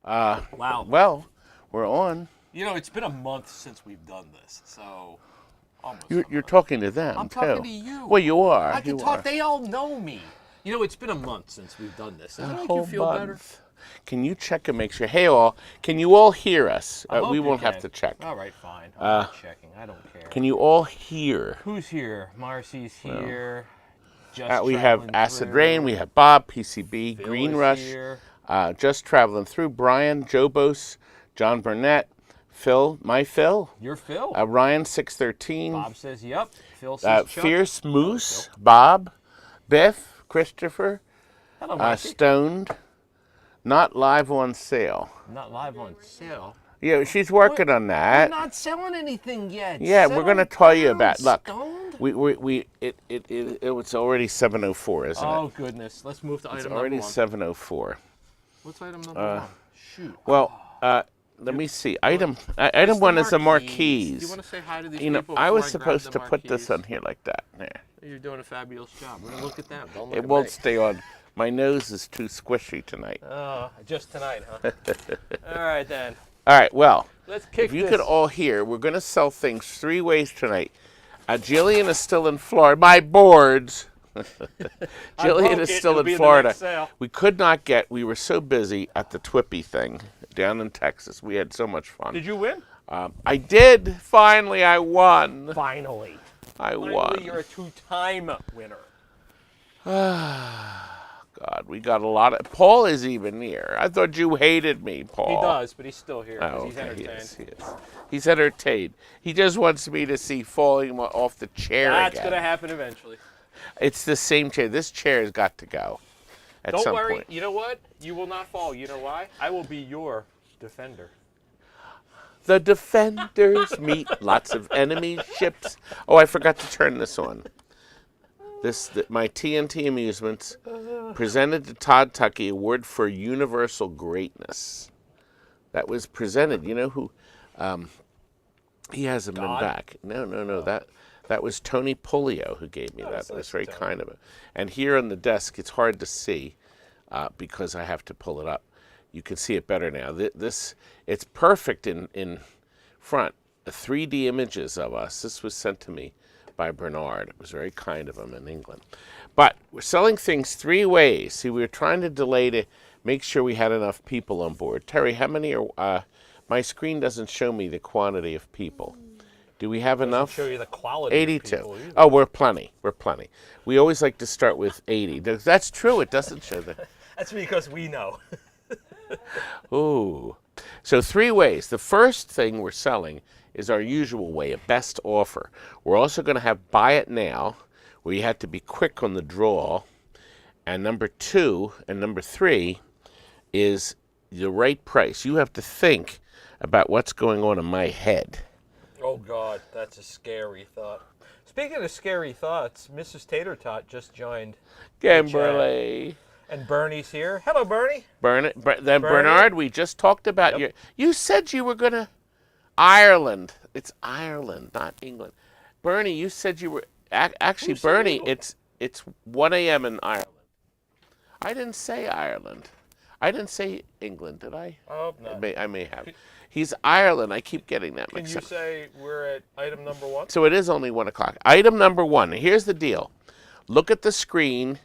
Wow. Well, we're on. You know, it's been a month since we've done this, so almost. You're talking to them, I'm too. talking to you. Well, you are. I can you talk. are. They all know me. You know, it's been a month since we've done this. Does A it make whole you feel better? month. Can you check and make sure? Hey, all. Can you all hear us? I hope We you won't have can. to check. All right, fine. I'm not checking. I don't care. Can you all hear? Who's here? Marcy's here. We have Traveling Acid Through. Rain. We have Bob, PCB, Phil Green is Rush. here. Just Traveling Through. Brian, Jobos, John Burnett, Phil, my Phil. You're Phil. Ryan 613. Bob says yep. Phil says Chuck. Fierce Moose, Bob, Biff, Christopher, Hello, Marcy. Stoned, not live on sale. Not live on sale. Yeah, she's working on We're that. not selling anything yet. Yeah, we're gonna tell you about. Look, Stoned? it's already 7:04, isn't it? Oh goodness. Let's move to It's item already number 1. 7:04. What's item number 1? Shoot. Well, let me see. Item one is the marquees. Do you want to say hi to these You know, people I before was grab supposed the to put this marquees? on here like that. There. You're doing a fabulous job. We're gonna look at them. Don't look It at won't me. stay on. My nose is too squishy tonight. Oh, just tonight, huh? All right then. All right, well, Let's kick if you this. could all hear, we're going to sell things 3 ways tonight. Jillian is still in Florida. My boards. Jillian is still in Florida. We could not get, we were so busy at the Twippy thing down in Texas. We had so much fun. Did you win? I did. Finally, I won. Finally. I won. Finally, you're a 2-time winner. God, we got a lot of. Paul is even here. I thought you hated me, Paul. He does, but he's still here because Oh, he's okay, entertained. he is. He's entertained. He just wants me to see falling off the chair That's again. gonna happen eventually. It's the same chair. This chair has got to go at Don't some worry. point. You know what? You will not fall. You know why? I will be your defender. The defenders meet lots of enemy ships. Oh, I forgot to turn this on. My TNT Amusements presented to Todd Tuckey Award for Universal Greatness. That was presented. You know who? He hasn't God? been back. No. That was Tony Polio who gave me that. that's That was nice very of Tony. kind of him. And here on the desk, it's hard to see because I have to pull it up. You can see it better now. It's perfect in front. 3D images of us. This was sent to me by Bernard. It was very kind of him in England. But we're selling things 3 ways. See, we were trying to delay to make sure we had enough people on board. Terry, how many are, my screen doesn't show me the quantity of people. Do we have enough? Show you the quality. 82. Of people either. Oh, we're plenty. We're plenty. We always like to start with 80. That's true. It doesn't show the. That's because we know. Ooh. So 3 ways. The first thing we're selling is our usual way, a best offer. We're also going to have buy it now, where you have to be quick on the draw. And number 2 and number 3 is the right price. You have to think about what's going on in my head. Oh God, that's a scary thought. Speaking of scary thoughts, Mrs. Tater Tot just joined. Kimberly. And Bernie's here. Hello, Bernie. Bernard, we just talked about Yep. you said you were going to Ireland. It's Ireland, not England. Bernie, you said you were actually Who said Bernie. England? It's 1 a.m. in Ireland. I didn't say Ireland. I didn't say England, did I? I hope not. I may have. He's Ireland. I keep getting that Can mixed you up. say we're at item number 1? So it is only 1 o'clock. Item number 1. Here's the deal. Look at the screen.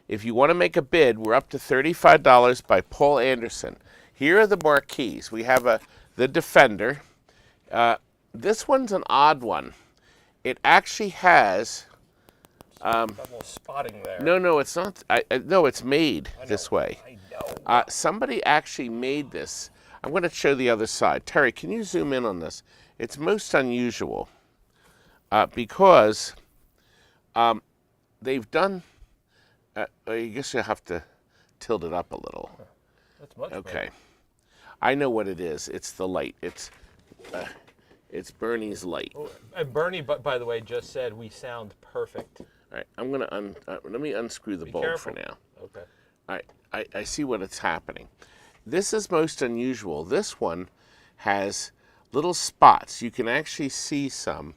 If you want to make a bid, we're up to $35 by Paul Anderson. Here are the marquees. We have the Defender. This one's an odd one. It actually has. Got a little spotting there. No, it's not. No, it's made this way. I know. Somebody actually made this. I'm going to show the other side. Terry, can you zoom in on this? It's most unusual because they've done. I guess you have to tilt it up a little. That's much Okay. better. I know what it is. It's the light. It's Bernie's light. Oh, and Bernie, by the way, just said we sound perfect. All right, I'm going to let me unscrew the bulb careful. for now. Okay. All right, I see what it's happening. This is most unusual. This one has little spots. You can actually see some.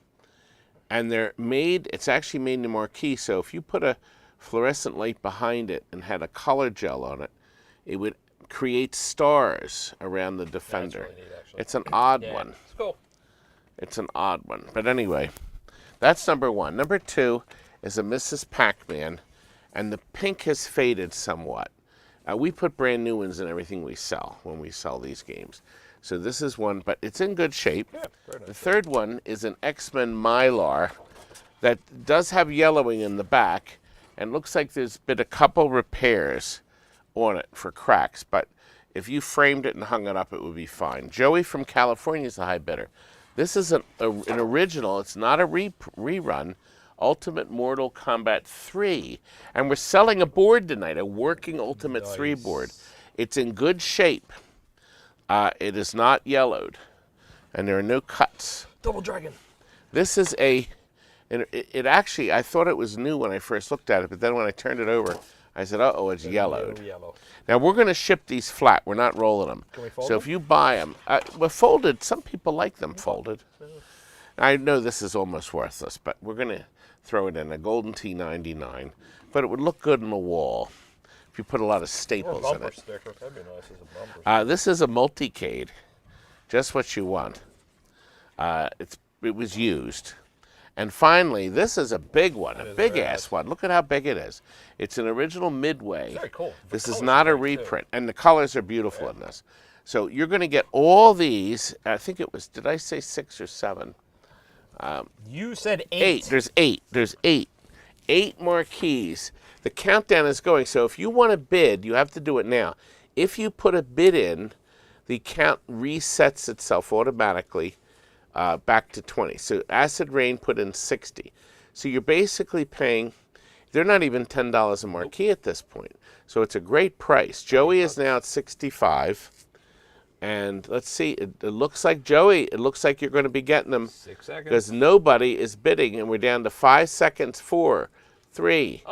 And they're made, it's actually made in the marquee. So if you put a fluorescent light behind it and had a color gel on it, it would creates stars around the defender. That's really neat, actually. It's an odd Yeah, one. it's cool. It's an odd one. But anyway, that's number one. Number two is a Mrs. Pac-Man, and the pink has faded somewhat. We put brand new ones in everything we sell when we sell these games. So this is one, but it's in good shape. Yeah, very nice. The third one is an X-Men Mylar that does have yellowing in the back, and looks like there's been a couple repairs on it for cracks, but if you framed it and hung it up, it would be fine. Joey from California is the high bidder. This is an original. It's not a rerun. Ultimate Mortal Kombat 3. And we're selling a board tonight, a working Ultimate 3 board. It's in good shape. It is not yellowed. And there are no cuts. Double Dragon. This is a... It actually, I thought it was new when I first looked at it, but then when I turned it over, I said, uh-oh, it's yellowed. Yellow. Now, we're going to ship these flat. We're not rolling them. Can we fold so them? if you buy them, well, folded, some people like them folded. I know this is almost worthless, but we're going to throw it in a golden T99. But it would look good on the wall if you put a lot of Or a staples in bumper it. sticker. That'd be nice as a bumper. This is a multicade, just what you want. It was used. And finally, this is a big one, a big-ass one. Look at how big it is. It's an original Midway. Very cool. This is not a reprint, and the colors are beautiful in this. So you're going to get all these. I think it was, did I say 6 or 7? You said 8. 8. There's 8. There's 8. 8 marquees. The countdown is going. So if you want to bid, you have to do it now. If you put a bid in, the count resets itself automatically back to 20. So Acid Rain put in 60. So you're basically paying, they're not even $10 a marquee at this point. So it's a great price. Joey is now at 65. And let's see, it looks like, Joey, it looks like you're going to be getting them 6 seconds. because nobody is bidding, and we're down to 5 seconds. 4, 3,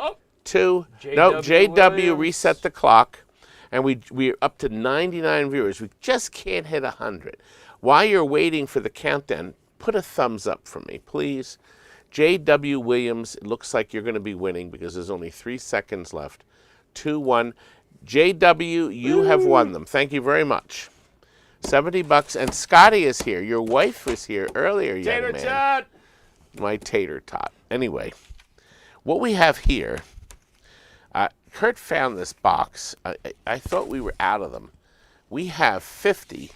2. No, JW Williams. reset the clock, and we're up to 99 viewers. We just can't hit 100. While you're waiting for the countdown, put a thumbs up for me, please. JW Williams, it looks like you're going to be winning because there's only 3 seconds left. 2-1. JW, you have won them. Thank you very much. $70, and Scotty is here. Your wife was here earlier, young man. Tater tot. My tater tot. Anyway, what we have here, Kurt found this box. I thought we were out of them. We have 50.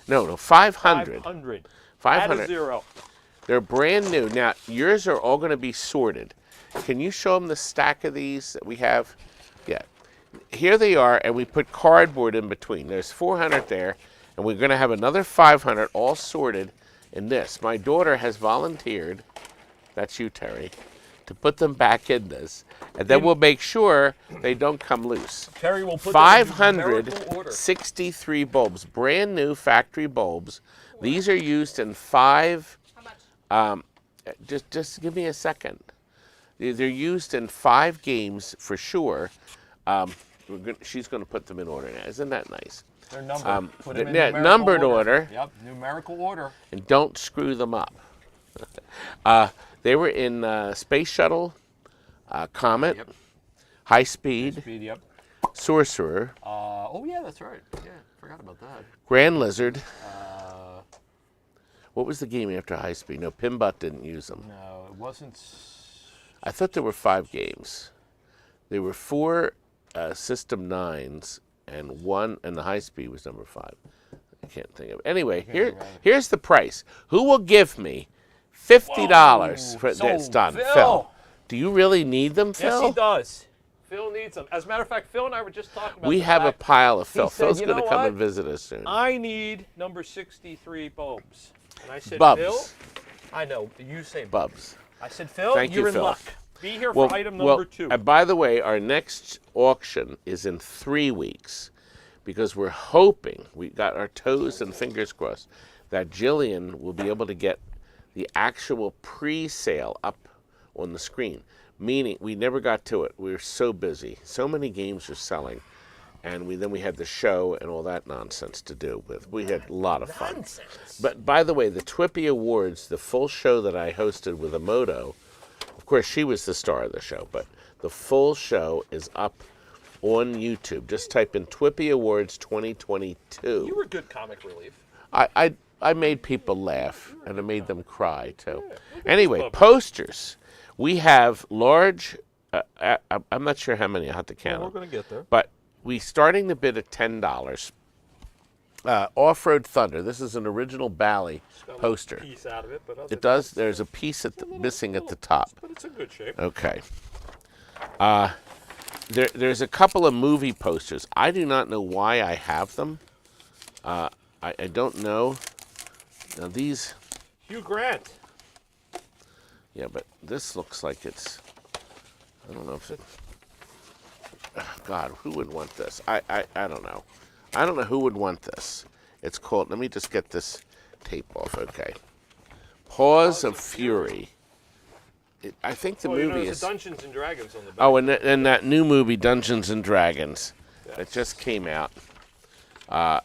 No, 500. 500. 500. Add a 0. They're brand new. Now, yours are all going to be sorted. Can you show them the stack of these that we have? Yeah. Here they are, and we put cardboard in between. There's 400 there, and we're going to have another 500 all sorted in this. My daughter has volunteered, that's you, Terry, to put them back in this, and then we'll make sure they don't come loose. Terry will put them in numerical order. 563 bulbs, brand new factory bulbs. These are used in 5. How much? Just give me a second. They're used in 5 games for sure. She's going to put them in order now. Isn't that nice? They're numbered. Put them in Yeah, numerical numbered order. Yep, numerical order. And don't screw them up. They were in Space Shuttle, Comet, Yep. High Speed, Speed, yep. Sorcerer, Oh, yeah, that's right. Yeah, forgot about that. Grand Lizard. What was the game after High Speed? No, Pinbot didn't use them. No, it wasn't. I thought there were 5 games. There were 4 System 9s and 1, and the High Speed was number 5. I can't think of it. Anyway, here's the price. Who will give me $50 for it's done? Phil. Do you really need them, Phil? Yes, he does. Phil needs them. As a matter of fact, Phil and I were just talking about We the have a fact pile of Phil. said, Phil's "You going to know come what? and visit us soon. I need number 63 bulbs. And I said, Bubs. Phil, I know, you say Bubs. I said, Phil, Thank you, you're in Phil. luck. Be here for item number 2. And by the way, our next auction is in 3 weeks because we're hoping, we got our toes and fingers crossed, that Jillian will be able to get the actual pre-sale up on the screen. Meaning, we never got to it. We were so busy. So many games are selling. And then we had the show and all that nonsense to do with. We had a lot of fun. Nonsense. But by the way, the Twippy Awards, the full show that I hosted with Emoto, of course, she was the star of the show, but the full show is up on YouTube. Just type in Twippy Awards 2022. You were good comic relief. I made people laugh, and I made them cry, too. Anyway, posters. We have large, I'm not sure how many, I'll have to count We're them. going to get there. But we starting the bid at $10. Off-Road Thunder. This is an original Bally poster. Piece out of it, but It does. There's a piece missing at the top. But it's in good shape. Okay. There's a couple of movie posters. I do not know why I have them. I don't know. Now these. Hugh Grant. Yeah, but this looks like it's. I don't know if it. God, who would want this? I don't know. I don't know who would want this. It's called. Let me just get this tape off. Okay. Paws of Fury. I think the movie is Dungeons and Dragons on the back. Oh, and that new movie Dungeons and Dragons that just came out. I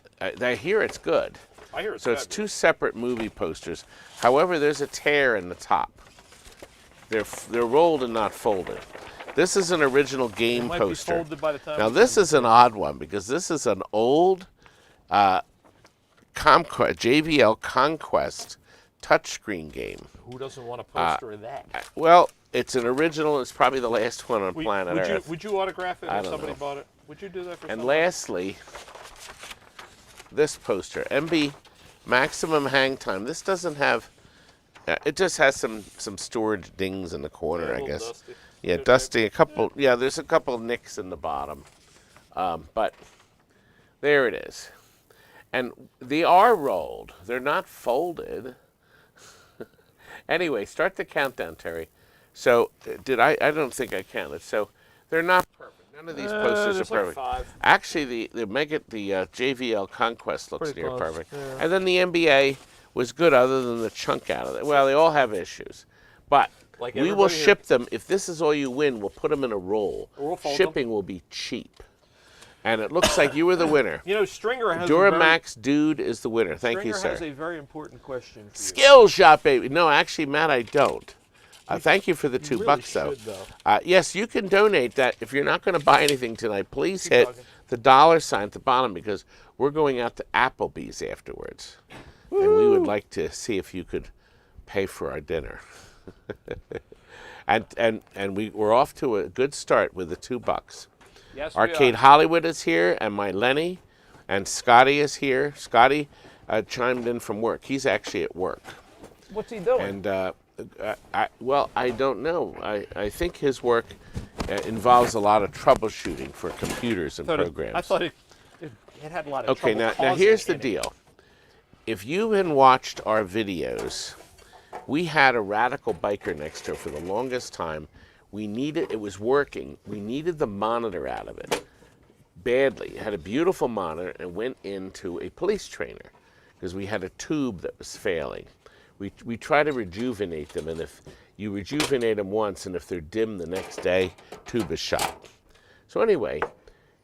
hear it's good. I hear it's so it's two separate movie posters. However, there's a tear in the top. They're rolled and not folded. This is an original game might poster. Be folded by the time now this is an odd one because this is an old JVL Conquest touchscreen game. Who doesn't want a poster of that? Well, it's an original. It's probably the last one on planet Earth. Would you autograph it if somebody know. bought it? Would you do that for And somebody? lastly, this poster, MB Maximum Hang Time. This doesn't have. It just has some storage dings in the corner, I guess. Dusty. Yeah, dusty. A couple. Yeah, there's a couple nicks in the bottom, but there it is. And they are rolled. They're not folded. Anyway, start the countdown, Terry. So, I don't think I counted. So, they're not perfect. None of these posters are perfect. Like 5. Actually, the JVL Conquest looks Pretty near close, perfect. yeah. And then the NBA was good other than the chunk out of it. Well, they all have issues. But Like we will everybody here. ship them. If this is all you win, we'll put them in a roll. Or we'll fold Shipping will be cheap. And it looks like you were the winner. You know, Stringer has Duramax Dude is the winner. Thank you, sir. has a very important question for you. Skill shot, baby. No, actually, Matt, I don't. Thank you for the $2, really though. should, though. Yes, you can donate that. If you're not going to buy anything tonight, please Keep hit talking. the dollar sign at the bottom because we're going out to Applebee's afterwards. Woo! And we would like to see if you could pay for our dinner. and we're off to a good start with the $2. Yes, Arcade Hollywood is here, and my Lenny, and Scotty is here. Scotty chimed in from work. He's actually at work. What's he doing? And, I don't know. I think his work involves a lot of troubleshooting for computers and programs. I thought it had a lot of Okay, trouble now here's the causing deal. If you had watched our videos, we had a radical biker next door for the longest time. It was working. We needed the monitor out of it badly. It had a beautiful monitor and went into a police trainer because we had a tube that was failing. We try to rejuvenate them, and if you rejuvenate them once and if they're dim the next day, tube is shot. So anyway,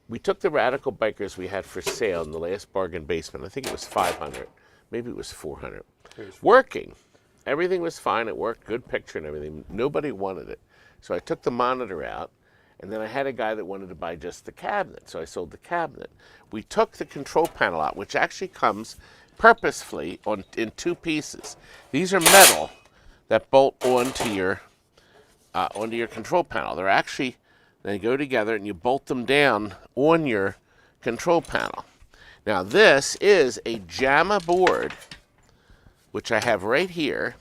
we took the radical bikers we had for sale in the last bargain basement. I think it was 500, maybe it was 400. Working. Everything was fine. It worked. Good picture and everything. Nobody wanted it. So I took the monitor out, and then I had a guy that wanted to buy just the cabinet, so I sold the cabinet. We took the control panel out, which actually comes purposefully in 2 pieces. These are metal that bolt onto your control panel. They go together, and you bolt them down on your control panel. Now this is a JAMA board, which I have right here,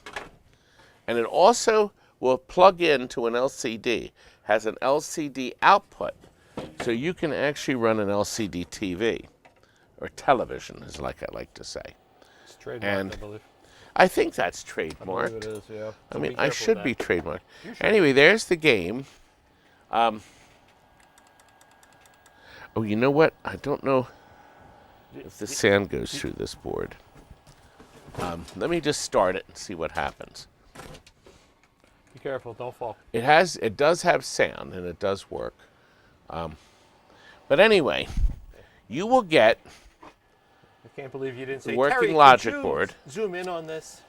and it also will plug into an LCD, has an LCD output, so you can actually run an LCD TV, or television, is like I like to say. It's trademarked, And I believe. I think that's I believe trademarked. it is, yeah. I So mean, be I careful should with be that. trademarked. You should. Anyway, there's the game. Oh, you know what? I don't know if the sound goes through this board. Let me just start it and see what happens. Be careful, don't fall. It does have sound, and it does work. But anyway, you will get I can't believe you didn't say, working Terry, logic could you board. zoom in on this?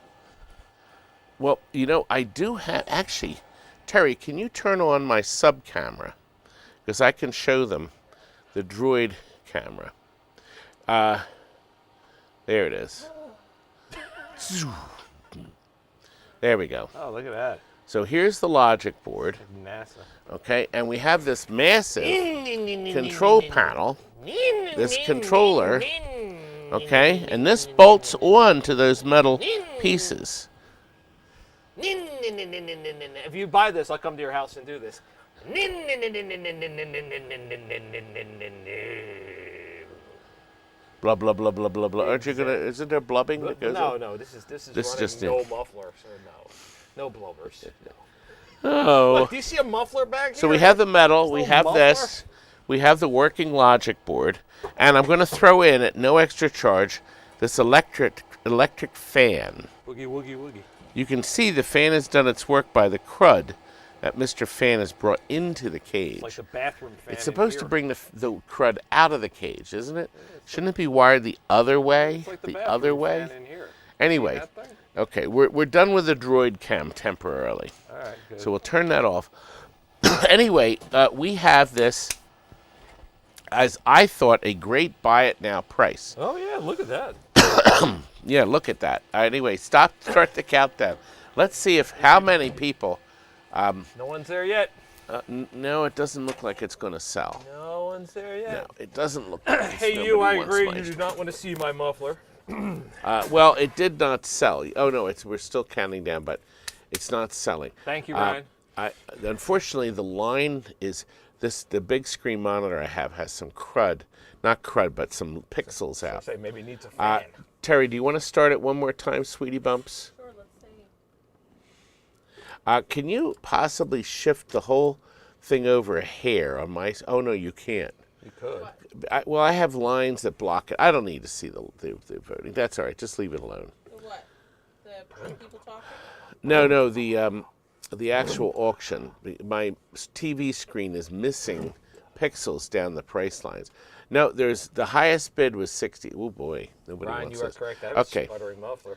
Well, you know, I do have, actually, Terry, can you turn on my sub camera? Because I can show them. the Droid camera. There it is. There we go. Oh, look at that. So here's the logic board. NASA. Okay, and we have this massive control panel, this controller, okay, and this bolts on to those metal pieces. If you buy this, I'll come to your house and do this. Blah blah blah blah blah blah. Aren't you gonna? Isn't there blubbing that goes on? No, this is running just no it. muffler, so no blowers. No. Oh. Look, do you see a muffler back here? So we have the metal, we no have muffler? this, we have the working logic board, and I'm going to throw in at no extra charge this electric fan. Woogie woogie woogie. You can see the fan has done its work by the crud that Mr. Fan has brought into the cage. It's like a bathroom fan. It's supposed in to here. bring the crud out of the cage, isn't it? Shouldn't it be wired the other way? It's like the bathroom other way? fan in here. Anyway, See that thing? okay, we're done with the droid cam temporarily. All right, good. So we'll turn that off. Anyway, we have this, as I thought, a great buy it now price. Oh yeah, look at that. Yeah, look at that. Anyway, start the countdown. Let's see if how many people. No one's there yet. No, it doesn't look like it's going to sell. No one's there yet. No, it doesn't look like it's Hey, nobody you, I wants agree. mine. You do not want to see my muffler. Well, it did not sell. Oh no, we're still counting down, but it's not selling. Thank you, Ryan. Unfortunately, the line is this. The big screen monitor I have has some crud, not crud, but some pixels I out. say maybe it needs a fan. Terry, do you want to start it one more time, Sweetie Bumps? Sure, let's see. Can you possibly shift the whole thing over a hair on my? Oh no, you can't. You could. Well, I have lines that block it. I don't need to see the voting. That's all right. Just leave it alone. The what? The people talking? No, the actual auction. My TV screen is missing pixels down the price lines. No, there's the highest bid was 60. Oh boy, nobody Ryan, wants you are this. correct. That was Okay. a sputtering muffler.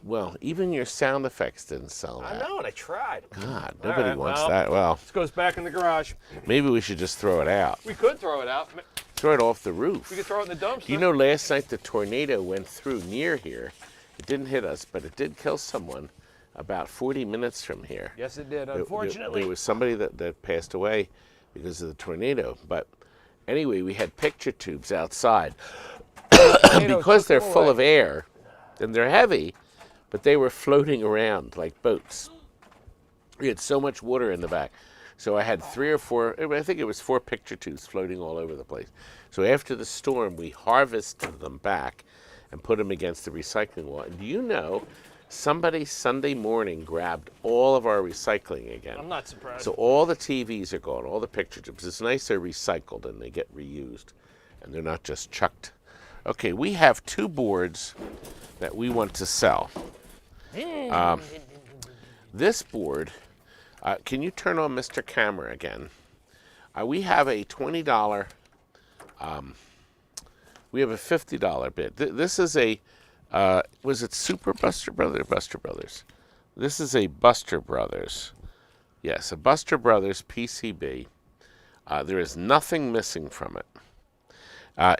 Well, even your sound effects didn't sell I that. know, and I tried. God, All nobody right, wants well, that. Well, This goes back in the garage. maybe we should just throw it out. We could throw it out. Throw it off the roof. We could throw it in the dumpster. You know, last night the tornado went through near here. It didn't hit us, but it did kill someone about 40 minutes from here. Yes, it did. There- Unfortunately. There was somebody that passed away because of the tornado. But anyway, we had picture tubes outside. Because they're full of air and they're heavy, but they were floating around like boats. We had so much water in the back. So I had 3 or 4, I think it was 4 picture tubes floating all over the place. So after the storm, we harvested them back and put them against the recycling wall. And do you know, somebody Sunday morning grabbed all of our recycling again. I'm not surprised. So all the TVs are gone, all the picture tubes. It's nice they're recycled and they get reused and they're not just chucked. Okay, we have 2 boards that we want to sell. This board, can you turn on Mr. Camera again? We have a $20, we have a $50 bid. This is a, was it Super Buster Brothers or Buster Brothers? This is a Buster Brothers. Yes, a Buster Brothers PCB. There is nothing missing from it.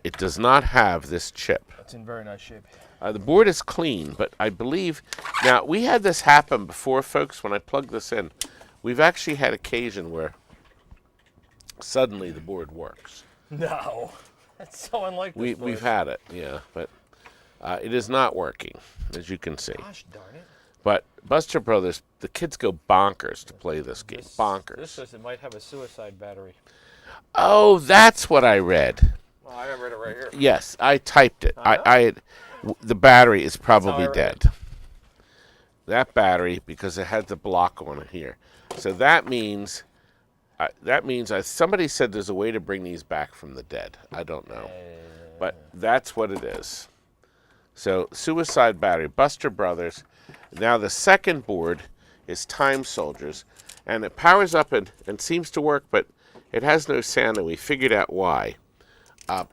It does not have this chip. It's in very nice shape. The board is clean, but I believe, now we had this happen before, folks, when I plugged this in. We've actually had occasion where suddenly the board works. No. That's so unlike this We've place. had it, yeah, but it is not working, as you can see. Gosh darn it. But Buster Brothers, the kids go bonkers to play this game. Bonkers. This says it might have a suicide battery. Oh, that's what I read. Well, I read it right here. Yes, I typed it. I The battery is how I probably read dead. That battery, because it had the block on it here. So that means somebody said there's a way to bring these back from the dead. I don't know, but that's what it is. So suicide battery, Buster Brothers. Now the second board is Time Soldiers, and it powers up and seems to work, but it has no sound, and we figured out why.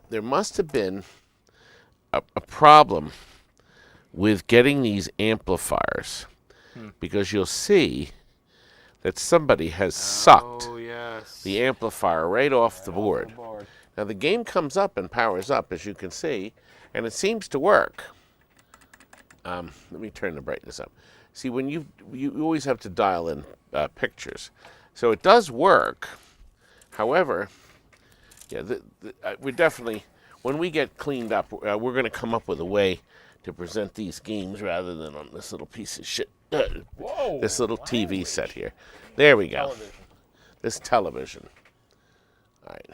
There must have been a problem with getting these amplifiers, because you'll see that somebody has sucked Oh, yes. the amplifier right off the board. Now the game comes up and powers up, as you can see, and it seems to work. Let me turn the brightness up. See, when you always have to dial in pictures, so it does work. However, yeah, we're definitely, when we get cleaned up, we're going to come up with a way to present these games rather than on this little piece of shit. Whoa! This little TV set here. There we go. Television. This television. All right.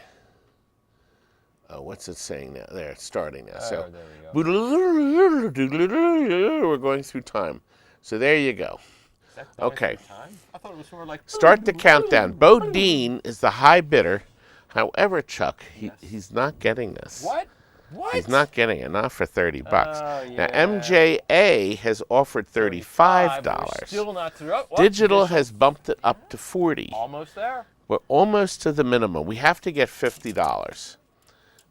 Oh, what's it saying now? There, it's starting now. So, there we go. we're going through time. So there you go. Is that going Okay. through time? I thought it was more like. Start the countdown. Bodine is the high bidder. However, Chuck, he's not getting this. What? What? He's not getting it, not for $30. Oh, Now, yeah. MJA has offered $35. But we're still not through. Oh, Digital has bumped it up to $40. almost there. We're almost to the minimum. We have to get $50.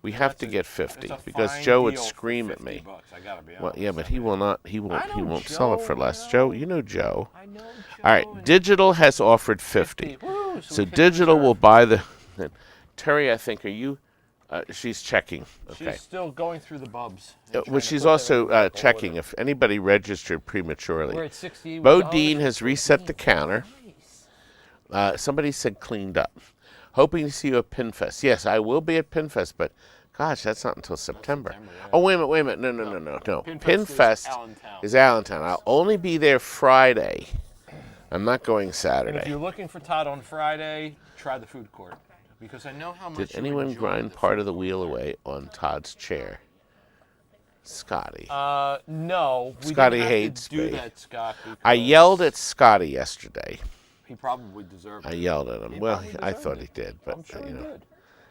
We have to get 50 It's a because fine Joe would deal for scream at 50 me. bucks, I gotta be Well, honest. yeah, but he will not. He won't. He know won't sell it for Joe, less. I Joe, know. you know Joe. I know. Joe. All right, Digital has offered 50. Woo, So 50 Digital will reserve. buy the. Terry, I think, are you? She's checking. Okay. She's still going through the bubs. and Well, trying to she's put them also in the correct checking order. if anybody registered prematurely. We're at 60. Bodine has reset the counter. Nice. Somebody said cleaned up. Hoping to see you at Pinfest. Yes, I will be at Pinfest, but gosh, that's not until September. September, yeah. Oh, wait a minute. No. Pinfest Is Allentown. I'll only be there Friday. I'm not going And if Saturday. you're looking for Todd on Friday, try the food court. Because I know how much Did you anyone enjoy grind the part food of the wheel away on Todd's chair? Scotty. No. We Scotty didn't have hates to do me. that, Scott. I because yelled at Scotty yesterday. He probably deserved I it. yelled at him. He Well, probably I deserved thought it. he did, but I'm sure you he know, did.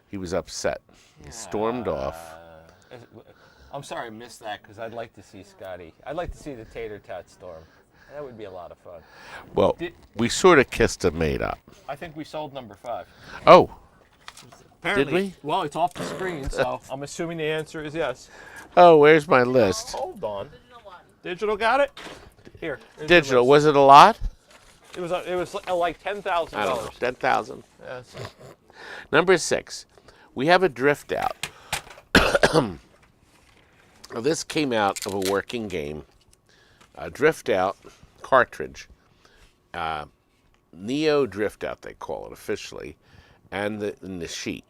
he was upset. He stormed off. I'm sorry I missed that because I'd like to see Scotty. I'd like to see the tater tot storm. That would be a lot of fun. Well, we sort of kissed and made up. I think we sold number 5. Oh, Apparently, we? Well, it's off the screen, so I'm assuming the answer is yes. oh, where's my list? Hold on. Digital got it? Here. here's your Digital, list. was it a lot? It was like $10,000. I don't know, 10,000. Yes. Number 6, we have a drift out. Now, this came out of a working game, a drift out cartridge, Neo drift out they call it officially, and the sheet.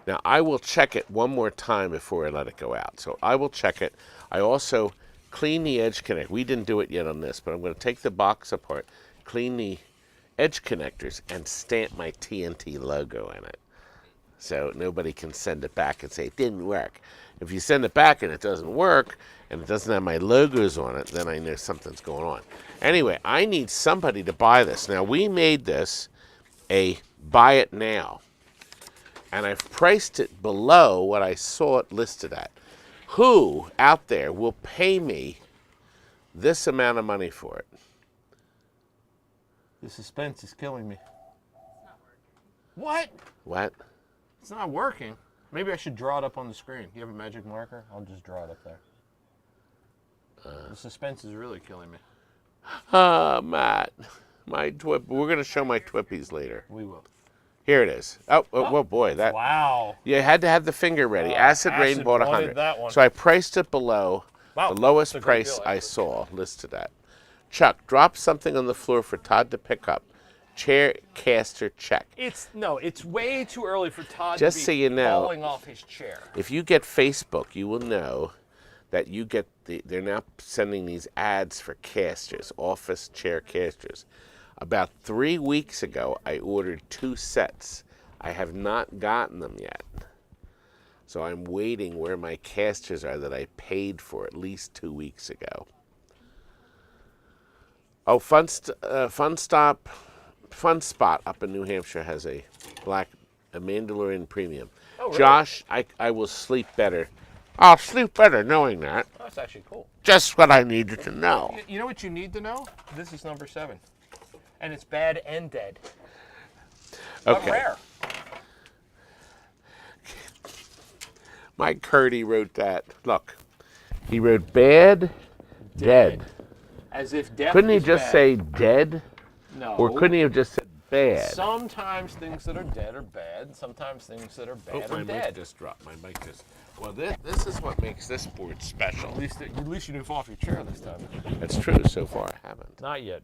Now I will check it one more time before I let it go out. So I will check it. I also clean the edge connector. We didn't do it yet on this, but I'm going to take the box apart, clean the edge connectors, and stamp my TNT logo in it. So nobody can send it back and say it didn't work. If you send it back and it doesn't work and it doesn't have my logos on it, then I know something's going on. Anyway, I need somebody to buy this. Now, we made this a buy it now, and I've priced it below what I saw it listed at. Who out there will pay me this amount of money for it? The suspense is killing me. What? What? It's not working. Maybe I should draw it up on the screen. You have a magic marker? I'll just draw it up there. The suspense is really killing me. Matt, my twip. We're going to show my Twippies later. We will. Here it is. Oh boy, that. Wow. You had to have the finger ready. Acid Rain Acid bought wanted 100. that one. So I priced it below Wow, the lowest that's a great price deal, I actually. saw listed at. Chuck, drop something on the floor for Todd to pick up. Chair caster check. It's way too early for Todd Just to be so you know, falling off his chair. If you get Facebook, you will know that you get they're now sending these ads for casters, office chair casters. About 3 weeks ago, I ordered 2 sets. I have not gotten them yet. So I'm waiting where my casters are that I paid for at least 2 weeks ago. Oh, Fun Spot up in New Hampshire has a Mandalorian premium. Oh, really? Josh, I will sleep better. I'll sleep better knowing that. Oh, that's actually cool. Just what I needed to know. You know what you need to know? This is number 7. And it's bad and dead. But Okay. rare. Mike Curdy wrote that. Look, he wrote bad, dead. As if death Couldn't he is just bad. say dead? No. Or couldn't he have just said bad. Sometimes things that are dead are bad. Sometimes things that are bad Oh, are my mic dead. just dropped. My mic just. Well, this is what makes this board special. At least you didn't fall off your chair this time. That's true. So far, I haven't. Not yet.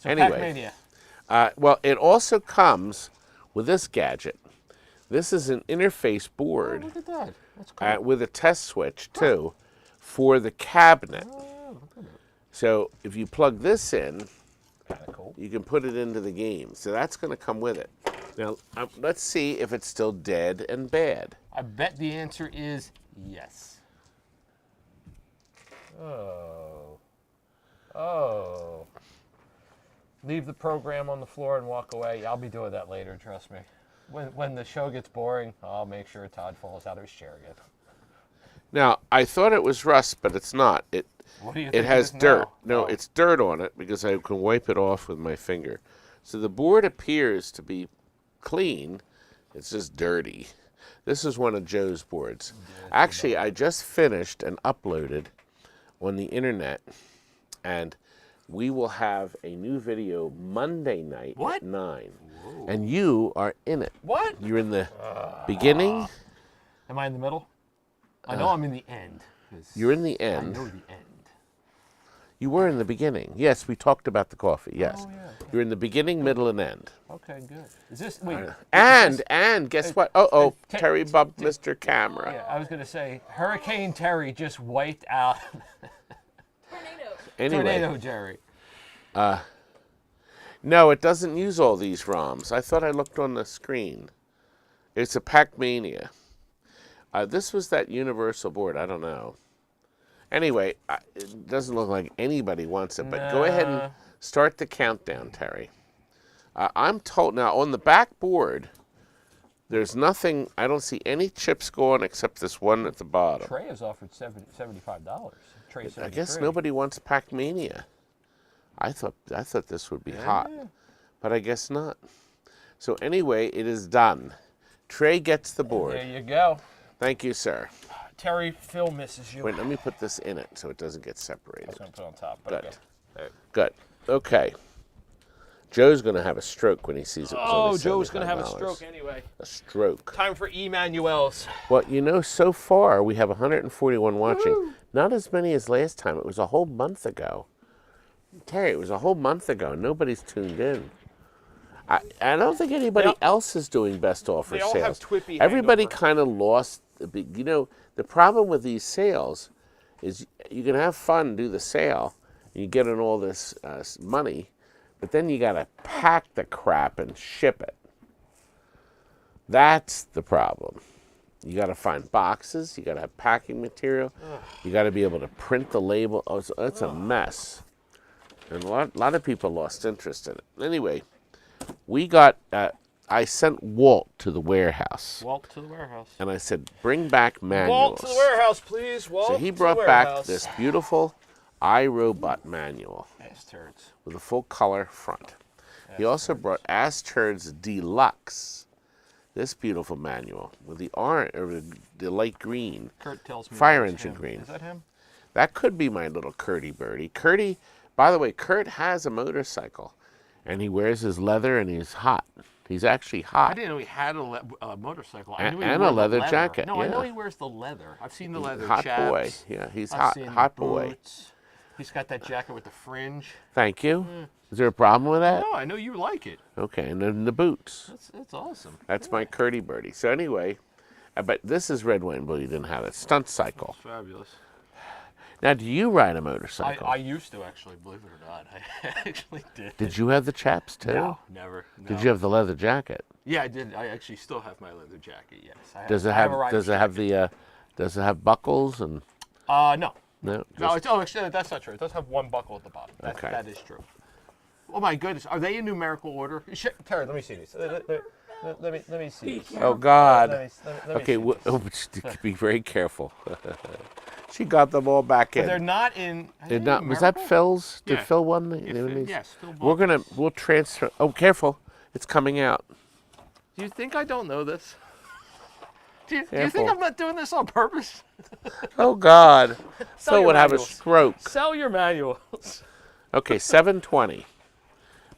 So Anyway. Pac-Mania. Well, it also comes with this gadget. This is an interface board Look at that. That's cool. with a test switch, too, for the cabinet. Oh, look at it. So if you plug this in, Kind of cool. you can put it into the game. So that's going to come with it. Now, let's see if it's still dead and bad. I bet the answer is yes. Oh. Oh. Leave the program on the floor and walk away. I'll be doing that later, trust me. When the show gets boring, I'll make sure Todd falls out of his chair again. Now, I thought it was rust, but it's not. What do you It think has it is dirt. now? No, Oh. it's dirt on it because I can wipe it off with my finger. So the board appears to be clean. It's just dirty. This is one of Joe's boards. Actually, I just finished and uploaded on the internet, and we will have a new video Monday night What? at 9. Whoa. And you are in it. What? You're in the beginning. Am I in the middle? I know I'm in the end. 'Cause You're in the I end. know the end. You were in the beginning. Yes, we talked about the coffee. Yes. Oh, yeah. You're in the beginning, middle, and end. Okay, good. Is this wait? And guess what? Oh, Te- Terry bumped Mr. Camera. Yeah, I was gonna say Hurricane Terry just wiped out Tornado. Anyway, Tornado Jerry. no, it doesn't use all these ROMs. I thought I looked on the screen. It's a Pac-Mania. This was that universal board. I don't know. Anyway, it doesn't look like anybody wants it, but go ahead and start the countdown, Terry. I'm told now on the back board, there's nothing. I don't see any chips going except this one at the bottom. Trey has offered $75. Trey I guess nobody wants Pac-Mania. I thought this would be hot, but I guess not. So anyway, it is done. Trey gets the board. There you go. Thank you, sir. Terry, Phil misses you. Wait, let me put this in it so it doesn't get I separated. was gonna put it on top, but Good. okay. There. Good. Okay. Joe's going to have a stroke when he sees it. Was Oh, only Joe's gonna have a $75. stroke anyway. A stroke. Time for Emmanuel's. Well, you know, so far we have 141 watching. Not as many as last time. It was a whole month ago. Terry, it was a whole month ago. Nobody's tuned in. I don't think anybody else is doing best offer they all sales. have Twippy Everybody hangover. kind of lost. You know, the problem with these sales is you can have fun, do the sale, and you get in all this money, but then you got to pack the crap and ship it. That's the problem. You got to find boxes. You got to have packing material. You got to be able to print the label. Oh, it's a mess. And a lot of people lost interest in it. Anyway, we got. I sent Walt to the warehouse, Walk to the warehouse. and I said, "Bring back manuals." Walk to the warehouse, please. Walk So he to the brought back warehouse. this beautiful iRobot manual Ass turds. with a full color front. He also brought Asturd's Deluxe, this beautiful manual with the orange or the light green. Kurt tells me Fire that's engine him. green. Is that him? That could be my little Curdy birdie. Curdy, by the way, Kurt has a motorcycle, and he wears his leather, and he's hot. He's actually I hot. didn't know he had a motorcycle. I And- knew he and wore a the leather jacket, No, I know yeah. he wears the leather. I've seen the leather Hot chaps. boy. Yeah, he's I've hot. seen the Hot boy. boots. He's got that jacket with the fringe. Thank you. Is there a problem with that? No, I know you like it. Okay, and then the boots. That's awesome. That's my Curdy birdie. So anyway, but this is red, white, and blue. You didn't have it. Stunt cycle. Fabulous. Now, do you ride a motorcycle? I used to actually, believe it or not. I actually did. Did you have the chaps too? No, never. No. Did you have the leather jacket? Yeah, I did. I actually still have my leather jacket. Yes. Does it I have? a rider's Does it have the? Does it have buckles and? No. No. No, just- actually, that's not true. It does have one buckle at the bottom. Okay. That is true. Oh my goodness, are they in numerical order? Terry, let me see these. Let me see these. Oh God. Let me Okay, see these. be very careful. She got them all back But they're in. not in. are Did they not? Was that numerical? Phil's? Did Yeah. Phil won? Yes, Phil We're bought this. we'll transfer. Oh, careful! It's coming out. Do you think I don't know this? Do you Careful. think I'm not doing this on purpose? Oh God! Sell Phil your would have a manuals. stroke. Sell your manuals. Okay, 720.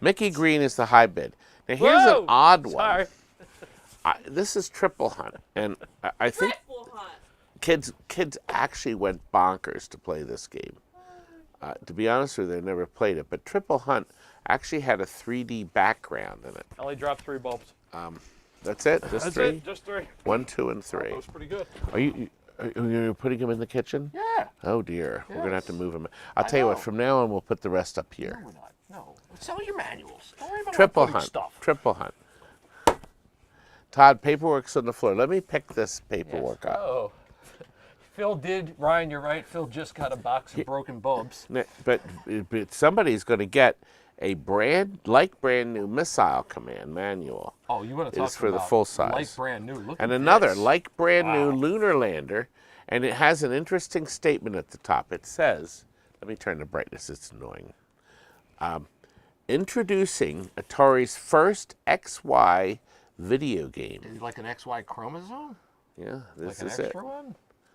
Mickey Green is the high bid. Now here's Whoa! an odd one. Sorry. This is triple hunt, and I think Triple hunt. kids actually went bonkers to play this game. To be honest with you, they never played it, but triple hunt actually had a 3D background in it. I only dropped 3 bulbs. That's it. Just That's 3. it. Just 3. 1, 2, and 3. That was pretty good. Are you putting them in the kitchen? Yeah. Oh dear, we're gonna have to Yes. move them. I'll tell you what. know. From now on, we'll put the rest up here. No, we're not. No. Sell your manuals. Don't worry about Triple putting hunt. stuff. Triple hunt. Todd, paperwork's on the floor. Let me pick this paperwork up. Oh. Phil did, Ryan, you're right. Phil just got a box of broken bulbs. But somebody's going to get a brand new missile command manual. Oh, you want to talk It's for the about full size. like brand new. Look And at another this. like brand new Wow. lunar lander, and it has an interesting statement at the top. It says, let me turn the brightness, it's annoying. Introducing Atari's first XY video game. Is it like an XY chromosome? Yeah, this Like an is it. extra one?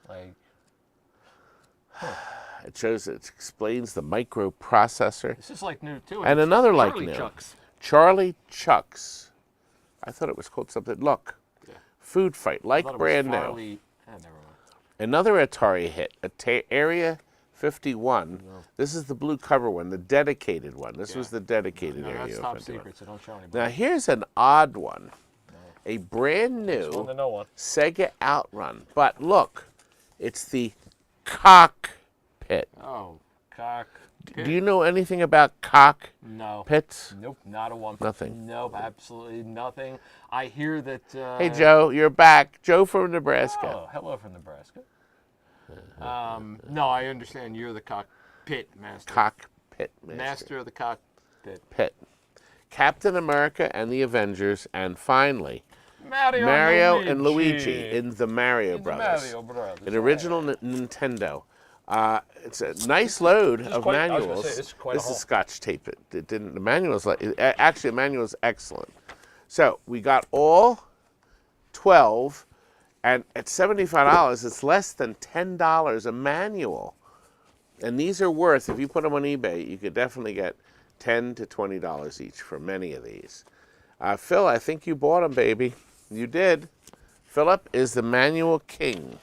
Like, It shows, it explains the microprocessor. this is like new too. And It's another like Charlie new. Chucks. Charlie Chucks. I thought it was called something. Look, Yeah. Food Fight, I like thought it was brand new. Farley- never mind. Another Atari hit, Area 51. This is the blue cover one, the dedicated one. This was the dedicated No, area. that's of top 51. secret, so don't show anybody. Now here's an odd one. A brand Just want to new know one. Sega Outrun. But look, it's the cockpit. Oh, cock. Do you know anything about cockpits? No. Nope, not a one. Nothing. Nope, absolutely nothing. I hear that. Hey Joe, you're back. Joe from Nebraska. Oh, hello from Nebraska. No, I understand you're the cockpit master. Cockpit Master of the cockpit. Pit. Captain America and the Avengers, and finally Mario and Luigi in the Mario the Brothers. Mario Brothers. An original Nintendo. It's a nice load of quite- I was gonna manuals. say, this is quite a This haul. is Scotch tape. It didn't. The manual's actually the manual is excellent. So we got all 12, and at $75, it's less than $10 a manual. And these are worth, if you put them on eBay, you could definitely get $10 to $20 each for many of these. Phil, I think you bought them, baby. You did. Philip is the manual king.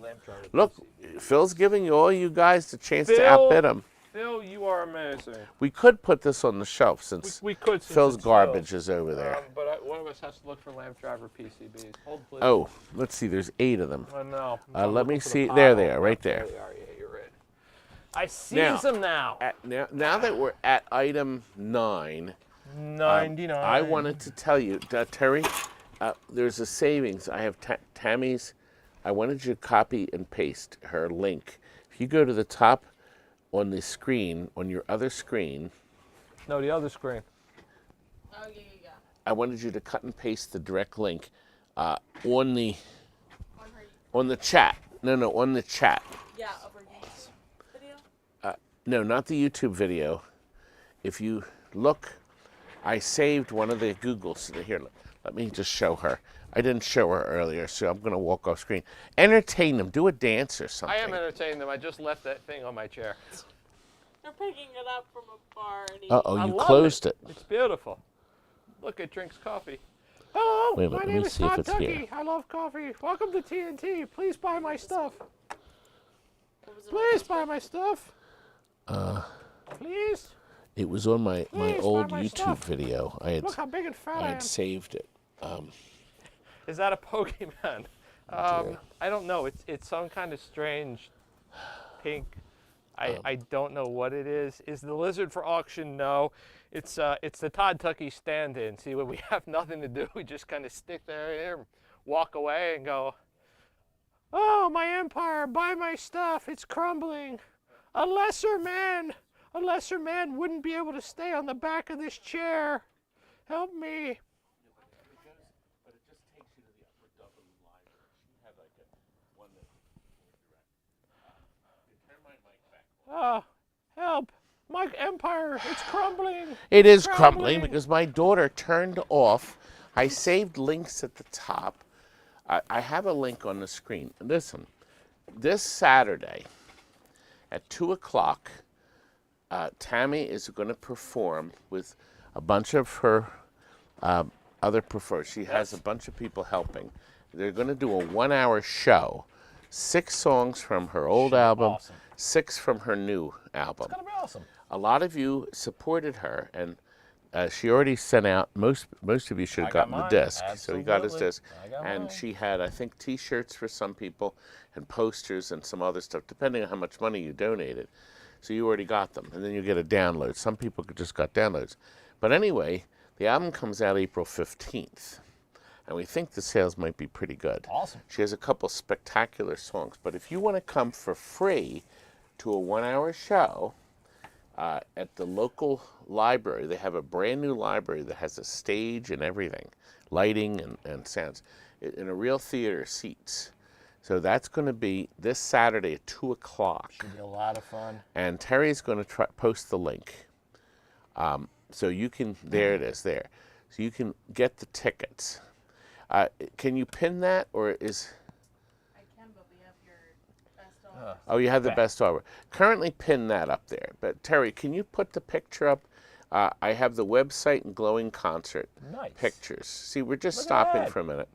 Lamp driver. Look, Phil's giving all you guys the chance to Phil. outbid him. Phil, you are amazing. We could put this on the shelf since We could. since Phil's it's garbage is over there. But one of us has to look for lamp driver PCBs. Hold, please. Oh, let's see. There's 8 of them. Oh, no. Let me Looking for the see. pile. There they are, right There there. they are. Yeah, you're right. I see Now, them now. Now that we're at item 9, 99. I wanted to tell you, Terry, there's a savings. I have Tammy's. I wanted you to copy and paste her link. If you go to the top on the screen, on your other screen, No, the other screen. Oh, yeah. I wanted you to cut and paste the direct link on the On her, on the chat. No, on the chat. yeah, of her YouTube video. No, not the YouTube video. If you look, I saved one of the Googles. Here, let me just show her. I didn't show her earlier, so I'm going to walk off screen. Entertain them. Do a dance or something. I am entertaining them. I just left that thing on my chair. They're picking it up from a bar and Uh-oh, I you love closed it. It's beautiful. Look, it drinks coffee. Hello, Wait a minute, my let name me is see if Todd it's Tucky. here. I love coffee. Welcome to TNT. Please buy my stuff. What was it? Please buy my stuff. Please. It was on my Please, old buy my YouTube stuff. video. I Look how big and fat I am. had saved it. Is that a Pokemon? dear. I don't know. It's some kind of strange pink. I don't know what it is. Is the lizard for auction? No. It's the Todd Tucky stand-in. See, when we have nothing to do, we just kind of stick there, walk away, and go, "Oh, my empire! Buy my stuff! It's crumbling. A lesser man wouldn't be able to stay on the back of this chair. Help me." But it just takes you to the upper double line. She had like one that turn my mic back. Oh, help! My empire, it's crumbling. It is Crumbling. crumbling because my daughter turned off. I saved links at the top. I have a link on the screen. Listen, this Saturday at 2 o'clock, Tammy is going to perform with a bunch of her other performers. She has a bunch of people helping. They're going to do a 1-hour show. 6 songs from her old album, awesome. 6 from her new album. It's gonna be awesome. A lot of you supported her, and she already sent out. Most of you should have gotten the disc. So he got his disc, and she had, I think, T-shirts for some people, and posters and some other stuff, depending on how much money you donated. So you already got them, and then you get a download. Some people just got downloads, but anyway, the album comes out April 15th. And we think the sales might be pretty good. Awesome. She has a couple spectacular songs. But if you want to come for free to a 1-hour show at the local library, they have a brand new library that has a stage and everything, lighting and sounds, in a real theater, seats. So that's going to be this Saturday at 2 o'clock. Should be a lot of fun. And Terry's going to post the link. So you can, there it is, there. So you can get the tickets. Can you pin that, or is? I can, but we have your best offer. Oh, you have the best offer. Currently pin that up there. But Terry, can you put the picture up? I have the website and glowing concert pictures. See, we're just stopping for a minute.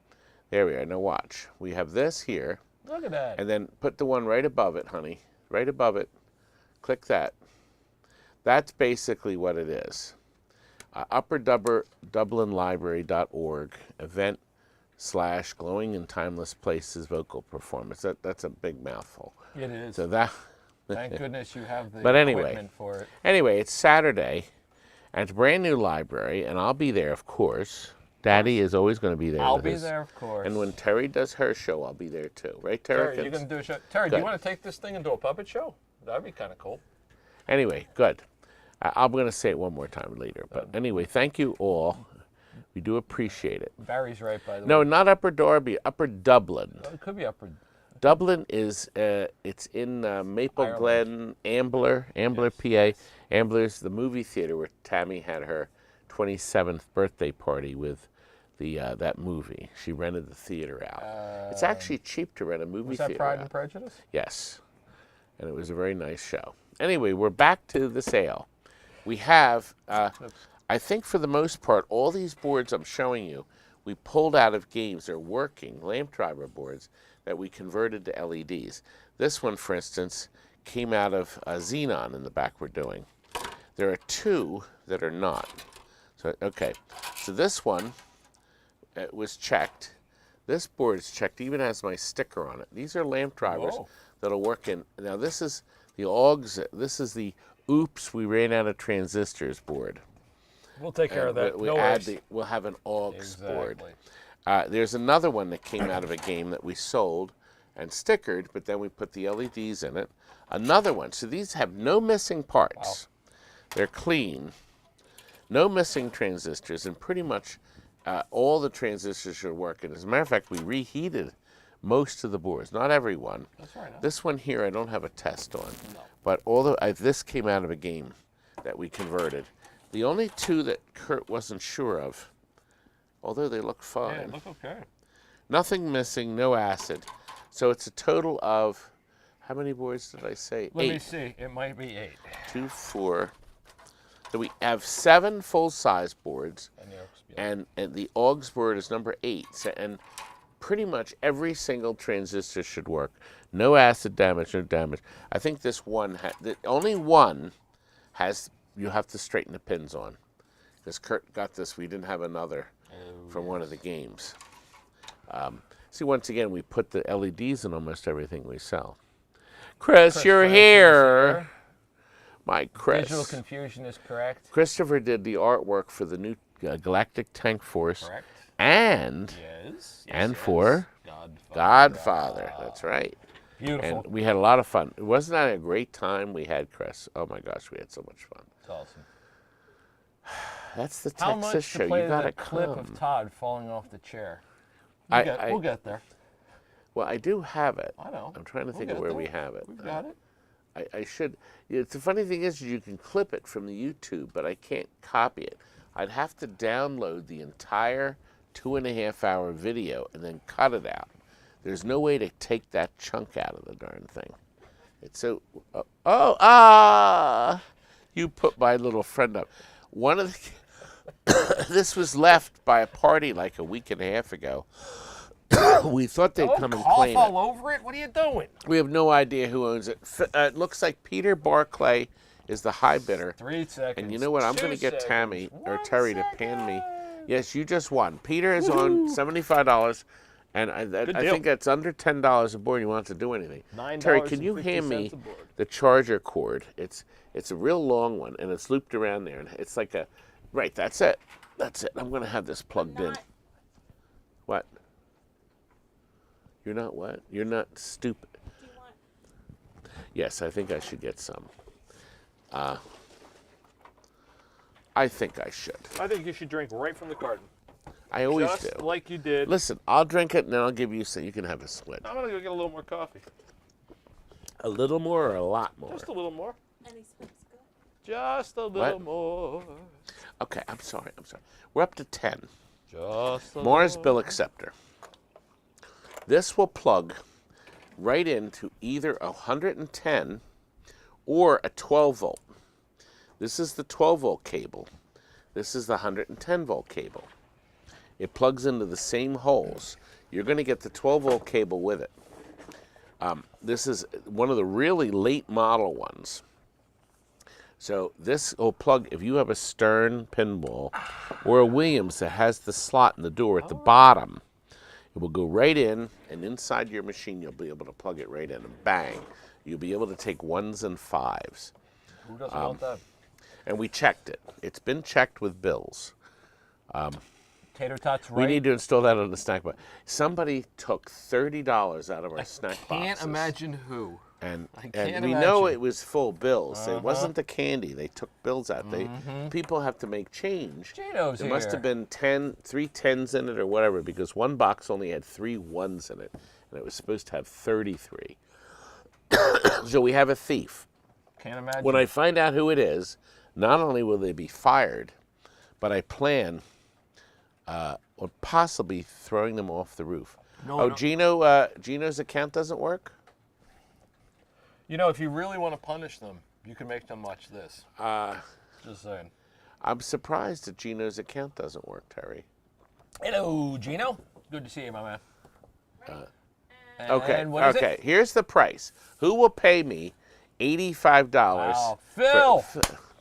There we are. Now watch. We have this here. Look at that. And then put the one right above it, honey. Right above it. Click that. That's basically what it is. UpperDublinLibrary.org event / glowing in timeless places vocal performance. That's a big mouthful. It is. So that. Thank goodness you have the Anyway, equipment for it. it's Saturday, and it's a brand new library, and I'll be there, of course. Daddy is always going to be there. I'll be there, of course. And when Terry does her show, I'll be there too. Right, Terry? Terry, you're going to do a show. Terry, do you want to take this thing and do a puppet show? That'd be kind of cool. Anyway, good. I'm going to say it one more time later. But anyway, thank you all. We do appreciate it. Barry's right, by the way. No, not Upper Darby, Upper Dublin. It could be Upper. Dublin is, it's in Maple Glen, Ambler, PA. Ambler's the movie theater where Tammy had her 27th birthday party with that movie. She rented the theater out. It's actually cheap to rent a movie theater. Was that Pride and Prejudice? Yes. And it was a very nice show. Anyway, we're back to the sale. We have, I think for the most part, all these boards I'm showing you, we pulled out of games. They're working lamp driver boards that we converted to LEDs. This one, for instance, came out of Xenon in the back we're doing. There are 2 that are not. So, okay. So this one was checked. This board is checked, even has my sticker on it. These are lamp drivers that'll work in. Now this is the AUX, this is the oops, we ran out of transistors board. We'll take care of that. We'll have an AUX board. There's another one that came out of a game that we sold and stickered, but then we put the LEDs in it. Another one. So these have no missing parts. Wow. They're clean. No missing transistors, and pretty much all the transistors should work. And as a matter of fact, we reheated most of the boards, not every one. That's right. This one here I don't have a test on, no. But this came out of a game that we converted. The only 2 that Kurt wasn't sure of, although they look fine. Yeah, look okay. Nothing missing, no acid. So it's a total of, how many boards did I say? 8. Let me see. It might be 8. 2, 4. So we have 7 full-size boards, and the AUX board is number 8. So, and pretty much every single transistor should work. No acid damage, no damage. I think this one, only one has, you have to straighten the pins on. Because Kurt got this, we didn't have another from one of the games. See, once again, we put the LEDs in almost everything we sell. Chris, you're here. My Chris. Visual confusion is correct. Christopher did the artwork for the new Galactic Tank Force. Correct. And for Godfather. That's right. Beautiful. And we had a lot of fun. Wasn't that a great time we had, Chris? Oh my gosh, we had so much fun. It's awesome. That's the How Texas much show. To play You gotta that clip come. of Todd falling off the chair. We'll get there. Well, I do have it. I know. I'm trying to think of where we have it. We've got it. I should. The funny thing is you can clip it from the YouTube, but I can't copy it. I'd have to download the entire 2.5-hour video and then cut it out. There's no way to take that chunk out of the darn thing. It's so. You put my little friend up. One of the this was left by a party like a week and a half ago. We thought they'd come and claim all it. over it. What are you doing? We have no idea who owns it. It looks like Peter Barclay is the high bidder. 3 seconds. And you know what? I'm going to get Tammy or Terry to pan me. Yes, you just won. Peter is on $75, and I think that's under $10 a board. You want to do anything? Terry, can you hand me the charger cord? It's a real long one, and it's looped around there, and it's like a right. That's it. That's it. I'm going to have this plugged in. What? You're not what? You're not stupid. Do you want? Yes, I think I should get some. I think I should. I think you should drink right from the carton. I always Just do. like you did. Listen, I'll drink it and then I'll give you some. You can have a split. I'm going to go get a little more coffee. A little more or a lot more? Just a little more. Any split's good. Just a little more. Okay, I'm sorry. We're up to 10. Just a Mars little. Bill Acceptor. This will plug right into either a 110 or a 12 volt. This is the 12 volt cable. This is the 110 volt cable. It plugs into the same holes. You're going to get the 12 volt cable with it. This is one of the really late model ones. So this will plug, if you have a Stern pinball or a Williams that has the slot in the door at the bottom, it will go right in, and inside your machine you'll be able to plug it right in, and bang, you'll be able to take 1s and 5s. Who doesn't want that? And we checked it. It's been checked with bills. Tater tots, right? We need to install that on the snack box. Somebody took $30 out of our snack boxes. Can't imagine who. And can't we know imagine. it was full bills. It wasn't the candy. They took bills out. People have to make change. Jano's There must here. have been 3 10s in it or whatever, because one box only had 3 1s in it, and it was supposed to have 33. So we have a thief. Can't imagine. When I find out who it is, not only will they be fired, but I plan on possibly throwing them off the roof. No. Gino's account doesn't work? You know, if you really want to punish them, you can make them watch this. Just saying. I'm surprised that Gino's account doesn't work, Terry. Hello, Gino. Good to see you, my man. Okay, And what is okay. it? Here's the price. Who will pay me $85? Wow, Phil.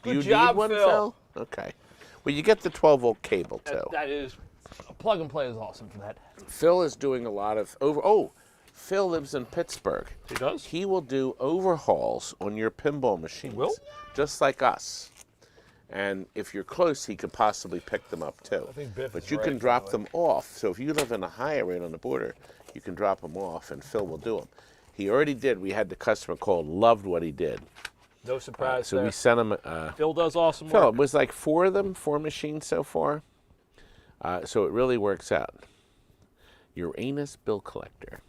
Do you job, need one, Phil. Okay. Well, you get the 12 volt cable too. That is, plug and play is awesome for that. Phil is doing a lot of Phil lives in Pittsburgh. He does? He will do overhauls on your pinball machines. will? Just like us. And if you're close, he could possibly pick them up too. I think Biff But is you right, can by drop the them off. So if you live in a higher rate on the border, you can drop them off, and Phil will do them. He already did. We had the customer call, loved what he did. No surprise So there. we sent him. Phil does awesome Phil, work. it was like 4 of them, 4 machines so far. So it really works out. Uranus bill collector.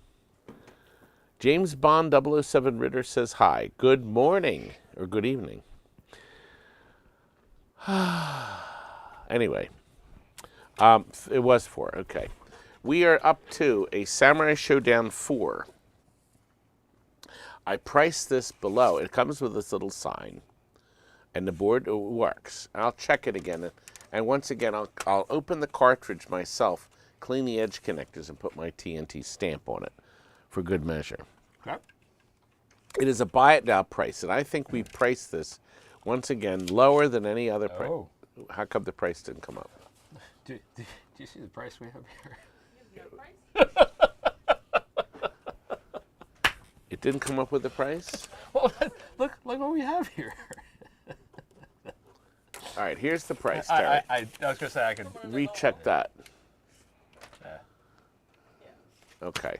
James Bond 007 Ritter says hi. Good morning, or good evening. Anyway, it was 4, okay. We are up to a Samurai Showdown 4. I priced this below. It comes with this little sign, and the board works. I'll check it again, and once again, I'll open the cartridge myself, clean the edge connectors, and put my TNT stamp on it for good measure. Okay. It is a buy it now price, and I think we priced this once again lower than any other price. Oh. How come the price didn't come up? Do you see the price we have here? You have no price? It didn't come up with the price? Well, look what we have here. All right, here's the price, Terry. I was gonna say I could. Recheck that. Okay.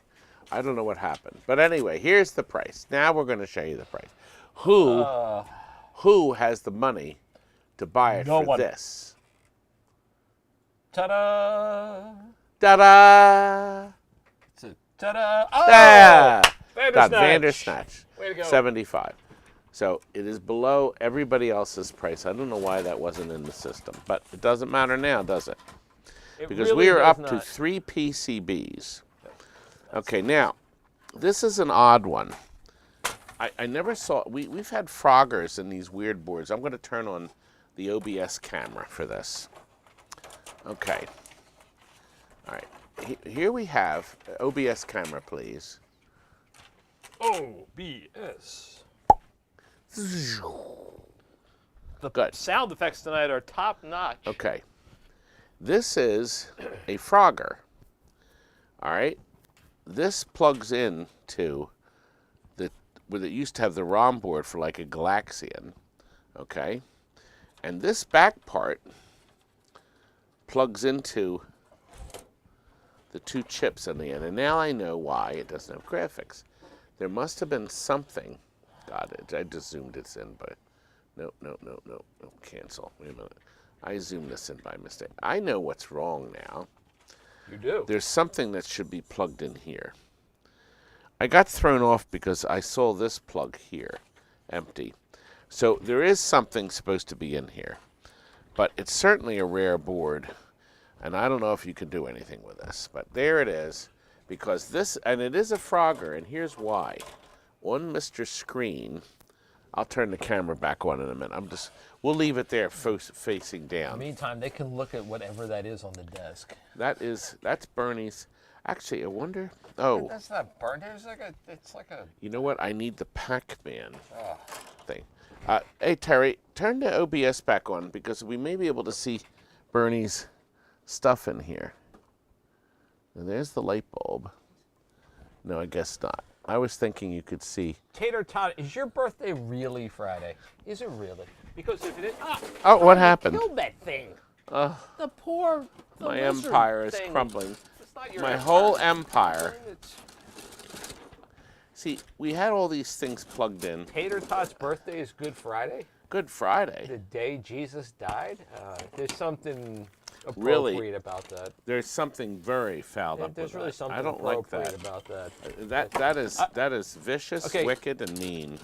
I don't know what happened. But anyway, here's the price. Now we're going to show you the price. Who has the money to buy it No for one. this? Ta-da! Ta-da! Ta-da! Oh! Yeah! Vandersnatch. Vandersnatch. Way to go. 75. So it is below everybody else's price. I don't know why that wasn't in the system, but it doesn't matter now, does it? Because really we are does up to not. 3 PCBs. Okay, now, this is an odd one. I never saw, we've had Froggers in these weird boards. I'm going to turn on the OBS camera for this. Okay. All right. Here we have, OBS camera, please. OBS. The Good. sound effects tonight are top notch. Okay. This is a Frogger. All right. This plugs in to where it used to have the ROM board for like a Galaxian. Okay. And this back part plugs into the two chips in the end. And now I know why it doesn't have graphics. There must have been something. God, I just zoomed this in, but no, cancel. Wait a minute. I zoomed this in by mistake. I know what's wrong now. You do. There's something that should be plugged in here. I got thrown off because I saw this plug here, empty. So there is something supposed to be in here, but it's certainly a rare board, and I don't know if you can do anything with this, but there it is, because this, and it is a Frogger, and here's why. On Mr. Screen, I'll turn the camera back on in a minute. We'll leave it there facing down. In the meantime, they can look at whatever that is on the desk. That's Bernie's. Actually, I wonder. Oh, That's not burnt. It's like a. you know what? I need the Pac-Man thing. Hey Terry, turn the OBS back on because we may be able to see Bernie's stuff in here. And there's the light bulb. No, I guess not. I was thinking you could see. Tater Tot, is your birthday really Friday? Is it really? Because if it is, Oh, what happened? Killed that thing. the poor, the My lizard empire is thing. crumbling. It's not your My empire. whole empire. It's See, we had all these things plugged in. Tater Tot's birthday is Good Friday, Good Friday. the day Jesus died. There's something Really? appropriate about that. There's something very fouled up There's with really that. something I don't like appropriate that. about that. That is vicious, Okay. wicked, and mean.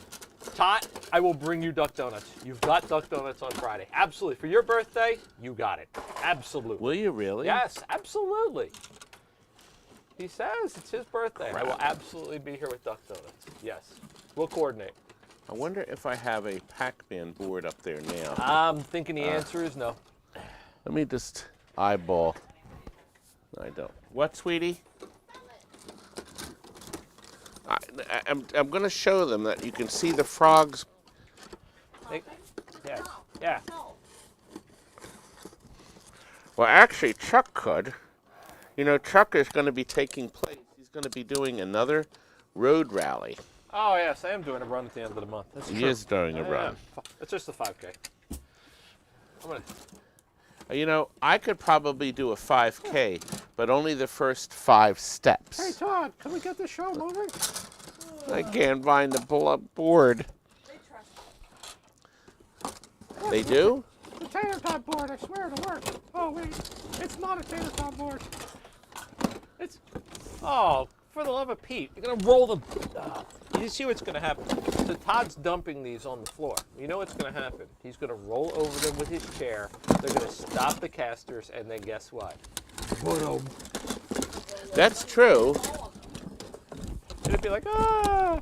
Tot, I will bring you duck donuts. You've got duck donuts on Friday. Absolutely. For your birthday, you got it. Absolutely. Will you really? Yes, absolutely. He says it's his birthday. I will absolutely be here with duck donuts. Yes, we'll coordinate. I wonder if I have a Pac-Man board up there now. I'm thinking the answer is no. Let me just eyeball. I don't. What, sweetie? I'm going to show them that you can see the frogs. Yeah, yeah. Well, actually, Chuck could. You know, Chuck is going to be taking place. He's going to be doing another road rally. Oh, yes, I am doing a run at the end of the month. That's He true. is doing a Yeah, run. It's just a 5K. I'm gonna. You know, I could probably do a 5K, but only the first 5 steps. Hey, Todd, can we get the show moving? I can't find the pull-up board. They trust me. They do? The tater tot board, I swear it'll work. Oh, wait, it's not a tater tot board. It's. Oh, for the love of Pete, you're gonna roll the. You see what's gonna happen? So Todd's dumping these on the floor. You know what's gonna happen? He's gonna roll over them with his chair. They're gonna stop the casters, and then guess what? That's true. It'd be like, ah.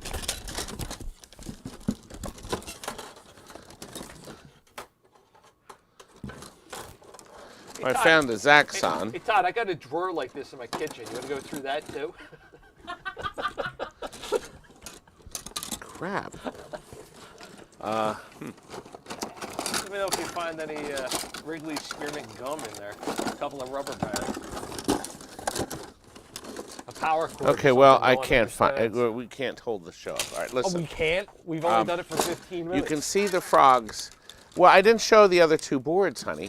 I found the Zaxxon. Hey, Todd, I got a drawer like this in my kitchen. You want to go through that too? Crap. Let me know if you find any Wrigley Spearmint gum in there. A couple of rubber bands. A power cord. Okay, or well, something I no one can't find. understands. We can't hold the show up. All right, Oh, listen. we can't? We've only done it for 15 You minutes. can see the frogs. Well, I didn't show the other 2 boards, honey.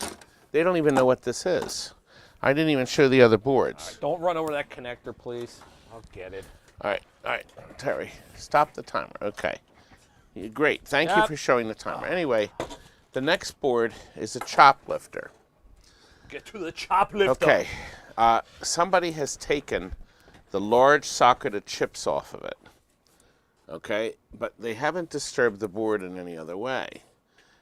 They don't even know what this is. I didn't even show the other boards. Don't run over that connector, please. I'll get it. All right, Terry, stop the timer. Okay. Great. Thank you Yep. for showing the timer. Anyway, the next board is a chop lifter. Get to the chop lifter. Okay. Somebody has taken the large socketed chips off of it. Okay, but they haven't disturbed the board in any other way.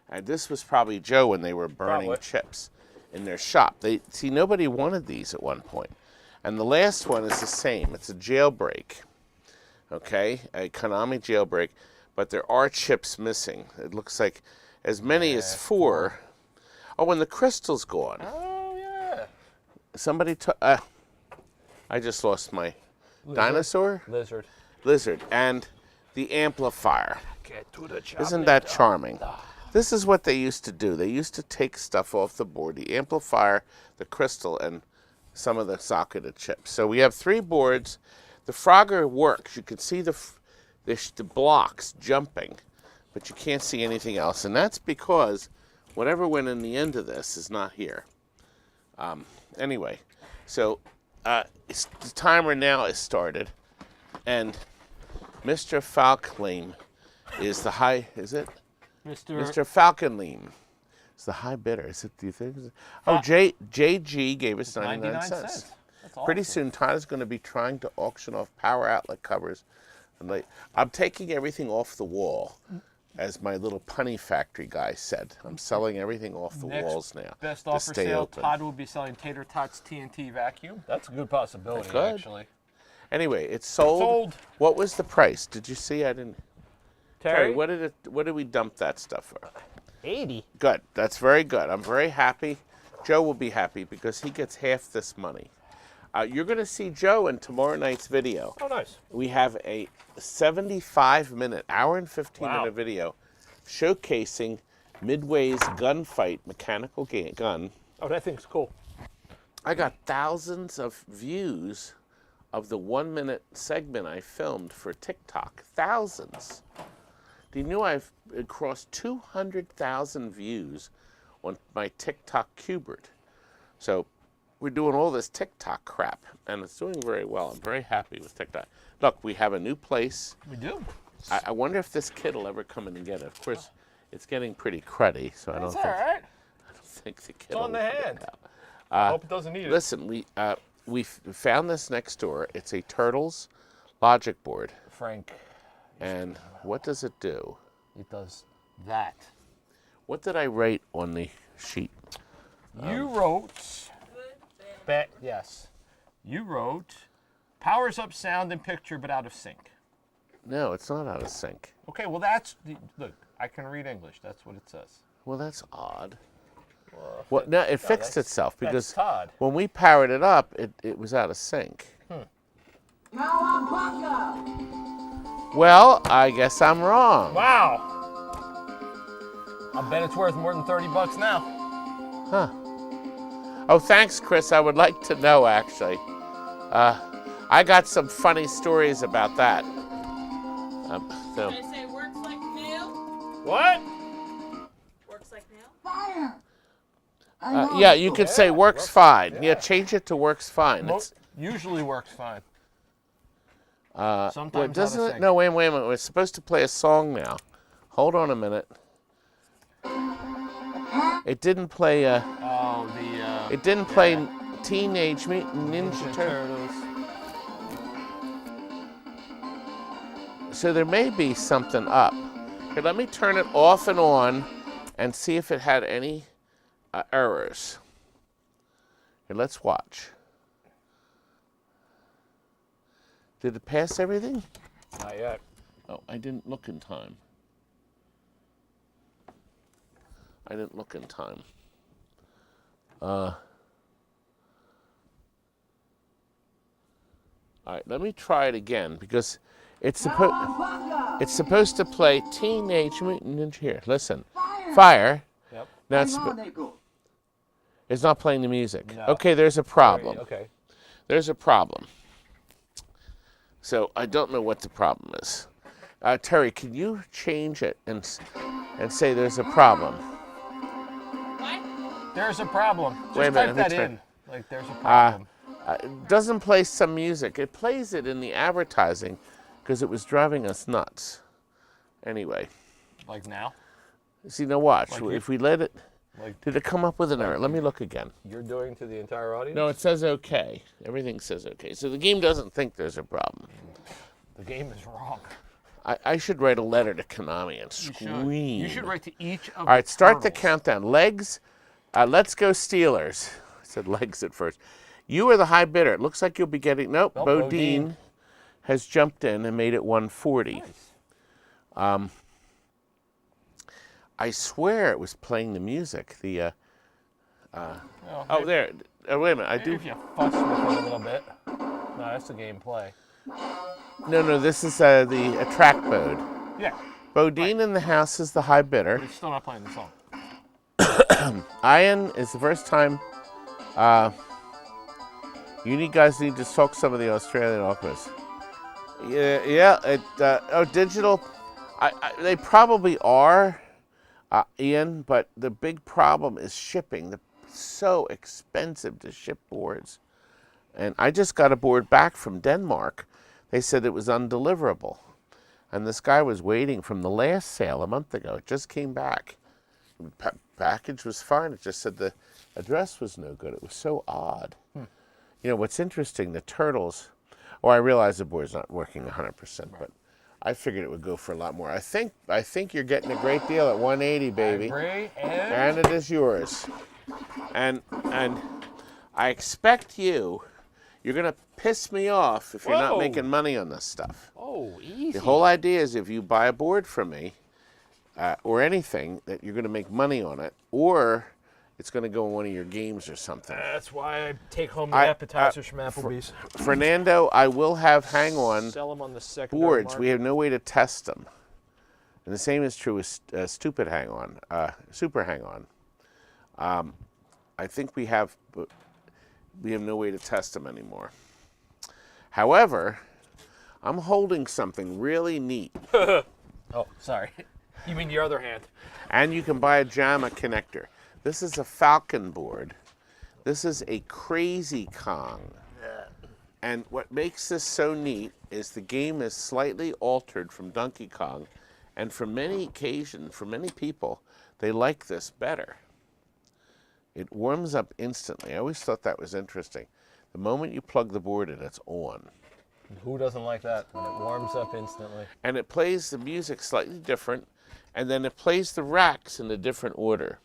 And this was probably Joe when they were burning Probably. chips in their shop. Nobody wanted these at one point. And the last one is the same. It's a jailbreak. Okay, a Konami jailbreak. but there are chips missing. It looks like as many as 4. Oh, and the crystal's gone. Oh, yeah. Somebody took. I just lost my dinosaur? Lizard. And the amplifier. Get to the Isn't that charming? This is what they used to do. They used to take stuff off the board, the amplifier, the crystal, and some of the socketed chips. So we have 3 boards. The Frogger works. You can see the blocks jumping, but you can't see anything else. And that's because whatever went in the end of this is not here. Anyway, so the timer now is started, and Mr. Falkleem is the high. Is it? Mr. Falkenleem is the high bidder. Is it? Do you think? Oh, JG gave us 99 cents. That's awesome. Pretty soon, Todd is going to be trying to auction off power outlet covers. And I'm taking everything off the wall, as my little punny factory guy said. I'm selling everything off the walls now. Best to offer stay sale, open. Todd will be selling Tater Tots TNT vacuum. That's a good possibility, Good. actually. Anyway, it's sold. Sold. What was the price? Did you see? I didn't. Terry, What did we dump that stuff for? 80. Good. That's very good. I'm very happy. Joe will be happy because he gets half this money. You're going to see Joe in tomorrow night's video. Oh, nice. We have a 75-minute, hour and 15-minute video showcasing Midway's gunfight mechanical gun. Oh, that thing's cool. I got thousands of views of the 1-minute segment I filmed for TikTok. Thousands. Do you know I've crossed 200,000 views on my TikTok Cubert? So we're doing all this TikTok crap, and it's doing very well. I'm very happy with TikTok. Look, we have a new place. we do. I wonder if this kid will ever come in and get it. Of course, it's getting pretty cruddy, so I don't That's all right. think the kid It's on will the get hand. it out. I hope it doesn't need it. Listen, we found this next door. It's a Turtles logic board. Frank, And what does it do? it does that. What did I write on the sheet? You wrote... yes. You wrote, powers up sound and picture, but out of sync. No, it's not out of sync. Okay, well that's look. I can read English. That's what it says. Well, that's odd. Well, no, it fixed itself because That's Todd. when we powered it up, it was out of sync. Well, I guess I'm wrong. Wow. I bet it's worth more than $30 now. Huh. Oh, thanks, Chris. I would like to know, actually. I got some funny stories about that. So. Did I say works like nail? What? Works like nail? Yeah, you could say works fine. Yeah, change it to works fine. Usually works fine. Sometimes Well, out of doesn't it? sync. No, wait a minute. We're supposed to play a song now. Hold on a minute. It didn't play. Oh, the. It didn't play Teenage Mutant Ninja Turtles. So there may be something up. Here, let me turn it off and on, and see if it had any errors. Here, let's watch. Did it pass everything? Not yet. Oh, I didn't look in time. I didn't look in time. All right, let me try it again because it's supposed to play Teenage Mutant Ninja. Here, listen. Fire. Yep. Now it's not playing the music. No. Okay, there's a problem. Okay. There's a problem. So I don't know what the problem is. Terry, can you change it and say there's a problem? What? There's a problem. Just Wait a minute, type let that me in. Like there's a problem. It doesn't play some music. It plays it in the advertising because it was driving us nuts. Anyway, Like now. see, now watch. Like If we let it, Like did it come up with an error? Let me look again. you're doing to the entire audience. No, it says okay. Everything says okay. So the game doesn't think there's a problem. The game is wrong. I should write a letter to Konami and You scream. should. You should write to each of All right, start the turtles. countdown. Legs, let's go Steelers. I said legs at first. You are the high bidder. It looks like you'll be getting, nope, Nope, Bodine Bodine. has jumped in and made it 140. Nice. I swear it was playing the music. The Well, there. Wait a minute. I maybe do. if you fuss with it a little bit. No, that's the gameplay. No. This is the attract mode. Yeah, Bodine in the house is the high bidder. but it's still not playing the song. Ian is the first time. Guys need to talk some of the Australian offers. Yeah. Digital. They probably are, Ian. But the big problem is shipping. They're so expensive to ship boards. And I just got a board back from Denmark. They said it was undeliverable. And this guy was waiting from the last sale a month ago. It just came back. Package was fine. It just said the address was no good. It was so odd. You know, what's interesting, the turtles, I realize the board's not working 100%, but I figured it would go for a lot more. I think you're getting a great deal at 180, baby. I agree, And it is yours. And I expect you're going to piss me off if you're not Whoa. making money on this stuff. Oh, easy. The whole idea is if you buy a board from me, or anything, that you're going to make money on it, or it's going to go in one of your games or something. That's why I take home the I- appetizers from Applebee's. Fernando, I will have hang-on Sell them on the secondary boards. market. We have no way to test them. And the same is true with stupid hang-on, super hang-on. I think we have no way to test them anymore. However, I'm holding something really neat. Oh, sorry. You mean your other hand? And you can buy a JAMA connector. This is a Falcon board. This is a Crazy Kong. And what makes this so neat is the game is slightly altered from Donkey Kong. And for many occasions, for many people, they like this better. It warms up instantly. I always thought that was interesting. The moment you plug the board in, it's on. Who doesn't like that when it warms up instantly? And it plays the music slightly different, and then it plays the racks in a different order.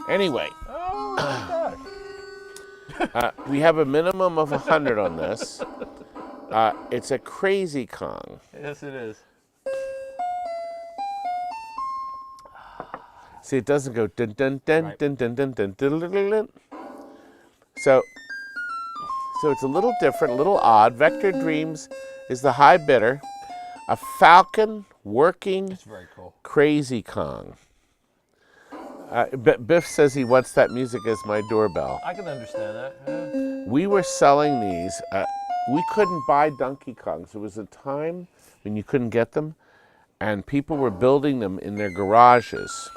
Anyway, Oh my gosh. we have a minimum of 100 on this. It's a Crazy Kong. Yes, it is. See, it doesn't go dun dun dun Right. dun dun dun dun dun dun dun dun. So it's a little different, a little odd. Vector Dreams is the high bidder. A Falcon working It's very cool. Crazy Kong. Biff says he wants that music as my doorbell. I can understand that. Yeah. We were selling these. We couldn't buy Donkey Kongs. There was a time when you couldn't get them, and people were building them in their garages.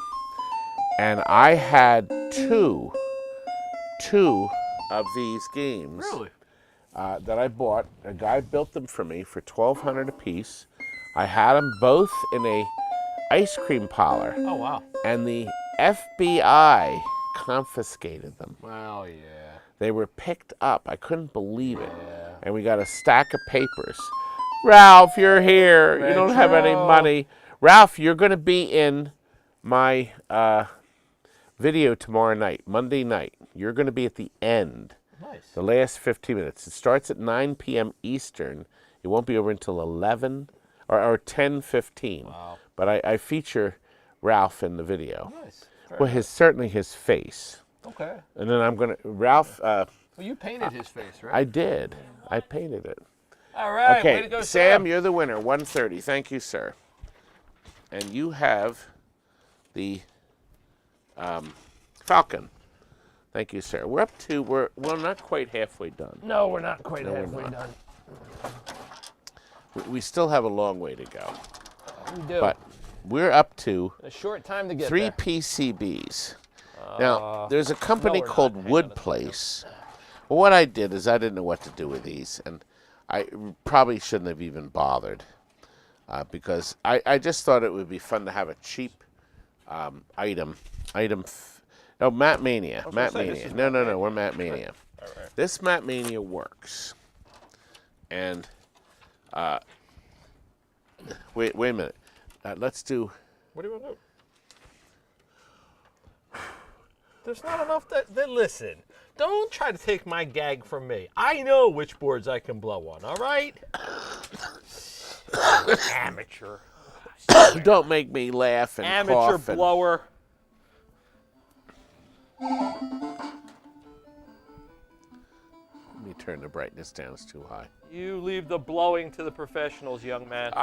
And I had two of these games Really? that I bought. A guy built them for me for $1,200 a piece. I had them both in a ice cream parlor, Oh, wow. and the FBI confiscated them. Well, yeah. They were picked up. I couldn't believe it. Yeah. And we got a stack of papers. Ralph, you're here. You don't have any Retro. money. Ralph, you're going to be in my video tomorrow night, Monday night. You're going to be at the end, Nice. the last 15 minutes. It starts at 9 p.m. Eastern. It won't be over until 11 or 10:15. Wow. But I feature Ralph in the video. Nice. Very Well, certainly his face. Okay. And then I'm going to, Ralph, Well, you painted his face, right? I did. I painted it. All right. Way to Okay, go, Sam, you're the winner. 130. Thank you, sir. And you have the Falcon. Thank you, sir. We're up to, we're not quite halfway done. No, we're not quite No, we're halfway not. done. We still have a long way to go. We do. But we're up to a short time to get 3 there. PCBs. Now, there's a company we're not. called Hang on a Wood second. Place. Well, what I did is I didn't know what to do with these, and I probably shouldn't have even bothered because I just thought it would be fun to have a cheap item. No, Matt Mania. gonna Matt say, this Mania. is No, we're Matt Mania. All right. This Matt Mania works. And wait a minute. Let's do. What do you want to do? There's not enough that listen. Don't try to take my gag from me. I know which boards I can blow on, all right? Amateur. Don't make me laugh and Amateur cough. blower. Let me turn the brightness down. It's too high. You leave the blowing to the professionals, young man.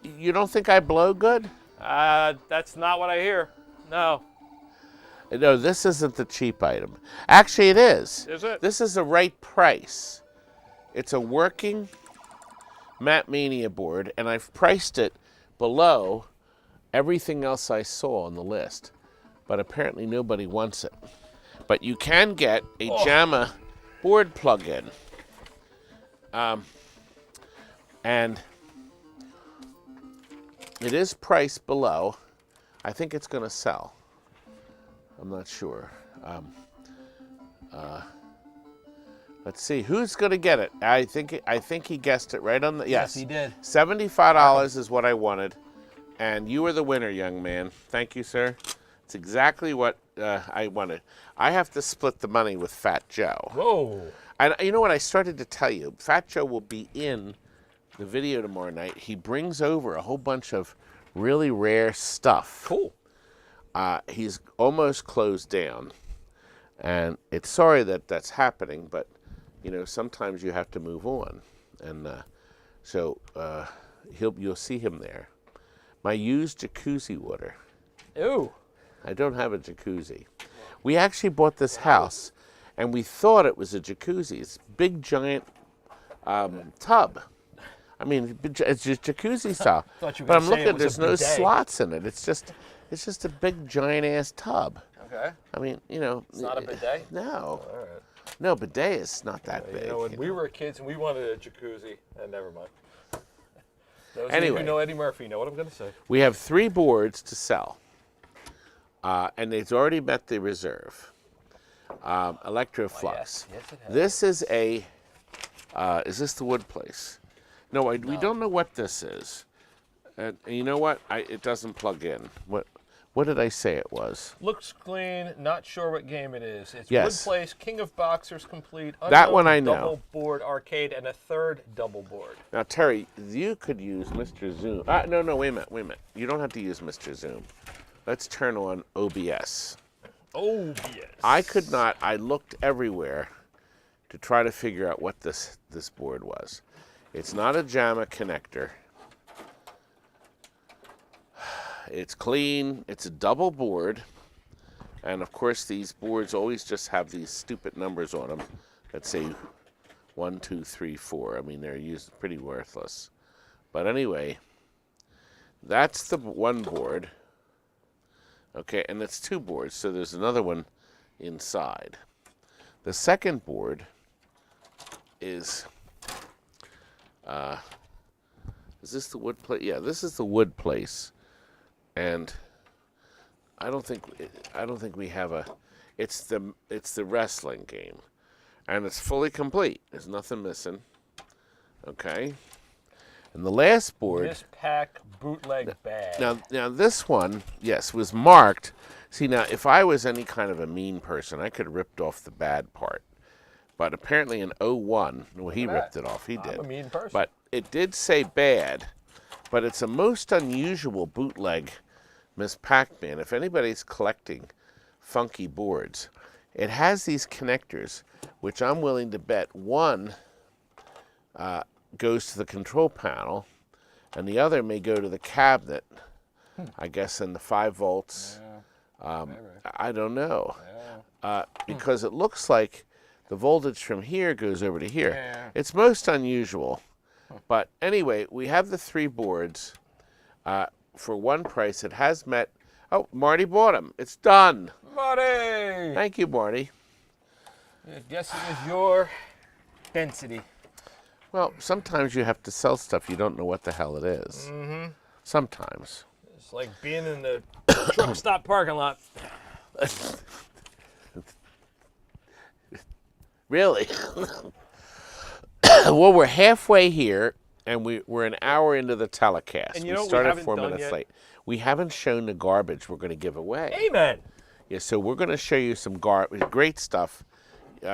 You don't think I blow good? That's not what I hear. No. No, this isn't the cheap item. Actually, it is. Is it? This is the right price. It's a working Pac-Mania board, and I've priced it below everything else I saw on the list. But apparently nobody wants it. But you can get a JAMA board plug-in. And it is priced below. I think it's going to sell. I'm not sure. Let's see who's going to get it. I think he guessed it right on the. Yes, he did. $75 is what I wanted, and you were the winner, young man. Thank you, sir. It's exactly what I wanted. I have to split the money with Fat Joe. Whoa. And you know what? I started to tell you. Fat Joe will be in the video tomorrow night. He brings over a whole bunch of really rare stuff. Cool. He's almost closed down, and it's sorry that that's happening, but you know sometimes you have to move on, and so you'll see him there. My used jacuzzi water. Ooh. I don't have a jacuzzi. We actually bought this house, and we thought it was a jacuzzi. It's a big giant tub. I mean, it's just jacuzzi style. Thought you were But gonna I'm say it looking. was a There's no bidet. slots in it. It's just a big giant ass tub. Okay. I mean, you know. It's not a bidet? No. All right. No, bidet is not that big. You know, when we were kids and we wanted a jacuzzi, never mind. Those of you Anyway. who know Eddie Murphy know what I'm going to say. We have 3 boards to sell, and it's already met the reserve. Electroflux. Yes, it has. This is a. Is this the wood place? No, we don't know what this is. And you know what? It doesn't plug in. What did I say it was? Looks clean, not sure what game it is. It's Yes. Wood Place, King of Boxers Complete, That one Unknown I know. Double Board Arcade, and a third double board. Now, Terry, you could use Mr. Zoom. No, wait a minute. You don't have to use Mr. Zoom. Let's turn on OBS. Oh, yes. I could not. I looked everywhere to try to figure out what this board was. It's not a JAMA connector. It's clean. It's a double board. And of course, these boards always just have these stupid numbers on them that say 1, 2, 3, 4. I mean, they're pretty worthless. But anyway, that's the one board. Okay, and it's 2 boards, so there's another one inside. The second board is this the wood place? Yeah, this is the wood place. And I don't think we have a. It's the wrestling game, and it's fully complete. There's nothing missing. Okay. And the last board. Miss Pack bootleg bag. Now this one, yes, was marked. See, now if I was any kind of a mean person, I could have ripped off the bad part. But apparently in 01, well, he ripped it off. He did. I'm a mean person. But it did say bad. But it's a most unusual bootleg Miss Pac-Man. If anybody's collecting funky boards, it has these connectors, which I'm willing to bet one goes to the control panel, and the other may go to the cabinet, I guess in the 5 volts. I don't know. Because it looks like the voltage from here goes over to here. Yeah. It's most unusual. But anyway, we have the 3 boards for one price. It has met. Oh, Marty bought them. It's done. Marty! Thank you, Marty. I guess it was your density. Well, sometimes you have to sell stuff you don't know what the hell it is. Mm-hmm. Sometimes. It's like being in the truck stop parking lot. Really? Well, we're halfway here, and we're an hour into the telecast. And you know we what we started haven't 4 done minutes yet? late. We haven't shown the garbage we're going to give away. Amen. Yeah, so we're going to show you some great stuff.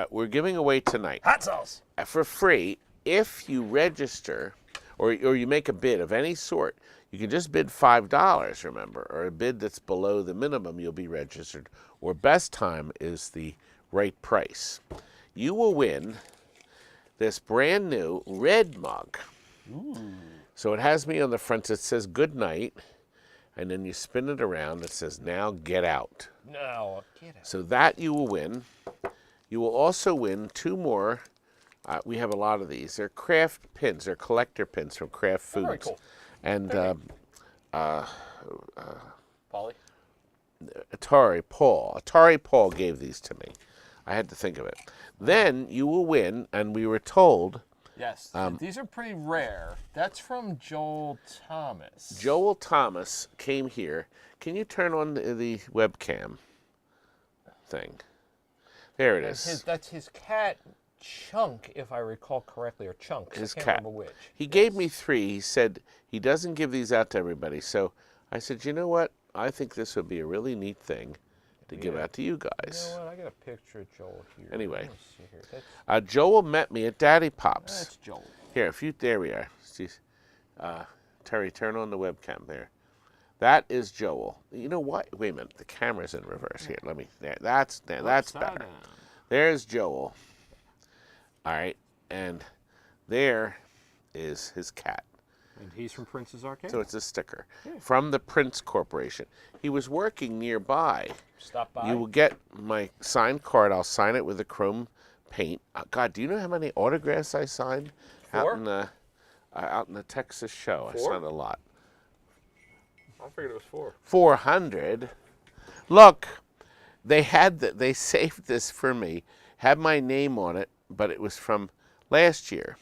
We're giving away tonight Hot sauce. for free if you register or you make a bid of any sort. You can just bid $5, remember, or a bid that's below the minimum, you'll be registered. Or best time is the right price. You will win this brand new red mug. Ooh. So it has me on the front. It says good night, and then you spin it around. It says now get out. No, get out. So that you will win. You will also win 2 more. We have a lot of these. They're craft pins. They're collector pins from Craft Foods. Very cool. And Polly? Atari Paul gave these to me. I had to think of it. Then you will win, and we were told. Yes, these are pretty rare. That's from Joel Thomas. Joel Thomas came here. Can you turn on the webcam thing? There it is. That's his cat, Chunk, if I recall correctly, or Chunks. His I can't cat. remember which. He gave me 3. He said he doesn't give these out to everybody. So I said, you know what? I think this would be a really neat thing to give out to you guys. You know what? I got a picture of Joel here. Anyway. Let me see here. Joel met me at Daddy Pop's. That's Joel. Here, there we are. See, Terry, turn on the webcam there. That is Joel. You know what? Wait a minute. The camera's in reverse here. Let me. That's better. There's Joel. All right, and there is his cat. And he's from Prince's Arcade? So it's a sticker from the Prince Corporation. He was working nearby. Stop by. You will get my signed card. I'll sign it with the chrome paint. God, do you know how many autographs I signed 4? out in the Texas show? 4? I signed a lot. I figured it was 4. 400. Look, they saved this for me. Had my name on it, but it was from last year.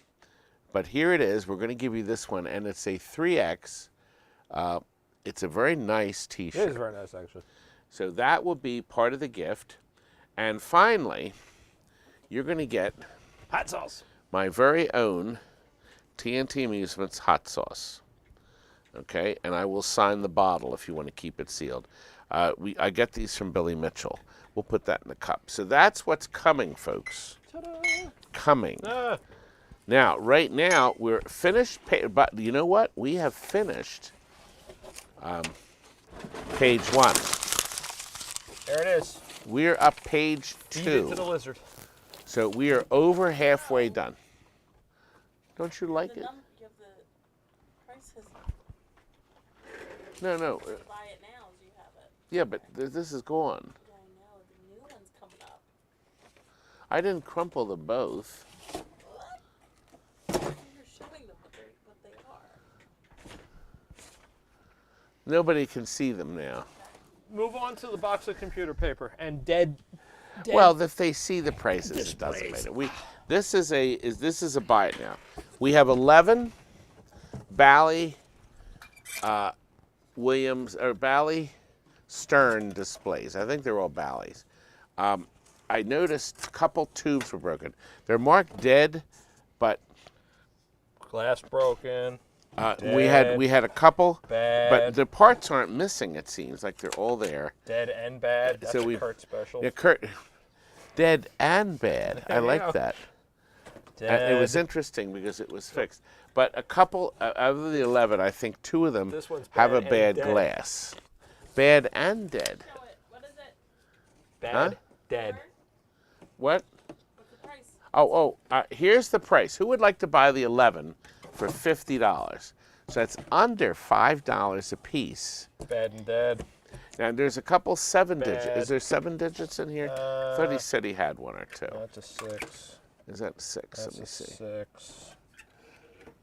But here it is. We're going to give you this one, and it's a 3X. It's a very nice T-shirt. It is very nice, actually. So that will be part of the gift. And finally, you're going to get Hot sauce. my very own TNT Amusements hot sauce. Okay, and I will sign the bottle if you want to keep it sealed. I get these from Billy Mitchell. We'll put that in the cup. So that's what's coming, folks. Ta-da. Coming. Now, right now, we're finished. But you know what? We have finished page 1. There it is. We're up page 2. Feed it to the lizard. So we are over halfway done. Don't you like it? You have the prices. No. Buy it now as you have it. Yeah, but this is gone. Yeah, I know. The new one's coming up. I didn't crumple them both. You're showing them what they are. Nobody can see them now. Move on to the box of computer paper and dead. Well, if they see the prices, it doesn't matter. This is a buy it now. We have 11 Bally Williams or Bally Stern displays. I think they're all Bally's. I noticed a couple tubes were broken. They're marked dead, but Glass broken. we had a couple, Bad. but the parts aren't missing. It seems like they're all there. Dead and bad. That's So a we- Kurt special. Yeah, Kurt, dead and bad. I There you like go. that. Dead. It was interesting because it was fixed. But a couple out of the 11, I think 2 of them This one's have a bad and bad dead. glass. Bad and dead. No, what is it? Bad. Huh? Dead. What? What's the price? Here's the price. Who would like to buy the 11 for $50? So that's under $5 a piece. Bad and dead. Now there's a couple 7 digits. Bad. Is there 7 digits in here? I thought he said he had 1 or 2. That's a 6. Is that 6? That's Let me a see. 6.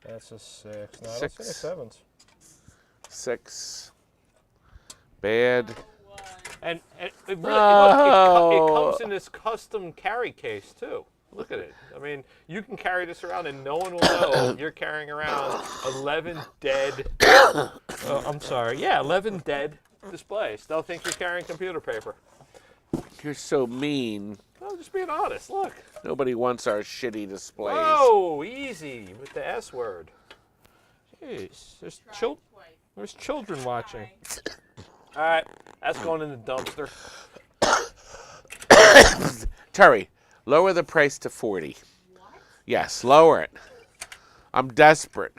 That's a 6. No, I don't 6. see any 7s. 6. Bad. One. And it really Oh. look, it comes in this custom carry case too. Look at it. I mean, you can carry this around and no one will know you're carrying around 11 dead. I'm sorry. Yeah, 11 dead displays. They'll think you're carrying computer paper. You're so mean. No, just being honest. Look. Nobody wants our shitty displays. Whoa, easy with the S word. Jeez, there's children watching. All right, that's going in the dumpster. Terry, lower the price to 40. What? Yes, lower it. I'm desperate.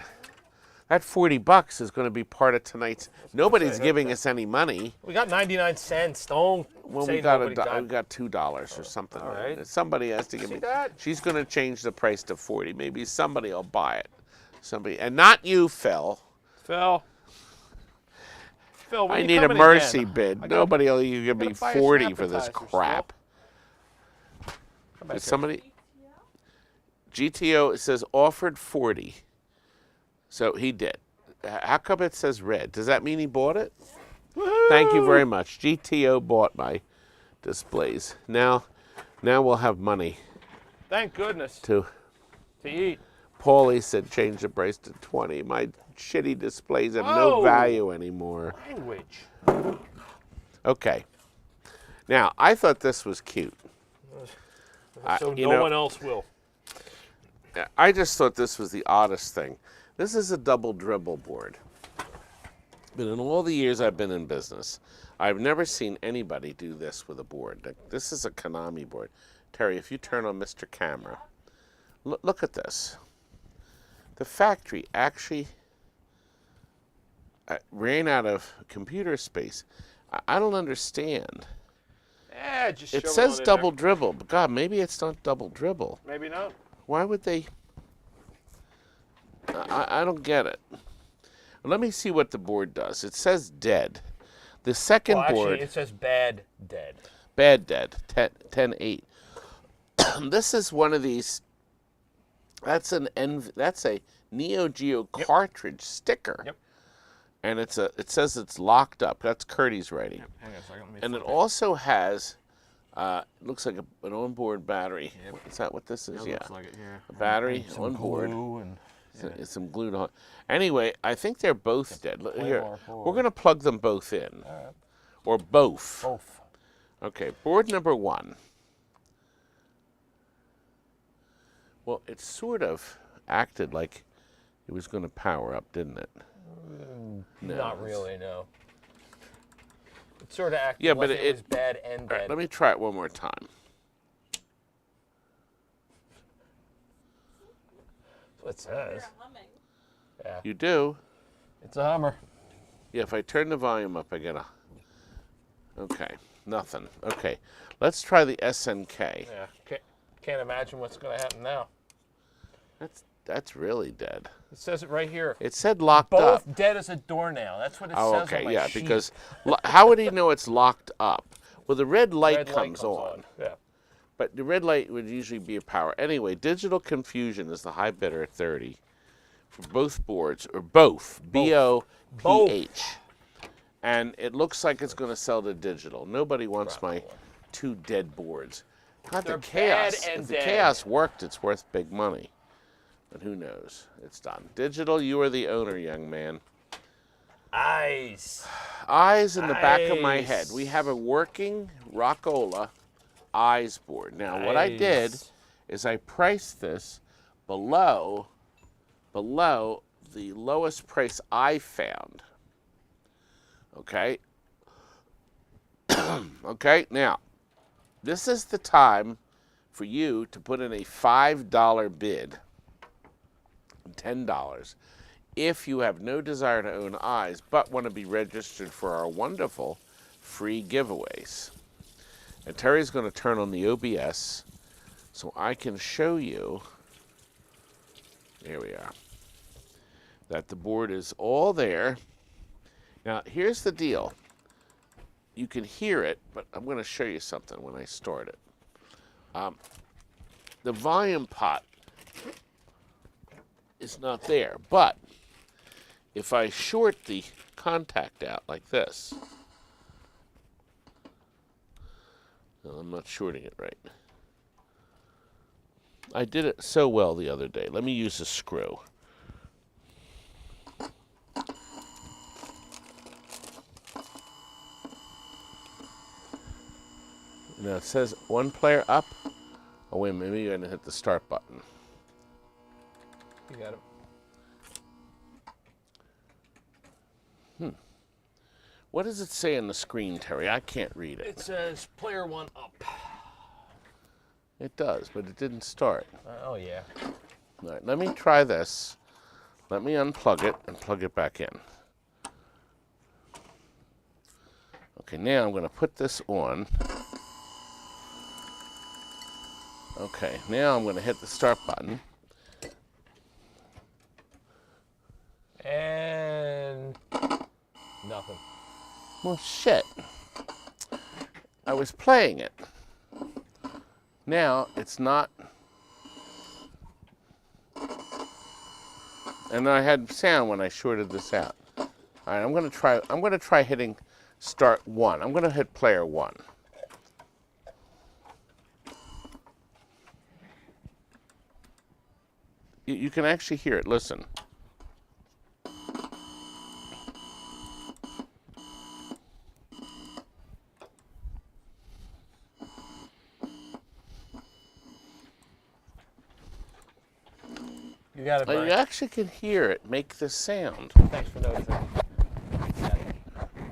That $40 is going to be part of tonight's. Nobody's giving us any money. We got 99 cents. Don't Well, say we got nobody got. we got $2 or something. All right. Somebody has to give See me. that? She's going to change the price to 40. Maybe somebody will buy it. Somebody, and not you, Phil. Phil, when I you need a coming mercy again? bid. Nobody will give me gotta buy us 40 for this appetizers, crap. Come back Is here. somebody? GTO, it says offered 40. So he did. How come it says red? Does that mean he bought it? Thank you very much. GTO bought my displays. Now we'll have money Thank goodness to. to eat. Paulie said change the price to 20. My shitty displays have no Whoa. value anymore. Language. Okay. Now, I thought this was cute. So you no know- one else will. I just thought this was the oddest thing. This is a double dribble board. But in all the years I've been in business, I've never seen anybody do this with a board. Like, this is a Konami board. Terry, if you turn on Mr. Camera, look at this. The factory actually ran out of computer space. I don't understand. Just It shove says on in double dribble, but God, maybe it's not double dribble. there. Maybe not. Why would they? I don't get it. Let me see what the board does. It says dead. The second Well, actually, board, it says bad dead. bad dead, 10-8. This is one of these. That's a Neo Geo cartridge sticker. Yep. And it says it's locked up. That's Curdy's writing. Hang on a second. Let me And it flip also has, looks like an onboard battery. Is that what this is? It Yeah. looks like it, yeah. A battery Some on board. glue and It's some glued on. Anyway, I think they're both dead. Here, more board. we're going to plug them both in. Or both. both. Okay, board number 1. Well, it sort of acted like it was going to power up, didn't it? No, Not it's- really, no. It sort of acted Yeah, like but it was bad and All dead. right, let me try it one more time. That's what it says. You're humming. Yeah. You do? It's a Hummer. Yeah, if I turn the volume up, I get a... Okay, nothing. Okay, let's try the SNK. Yeah. Can't imagine what's going to happen now. That's really dead. It says it right here. It said locked Both up. dead as a doornail. That's what it Oh, says okay, on my yeah, sheet. because how would he know it's locked up? Well, the red light, Red comes on, Yeah. but the red light would usually be a power. Anyway, Digital Confusion is the high bidder at 30 for both boards, or both, B-O-P-H. And it looks like it's going to sell to Digital. Nobody wants my 2 dead boards. God, They're the chaos. bad and If the dead. chaos worked, it's worth big money. But who knows? It's done. Digital, you are the owner, young man. Eyes. Eyes in the back of my head. Nice. We have a working Rockola eyes board. Now, what I did Nice. is I priced this below the lowest price I found. Okay? Okay, now, this is the time for you to put in a $5 bid, $10, if you have no desire to own eyes but want to be registered for our wonderful free giveaways. And Terry's going to turn on the OBS so I can show you, here we are, that the board is all there. Now, here's the deal. You can hear it, but I'm going to show you something when I start it. The volume pot is not there, but if I short the contact out like this, no, I'm not shorting it right. I did it so well the other day. Let me use a screw. Now it says 1 player up. Oh wait a minute, maybe you're gonna hit the start button. You got it. What does it say on the screen, Terry? I can't read it. It says player 1 up. It does, but it didn't start. Oh, yeah. All right, let me try this. Let me unplug it and plug it back in. Okay, now I'm going to put this on. Okay, now I'm going to hit the start button. And nothing. Well, shit. I was playing it. Now it's not. And I had sound when I shorted this out. All right, I'm going to try hitting start 1. I'm going to hit player 1. You can actually hear it. Listen. You got it, Brian. You actually can hear it make the sound. Thanks for noticing.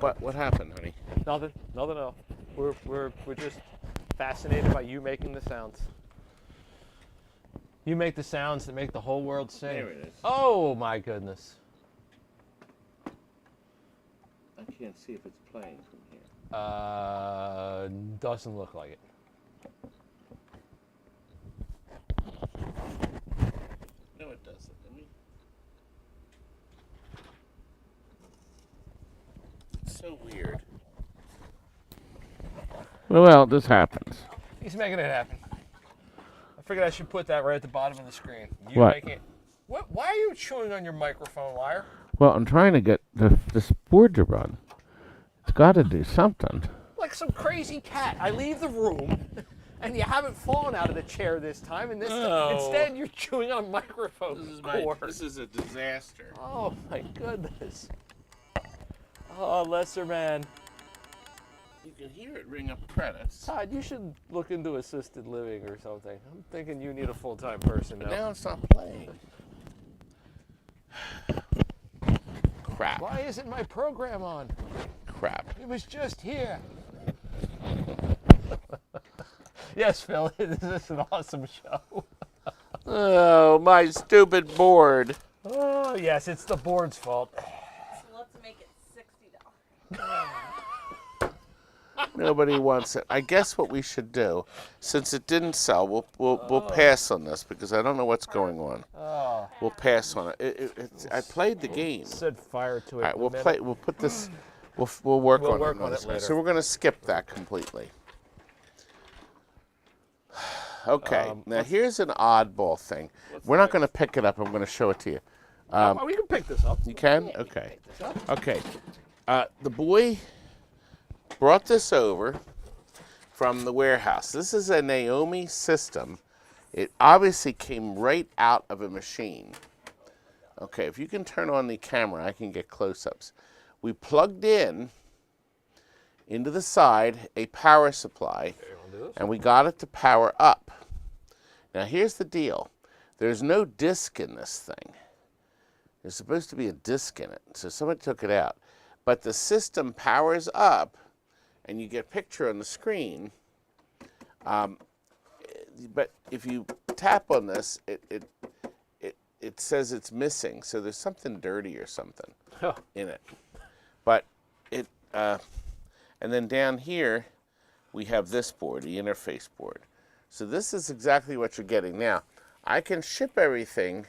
What happened, honey? Nothing. Nothing else. We're just fascinated by you making the sounds. You make the sounds that make the whole world sing. There it is. Oh my goodness. I can't see if it's playing from here. Doesn't look like it. No, it doesn't. It's so weird. Well, this happens. He's making it happen. I figured I should put that right at the bottom of the screen. You What? making it. What? Why are you chewing on your microphone wire? Well, I'm trying to get this board to run. It's got to do something. Like some crazy cat. I leave the room, and you haven't fallen out of the chair this time, and instead you're chewing on a microphone cord. This is a disaster. Oh my goodness. Oh, lesser man. You can hear it ring up credits. Todd, you should look into assisted living or something. I'm thinking you need a full-time person now. Now it's not playing. Crap. Why isn't my program on? Crap. It was just here. Yes, Phil, this is an awesome show. Oh, my stupid board. Oh, yes, it's the board's fault. So let's make it $60. Nobody wants it. I guess what we should do, since it didn't sell, we'll pass on this because I don't know what's going on. Oh, We'll pass on it. I played the game. set fire to it. All right, in a we'll minute. play. We'll put this. We'll work We'll on work it. on it later. So we're going to skip that completely. Okay. Now here's an oddball thing. We're not going to pick it up. I'm going to show it to you. Oh, we can pick this up. You can? Okay. Okay. The boy brought this over from the warehouse. This is a Naomi system. It obviously came right out of a machine. Okay, if you can turn on the camera, I can get close-ups. We plugged into the side a power supply, and we got it to power up. Now here's the deal. There's no disc in this thing. There's supposed to be a disc in it, so somebody took it out. But the system powers up, and you get a picture on the screen. But if you tap on this, it says it's missing. So there's something dirty or something in it. But and then down here, we have this board, the interface board. So this is exactly what you're getting. Now, I can ship everything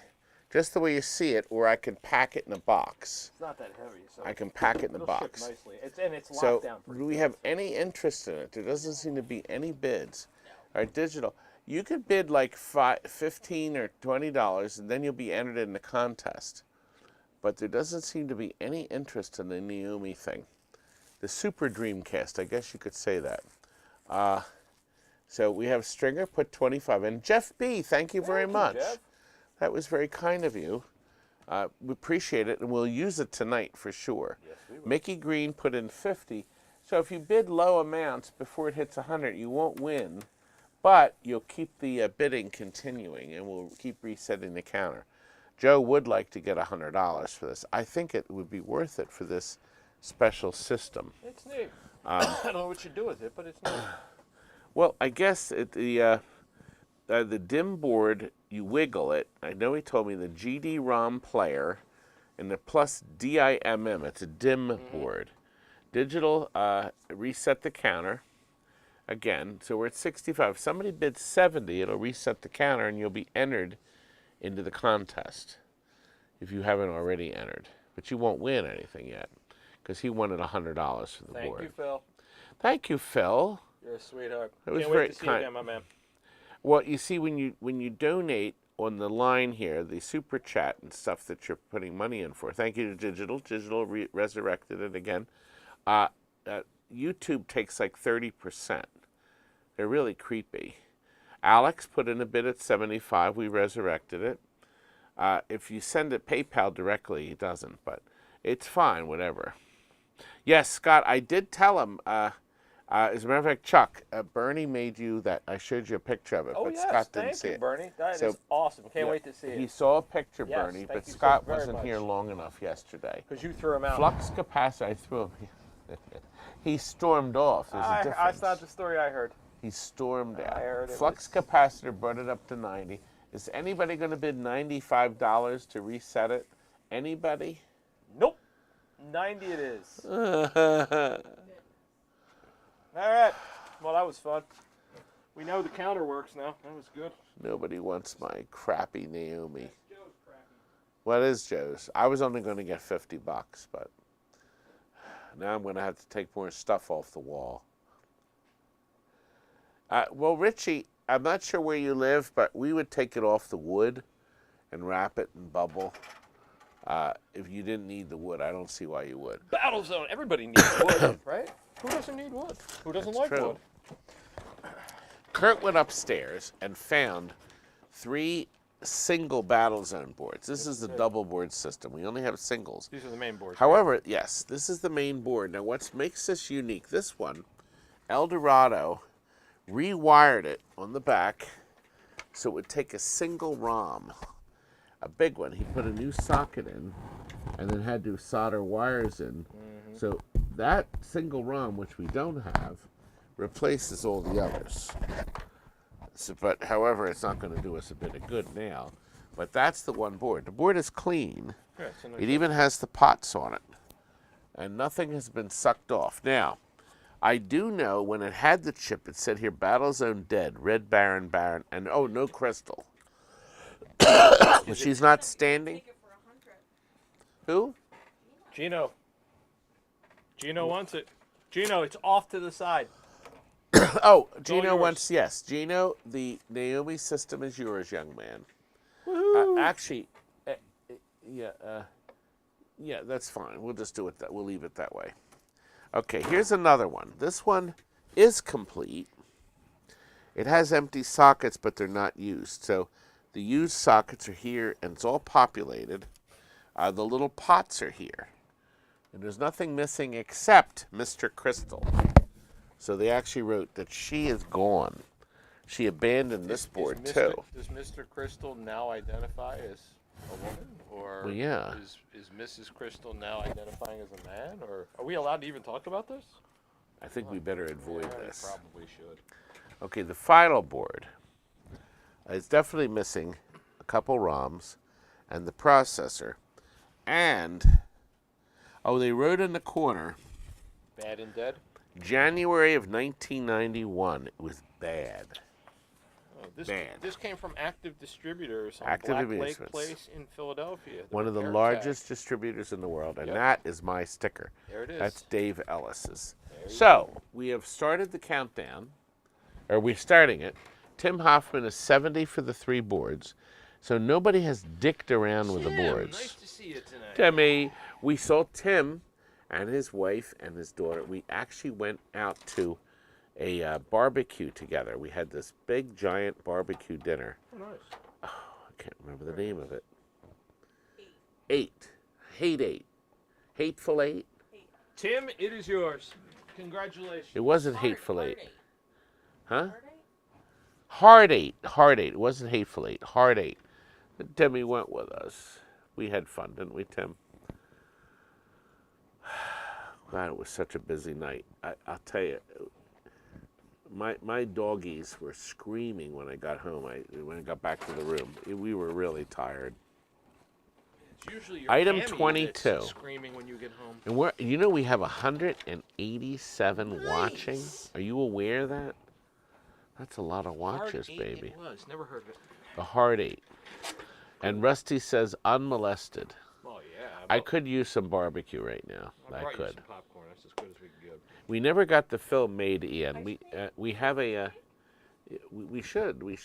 just the way you see it, or I can pack it in a box. It's not that heavy, so I can pack it in a it'll box. ship nicely. It's locked So, down. do we have any interest in it? There doesn't seem to be any bids. All right, digital. You could bid like $15 or $20, and then you'll be entered in the contest. But there doesn't seem to be any interest in the Naomi thing. The Super Dreamcast, I guess you could say that. So we have Stringer, put 25 in. Jeff B., thank you very much. Jeff. That was very kind of you. We appreciate it, and we'll use it tonight for sure. Yes, we will. Mickey Green put in 50. So if you bid low amounts before it hits 100, you won't win, but you'll keep the bidding continuing, and we'll keep resetting the counter. Joe would like to get $100 for this. I think it would be worth it for this special system. It's neat. I don't know what you do with it, but it's neat. Well, I guess the DIM board, you wiggle it. I know he told me the GD-ROM player and the plus DIMM. It's a DIM board. Digital, reset the counter. Again, so we're at 65. If somebody bids 70, it'll reset the counter and you'll be entered into the contest if you haven't already entered. But you won't win anything yet because he wanted $100 for the board. Thank you, Phil. Thank you, Phil. You're a sweetheart. That was Can't very wait to see you kind. again, my man. Well, you see, when you donate on the line here, the super chat and stuff that you're putting money in for. Thank you to Digital. Digital resurrected it again. YouTube takes like 30%. They're really creepy. Alex put in a bid at 75. We resurrected it. If you send it PayPal directly, he doesn't, but it's fine, whatever. Yes, Scott, I did tell him. As a matter of fact, Chuck, Bernie made you that. I showed you a picture of it, Oh, but yes, Scott didn't thank see you, it. Bernie. That So, is awesome. Can't yeah, wait to see it. He saw a picture, Yes, Bernie, thank but you so Scott very wasn't much. here long enough yesterday. Because you threw him out. Flux capacitor, I threw him. He stormed off. There's a difference. That's not the story I heard. He stormed out. I heard it Flux capacitor brought it up to 90. Is anybody going to bid $95 to reset it? Anybody? Nope. 90 it is. All right. Well, that was fun. We know the counter works now. That was good. Nobody wants my crappy Naomi. What is Joe's? I was only going to get $50, but now I'm going to have to take more stuff off the wall. Well, Richie, I'm not sure where you live, but we would take it off the wood and wrap it in bubble. If you didn't need the wood, I don't see why you would. Battle Zone. Everybody needs wood, right? Who doesn't need wood? Who doesn't like true. wood? Kurt went upstairs and found 3 single Battle Zone boards. This is the double board system. We only have singles. These are the main boards. However, yes, this is the main board. Now, what makes this unique, this one, El Dorado rewired it on the back so it would take a single ROM, a big one. He put a new socket in and then had to solder wires in. So that single ROM, which we don't have, replaces all the others. So, but however, it's not going to do us a bit of good now. But that's the one board. The board is clean. Yeah, it's a nice It even has the pots on it. And nothing has been sucked off. Now, I do know when it had the chip, it said here, Battle Zone dead, Red Baron, and oh, no crystal. But she's not standing. Take it for 100. Who? Gino. Gino wants it. Gino, it's off to the side. Oh, Gino yours. wants, yes. Gino, the Naomi system is yours, young man. Actually, yeah, that's fine. We'll just do it we'll leave it that way. Okay, here's another one. This one is complete. It has empty sockets, but they're not used. So the used sockets are here, and it's all populated. The little pots are here. And there's nothing missing except Mr. Crystal. So they actually wrote that she is gone. She abandoned this board, too. Does Mr. Crystal now identify as a woman? Or Well, yeah. is Mrs. Crystal now identifying as a man? Or are we allowed to even talk about this? I think we better avoid Yeah, this. Probably should. Okay, the final board is definitely missing a couple ROMs and the processor. And, oh, they wrote in the corner, Bad and dead? January of 1991. It was bad. Oh, Bad. This came from Active Distributors on Active Black Lake Distributors. Place in Philadelphia. One of the repair largest tag. distributors in the world, and Yep. that is my sticker. There it is. That's Dave Ellis's. There you So, we have started the countdown, or we're starting it. Tim Hoffman is 70 for the 3 boards, so nobody has dicked around with the boards. Nice to see you tonight. Timmy, we saw Tim and his wife and his daughter. We actually went out to a barbecue together. We had this big, giant barbecue dinner. Oh, nice. I can't remember the name of it. 8. Hate 8. Hateful 8? Tim, it is yours. Congratulations. It wasn't Hateful 8. Huh? Hard eight? Hard 8. It wasn't Hateful 8. Hard 8. And Timmy went with us. We had fun, didn't we, Tim? God, it was such a busy night. I'll tell you, my doggies were screaming when I got home. When I got back to the room, we were really tired. It's usually your Item Cammy 22. that's screaming when you get home. And we have 187 watching. Are you aware of that? That's a lot of watches, Hard 8 baby. It was. Never heard of it. A hard 8. And Rusty says unmolested. Oh yeah. I could use some barbecue right now. I brought you could. some popcorn. That's as good as we can get. We never got the film made, Ian. We have a. We should. We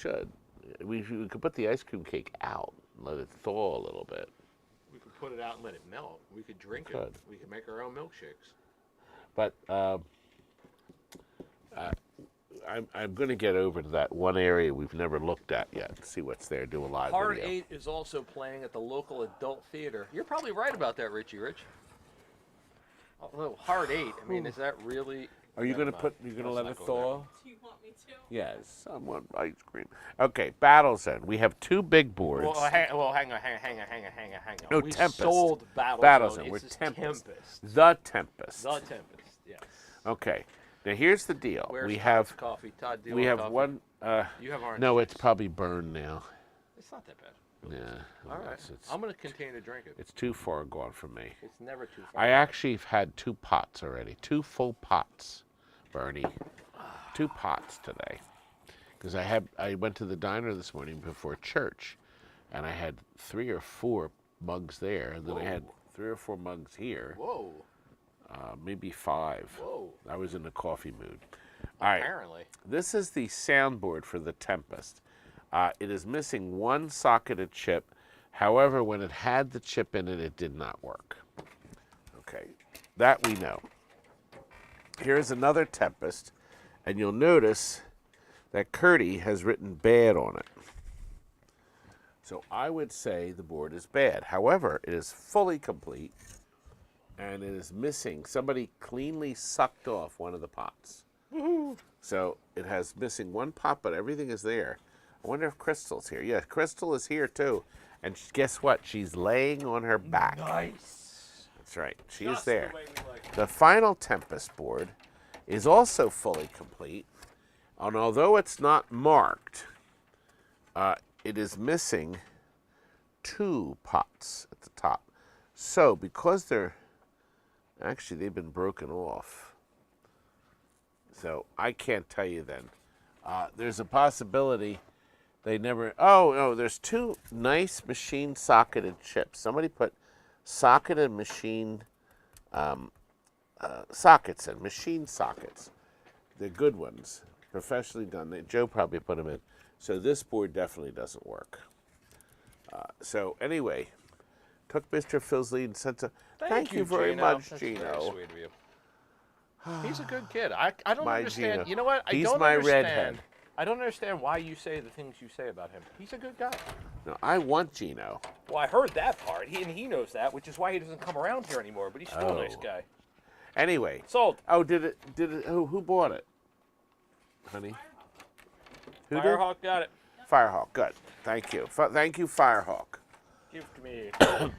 could put the ice cream cake out and let it thaw a little bit. We could put it out and let it melt. We could drink Could. it. We could make our own milkshakes. But I'm going to get over to that one area we've never looked at yet. See what's there. Do a live Hard video. 8 is also playing at the local adult theater. You're probably right about that, Richie Rich. Although Hard 8, I mean, is that really? Are you going to Never mind. You're going to Let's let it not go there. thaw? Do you want me to? Yes, someone ice cream. Okay, Battle Zone. We have 2 big boards. Well, hang on. No, We Tempest. sold Battle Zone. Zone. We're It's Tempest. Tempest. The Tempest. The Tempest, yes. Okay. Now here's the deal. Where's we Todd's have coffee. Todd, do you we want have coffee? one. You have orange No, juice. it's probably burned now. It's not that bad. Yeah. All right. It's, I'm going to continue to drink it. it's too far gone for me. It's never too far. I actually have had 2 pots already. 2 full pots, Bernie. 2 pots today. Because I went to the diner this morning before church, and I had 3 or 4 mugs there, and then I had 3 or 4 mugs here. Whoa. Maybe 5. Whoa. I was in the coffee mood. All right. Apparently. This is the soundboard for the Tempest. It is missing 1 socketed chip. However, when it had the chip in it, it did not work. Okay, that we know. Here's another Tempest, and you'll notice that Curdy has written bad on it. So I would say the board is bad. However, it is fully complete, and it is missing. Somebody cleanly sucked off one of the pots. So it has missing 1 pot, but everything is there. I wonder if Crystal's here. Yeah, Crystal is here too. And guess what? She's laying on her back. Nice. That's right. She Just is there. the way we like it. The final Tempest board is also fully complete. And although it's not marked, it is missing 2 pots at the top. So because they've been broken off. So I can't tell you then. There's a possibility they never. Oh no, there's 2 nice machine socketed chips. Somebody put socketed machine sockets in, machine sockets. They're good ones, professionally done. Joe probably put them in. So this board definitely doesn't work. So anyway, took Mr. Phil's lead and sent a. Thank you very Gino. much, That's Gino. Very sweet of you. He's a good kid. I don't My understand. Gino. You know what? I He's don't my understand. redhead. I don't understand why you say the things you say about him. He's a good guy. No, I want Gino. Well, I heard that part, and he knows that, which is why he doesn't come around here anymore. But he's still a nice Oh. guy. Anyway. Sold. Oh, did it? Who bought it? Honey? Who did? Firehawk got it. Firehawk. Good. Thank you. Thank you, Firehawk. Give it to me.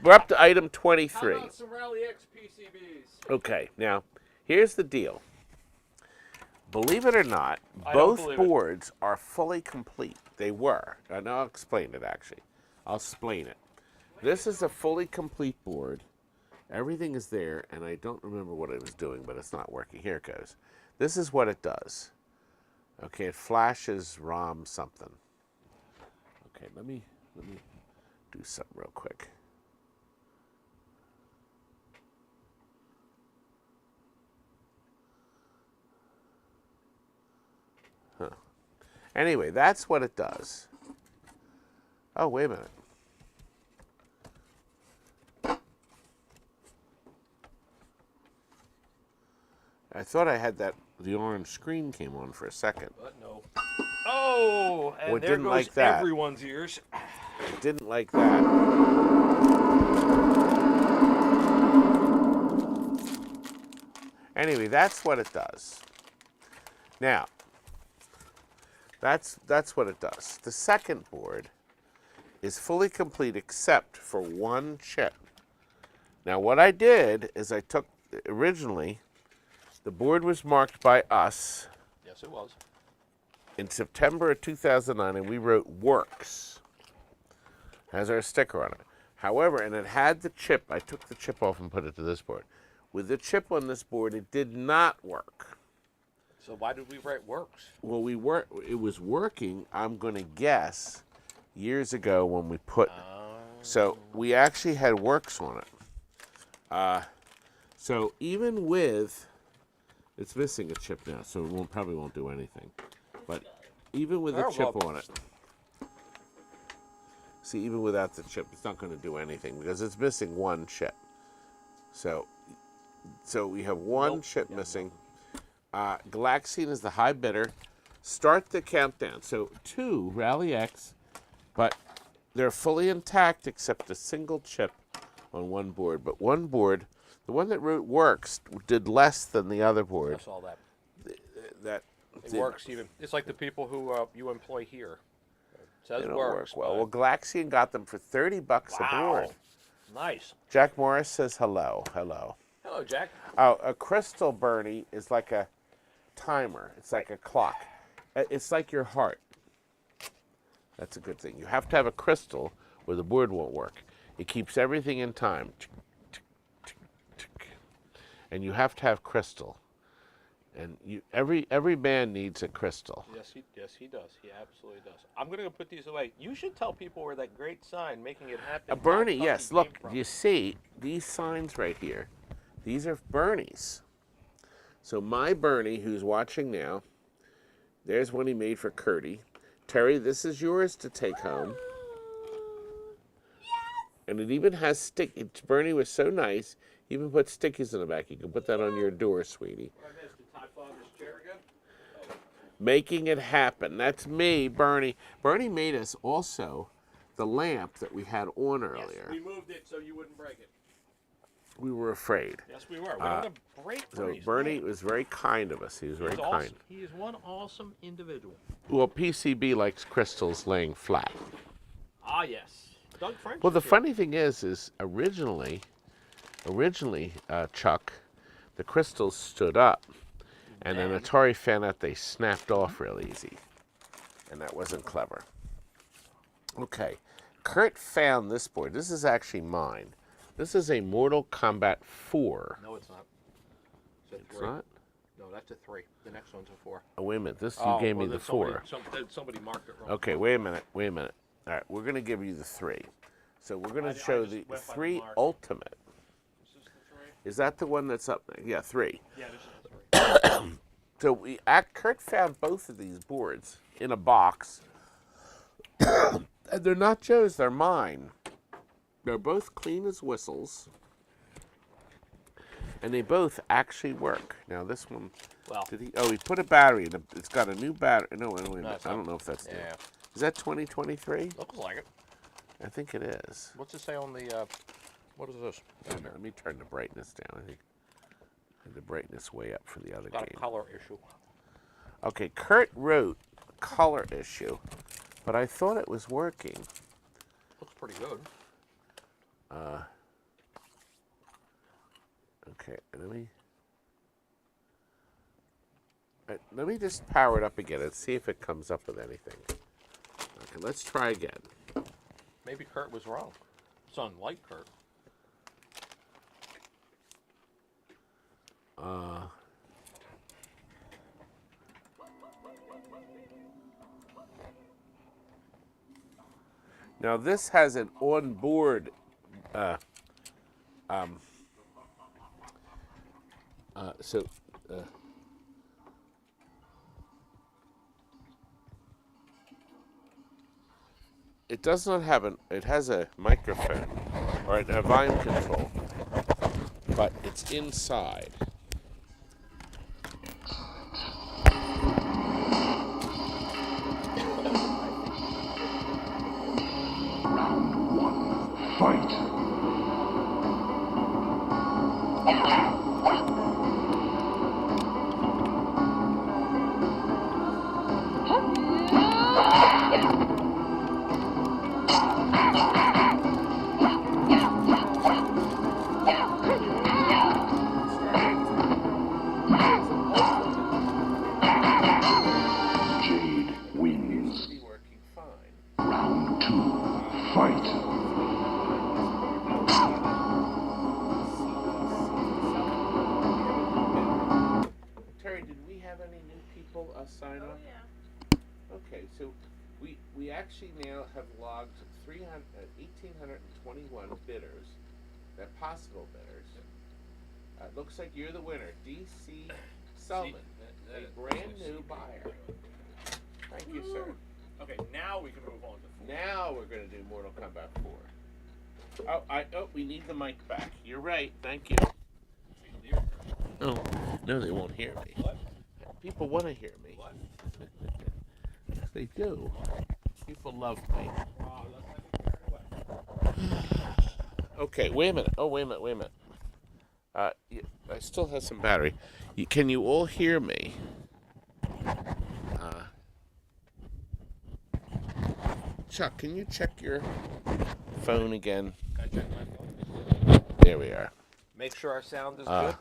We're up to item 23. How about some Rally X PCBs? Okay, now, here's the deal. Believe it or not, I don't both believe it. boards are fully complete. They were. And I'll explain it, actually. I'll explain it. This is a fully complete board. Everything is there, and I don't remember what it was doing, but it's not working. Here it goes. This is what it does. Okay, it flashes ROM something. Okay, let me do something real quick. Huh. Anyway, that's what it does. Oh, wait a minute. I thought I had that, the orange screen came on for a second. But no. Oh, and Well, it there didn't goes like that. everyone's ears. I didn't like that. Anyway, that's what it does. Now, that's what it does. The second board is fully complete except for one chip. Now, what I did is I took, originally, the board was marked by us. Yes, it was. in September of 2009, and we wrote "Works" has our sticker on it. However, and it had the chip. I took the chip off and put it to this board. With the chip on this board, it did not work. So why did we write works? Well, it was working, I'm going to guess, years ago when we put. So we actually had works on it. So even with, it's missing a chip now, so it probably won't do anything. But even with the chip on it, see, even without the chip, it's not going to do anything because it's missing one chip. So we have one chip missing. Galaxian is the high bidder. Start the countdown. So 2 Rally X, but they're fully intact except a single chip on one board. But one board, the one that wrote "Works," did less than the other board. That's all that. It Works even. It's like the people who you employ here. It says They don't works. work well. Well, Galaxian got them for $30 a board. Nice. Jack Morris says hello. Hello. Hello, Jack. Oh, a crystal, Bernie, is like a timer. It's like a clock. It's like your heart. That's a good thing. You have to have a crystal or the board won't work. It keeps everything in time. And you have to have crystal. And every band needs a crystal. Yes, he does. He absolutely does. I'm going to put these away. You should tell people where that great sign, "Making It Happen." Bernie, yes. Look, came from. you see these signs right here. These are Bernie's. So my Bernie, who's watching now, there's one he made for Curdy. Terry, this is yours to take home. And it even has Bernie was so nice, he even put stickies in the back. You can put that on your door, sweetie. Making It Happen. That's me, Bernie. Bernie made us also the lamp that we had on earlier. Yes, we moved it so you wouldn't break it. We were afraid. Yes, we were. We don't want to break So Bernie's Bernie lamp. was very kind of us. He was very He's kind. awesome. He is one awesome individual. Well, PCB likes crystals laying flat. Ah, yes. Doug French. Well, the is here. funny thing is originally, Chuck, the crystals stood up, and then Atari found out they snapped off real easy, and that wasn't clever. Okay, Kurt found this board. This is actually mine. This is a Mortal Kombat 4. No, it's not. It's a It's 3. not? No, that's a 3. The next one's a 4. Oh, wait a minute. You gave me the 4. Somebody marked it wrong. Okay, wait a minute. All right, we're going to give you the 3. So we're going to show just the went by the 3 mark. Ultimate. Is this the 3? Is that the one that's up there? Yeah, 3. Yeah, this is the 3. So Kurt found both of these boards in a box. And they're not Joe's, they're mine. They're both clean as whistles. And they both actually work. Now this one, Well, he put a battery in it. It's got a new battery. No, wait a minute. it's I not. don't know if that's new. Yeah. Is that 2023? looks like it. I think it is. What's it say on the, what is this? Down there. Let me turn the brightness down. I think the brightness way up for the other Got a game. color issue. Okay, Kurt wrote color issue, but I thought it was working. Looks pretty good. Okay, let me just power it up again and see if it comes up with anything. Okay, let's try again. Maybe Kurt was wrong. It's unlike Kurt. Now this has an onboard it does not have it has a microphone or a volume control, but it's inside. Fight! Jade so we actually now have logged 1,821 bidders. They're possible bidders. It looks like you're the winner, D.C. Sullivan, a brand new buyer. Thank you, sir. Okay, now we can move on to 4. Now we're going to do Mortal Kombat 4. Oh, we need the mic back. You're right. Thank you. Oh, no, they won't hear me. What? People want to hear me. What? They do. People love me. Okay, wait a minute. Oh, wait a minute. I still have some battery. Can you all hear me? Chuck, can you check your phone again? Can I check my phone? There we are. Make sure our sound is good.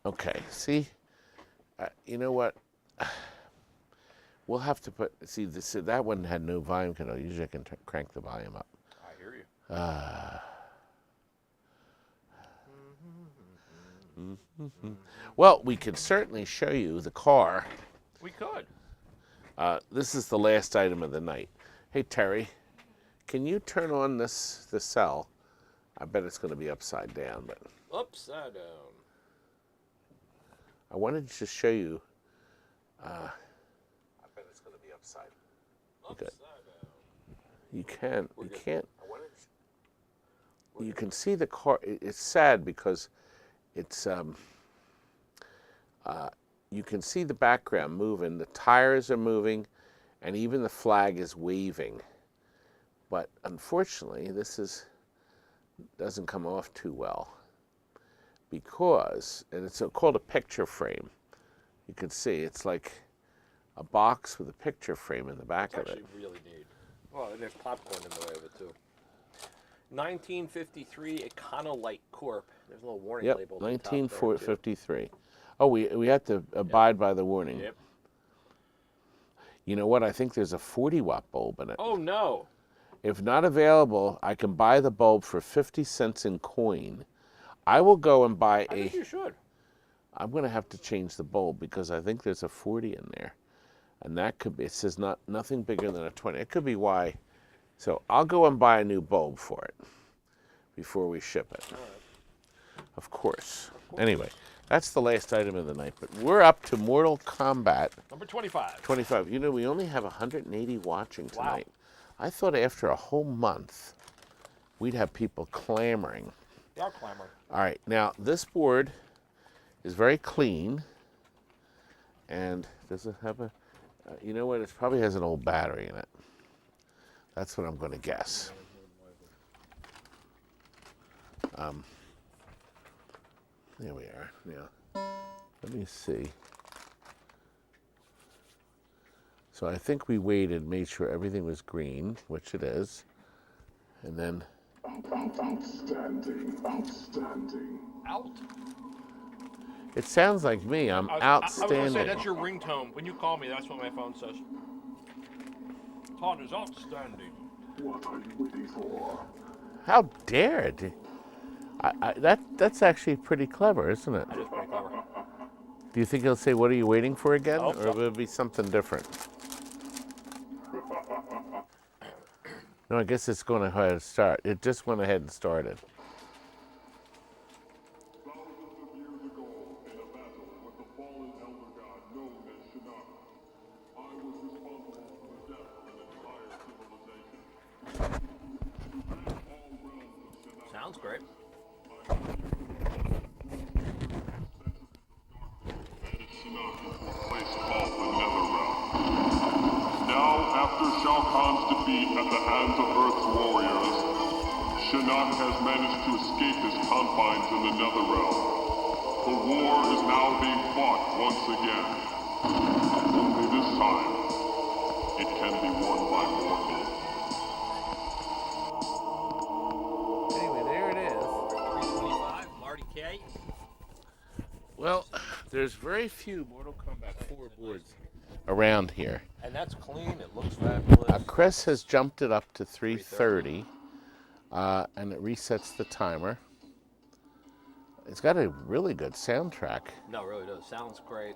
Okay, see? You know what? We'll have to put... See, that one had no volume control. Usually I can crank the volume up. I hear you. Well, we could certainly show you the car. We could. This is the last item of the night. Hey, Terry, can you turn on the cell? I bet it's going to be upside down, but... Upside down. I wanted to show you... I bet it's going to be upside. Upside down. You can't... You can see the car. It's sad because it's... you can see the background moving. The tires are moving, and even the flag is waving. But unfortunately, this doesn't come off too well because, and it's called a picture frame. You can see it's like a box with a picture frame in the back of it. It's actually really neat. Oh, and there's popcorn in the way of it too. 1953 Econolite Corp. There's a little warning label. At the top there, too. 1953. Oh, we have to abide by the warning. Yep. You know what? I think there's a 40-watt bulb in it. Oh no! If not available, I can buy the bulb for 50 cents in coin. I will go and buy I think you should. I'm going to have to change the bulb because I think there's a 40 in there. And that could be, it says nothing bigger than a 20. It could be why. So I'll go and buy a new bulb for it before we ship it. All right. Of course. Anyway, that's the last item of the night. But we're up to Mortal Kombat. Number 25. 25. You know, we only have 180 watching tonight. Wow. I thought after a whole month, we'd have people clamoring. They are clamoring. All right, now this board is very clean, and does it have a, you know what, it probably has an old battery in it. That's what I'm going to guess. There we are. Now, let me see. So I think we waited, made sure everything was green, which it is, and then... Outstanding. Out? It sounds like me. I'm outstanding. I was going to say, that's your ringtone. When you call me, that's what my phone says. Todd is outstanding. What are you waiting for? How dare it? That's actually pretty clever, isn't it? That is pretty clever. Do you think he'll say, "What are you waiting for again," hope or so. will it be something different? No, I guess it's going ahead and start. It just went ahead and started. Thousands of years ago, in a battle with the fallen elder god known as Shinnok, I was responsible for the death of an entire civilization. All realms of Shinnok. Sounds great. Shinnok into a place called the Netherrealm. Now, after Shao Kahn's defeat at the hands of Earth's warriors, Shinnok has managed to escape his confines in the Netherrealm. The war is now being fought once again. Only this time, it can be won by mortals. Anyway, there it is. 325, Marty K. Well, there's very few Mortal Kombat 4 boards around here. And that's clean. It looks fabulous. Chris has jumped it up to 330, and it resets the timer. It's got a really good soundtrack. No, it really does. Sounds great.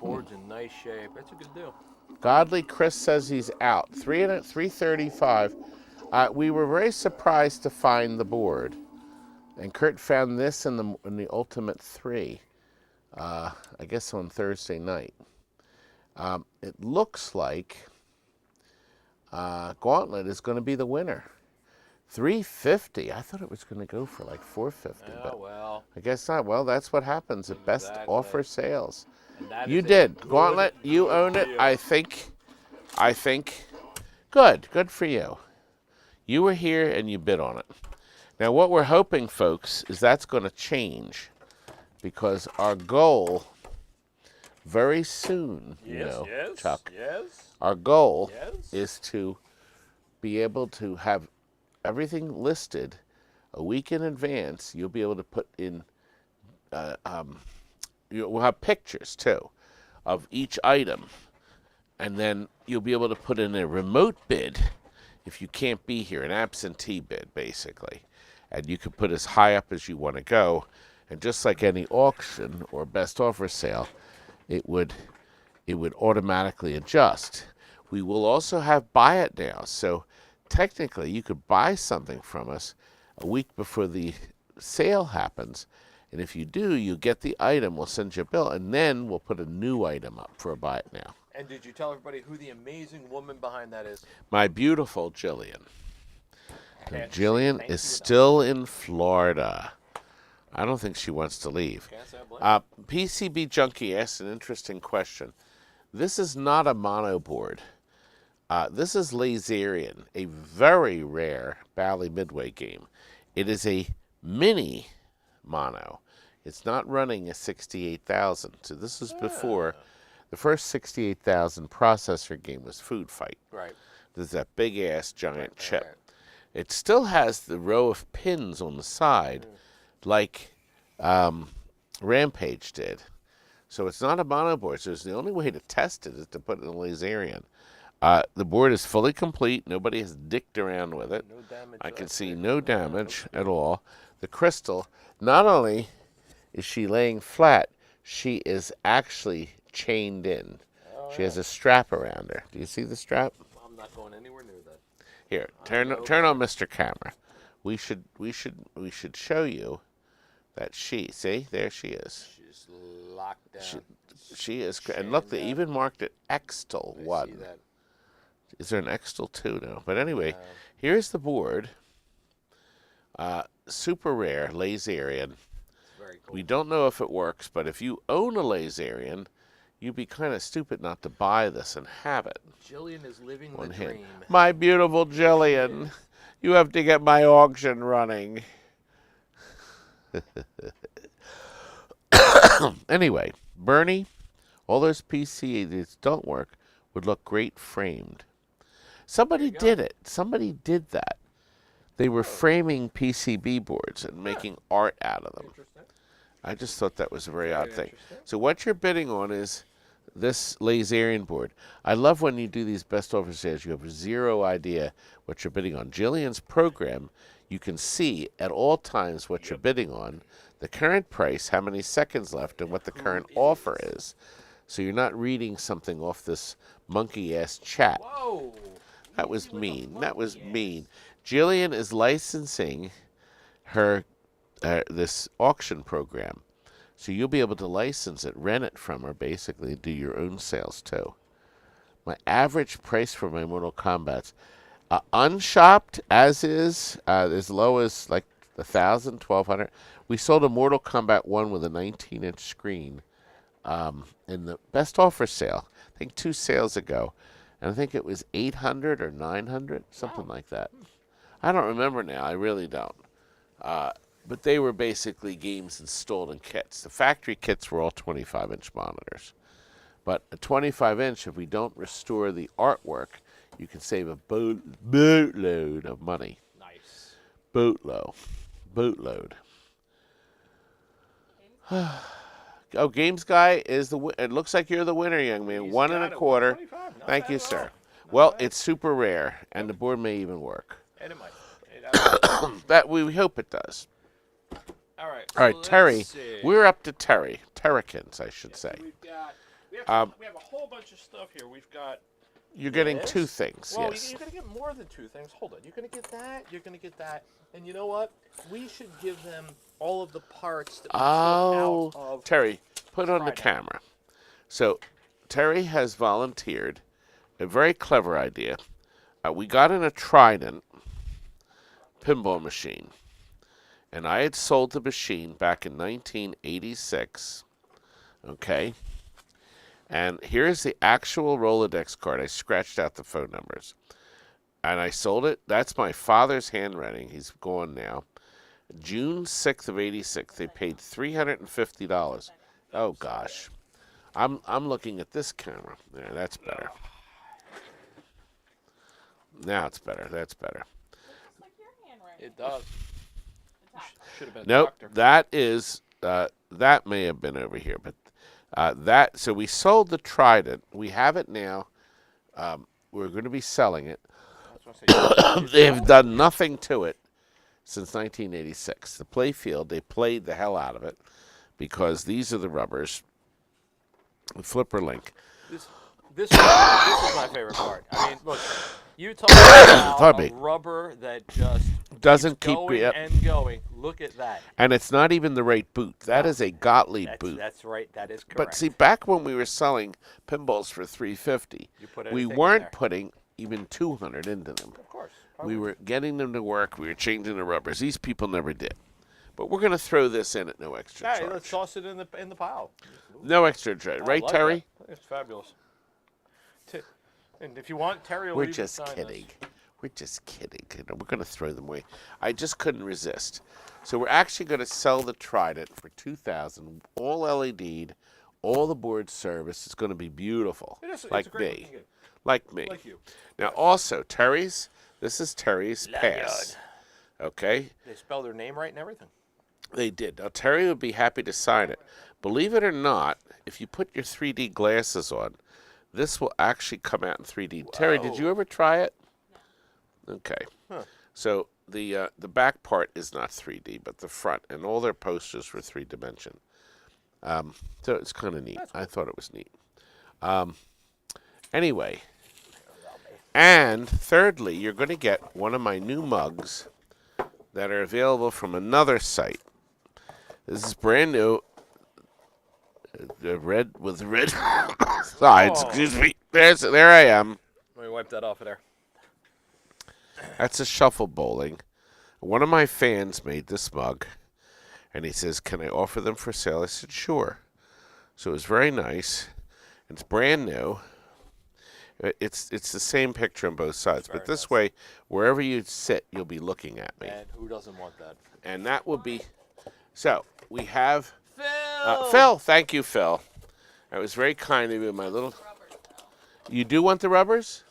Board's in nice shape. It's a good deal. Godly Chris says he's out. 335. We were very surprised to find the board. And Kurt found this in the Ultimate 3, I guess on Thursday night. It looks like Gauntlet is going to be the winner. 350. I thought it was going to go for like 450. Oh, but well. I guess not. Well, that's what happens at best Exactly. offer sales. And that You is a did. good Gauntlet, you own it. deal. I think. Good for you. You were here and you bid on it. Now, what we're hoping, folks, is that's going to change because our goal very soon, Yes, yes, Chuck, yes, our goal yes. is to be able to have everything listed a week in advance. You'll be able to put in, we'll have pictures too of each item. And then you'll be able to put in a remote bid if you can't be here, an absentee bid, basically. And you can put as high up as you want to go. And just like any auction or best offer sale, it would automatically adjust. We will also have buy it now. So technically, you could buy something from us a week before the sale happens. And if you do, you get the item, we'll send you a bill, and then we'll put a new item up for a buy it now. And did you tell everybody who the amazing woman behind that is? My beautiful Jillian. Can't Jillian say thank is you still in Florida. I don't think she wants to leave. Can't say I blame PCB Junkie asked an interesting question. This is not a mono board. This is Laserian, a very rare Bally Midway game. It is a mini mono. It's not running a 68,000. So this is before the first 68,000 processor game was Food Fight. Right. There's that big ass giant chip. right. It still has the row of pins on the side, like Rampage did. So it's not a mono board. So the only way to test it is to put it in a Laserian. The board is fully complete. Nobody has dicked around with it. No damage. I can that's see it. no damage at all. The crystal, not only is she laying flat, she is actually chained in. She has a strap around her. Do you see the strap? I'm not going anywhere near that. Here, turn on Mr. Camera. We should show you that see, there she is. She's locked down. She is, and look, they Chained even marked it Extal I 1. see that. Is there an Extal 2 now? But anyway, here's the board. Super rare, Laserian. It's very cool. We don't know if it works, but if you own a Laserian, you'd be kind of stupid not to buy this and have it Jillian is living on the hand. dream. My beautiful Jillian, you have to get my auction running. Anyway, Bernie, all those PCBs don't work would look great framed. Somebody did it. Somebody did that. They were framing PCB boards and making art out of them. Interesting. I just thought that was a very odd thing. interesting. So what you're bidding on is this Laserian board. I love when you do these best offer sales. You have zero idea what you're bidding on. Jillian's program, you can see at all times what you're bidding on, the current price, how many seconds left, and what the current offer is. So you're not reading something off this monkey-ass chat. Whoa. That was mean. That was mean. Jillian is licensing her this auction program, so you'll be able to license it, rent it from her, basically do your own sales too. My average price for my Mortal Kombats, unshopped as is, as low as like 1,000, 1,200. We sold a Mortal Kombat 1 with a 19-inch screen in the best offer sale. I think 2 sales ago. And I think it was 800 or 900, something like that. I don't remember now. I really don't. But they were basically games installed in kits. The factory kits were all 25-inch monitors. But a 25-inch, if we don't restore the artwork, you can save a boatload of money. Nice. Boatload. Oh, Games Guy is the. It looks like you're the winner, young man. He's 1 got it, 1/4. 125. Not Thank bad you, at all. sir. Not Well, bad. it's super rare, and the board may even work. And it might. That we hope it does. All right. All right, so Terry. let's see. We're up to Terry. Terrikins, I should say. We've got We have a whole bunch of stuff here. We've got. You're getting this. 2 things, Well, yes. you're going to get more than 2 things. Hold on. You're going to get that. You're going to get that. And you know what? We should give them all of the parts that we took out of Terry, put on the Trident. camera. So, Terry has volunteered a very clever idea. We got in a Trident pinball machine, and I had sold the machine back in 1986. Okay? And here's the actual Rolodex card. I scratched out the phone numbers. And I sold it. That's my father's handwriting. He's gone now. June 6th of 86. They paid $350. Oh, gosh. I'm looking at this camera. There, that's better. Now it's better. That's better. Like your handwriting. It does. Should have been Nope. doctor. That is, that may have been over here. But so we sold the Trident. We have it now. We're going to be selling it. They have done nothing to it since 1986. The play field, they played the hell out of it because these are the rubbers. The flipper link. This is my favorite part. I mean, look, you talk about a rubber that just Doesn't keeps keep going up. and going. Look at that. And it's not even the right boot. That is a Gottlieb boot. That's right. That is correct. But see, back when we were selling pinballs for $350, You put we anything in weren't there. putting even 200 into them. Of course. We were getting them to work. We were changing the rubbers. These people never did. But we're going to throw this in at no extra Hey, charge. let's toss it in the pile. No extra charge. I Right, like Terry? that. It's fabulous. And if you want, Terry will We're leave just sign us. kidding. We're just kidding. You know, we're going to throw them away. I just couldn't resist. So we're actually going to sell the Trident for $2,000, all LED'd, all the board service. It's going to be beautiful, It's a like great me, looking game. like me. Like you. Now, also Terry's. This is Terry's pass. Okay, They spell their name right and everything. they did. Now Terry would be happy to sign it. Believe it or not, if you put your 3D glasses on, this will actually come out in 3D. Terry, did you ever try it? No. Okay. Huh. So the back part is not 3D, but the front and all their posters were 3-dimension. So it's kind of neat. I thought it was neat. Anyway, and thirdly, you're going to get one of my new mugs that are available from another site. This is brand new. The red with the red sides. Oh. Excuse me. There I am. Let me wipe that off of there. That's a shuffle bowling. One of my fans made this mug, and he says, "Can I offer them for sale?" I said, "Sure." So it was very nice. It's brand new. It's the same picture on both sides, but this way, wherever you sit, you'll be looking at me. And who doesn't want that? And that will be. So we have Phil! Phil. Thank you, Phil. That was very kind of you, my little. You do want the rubbers?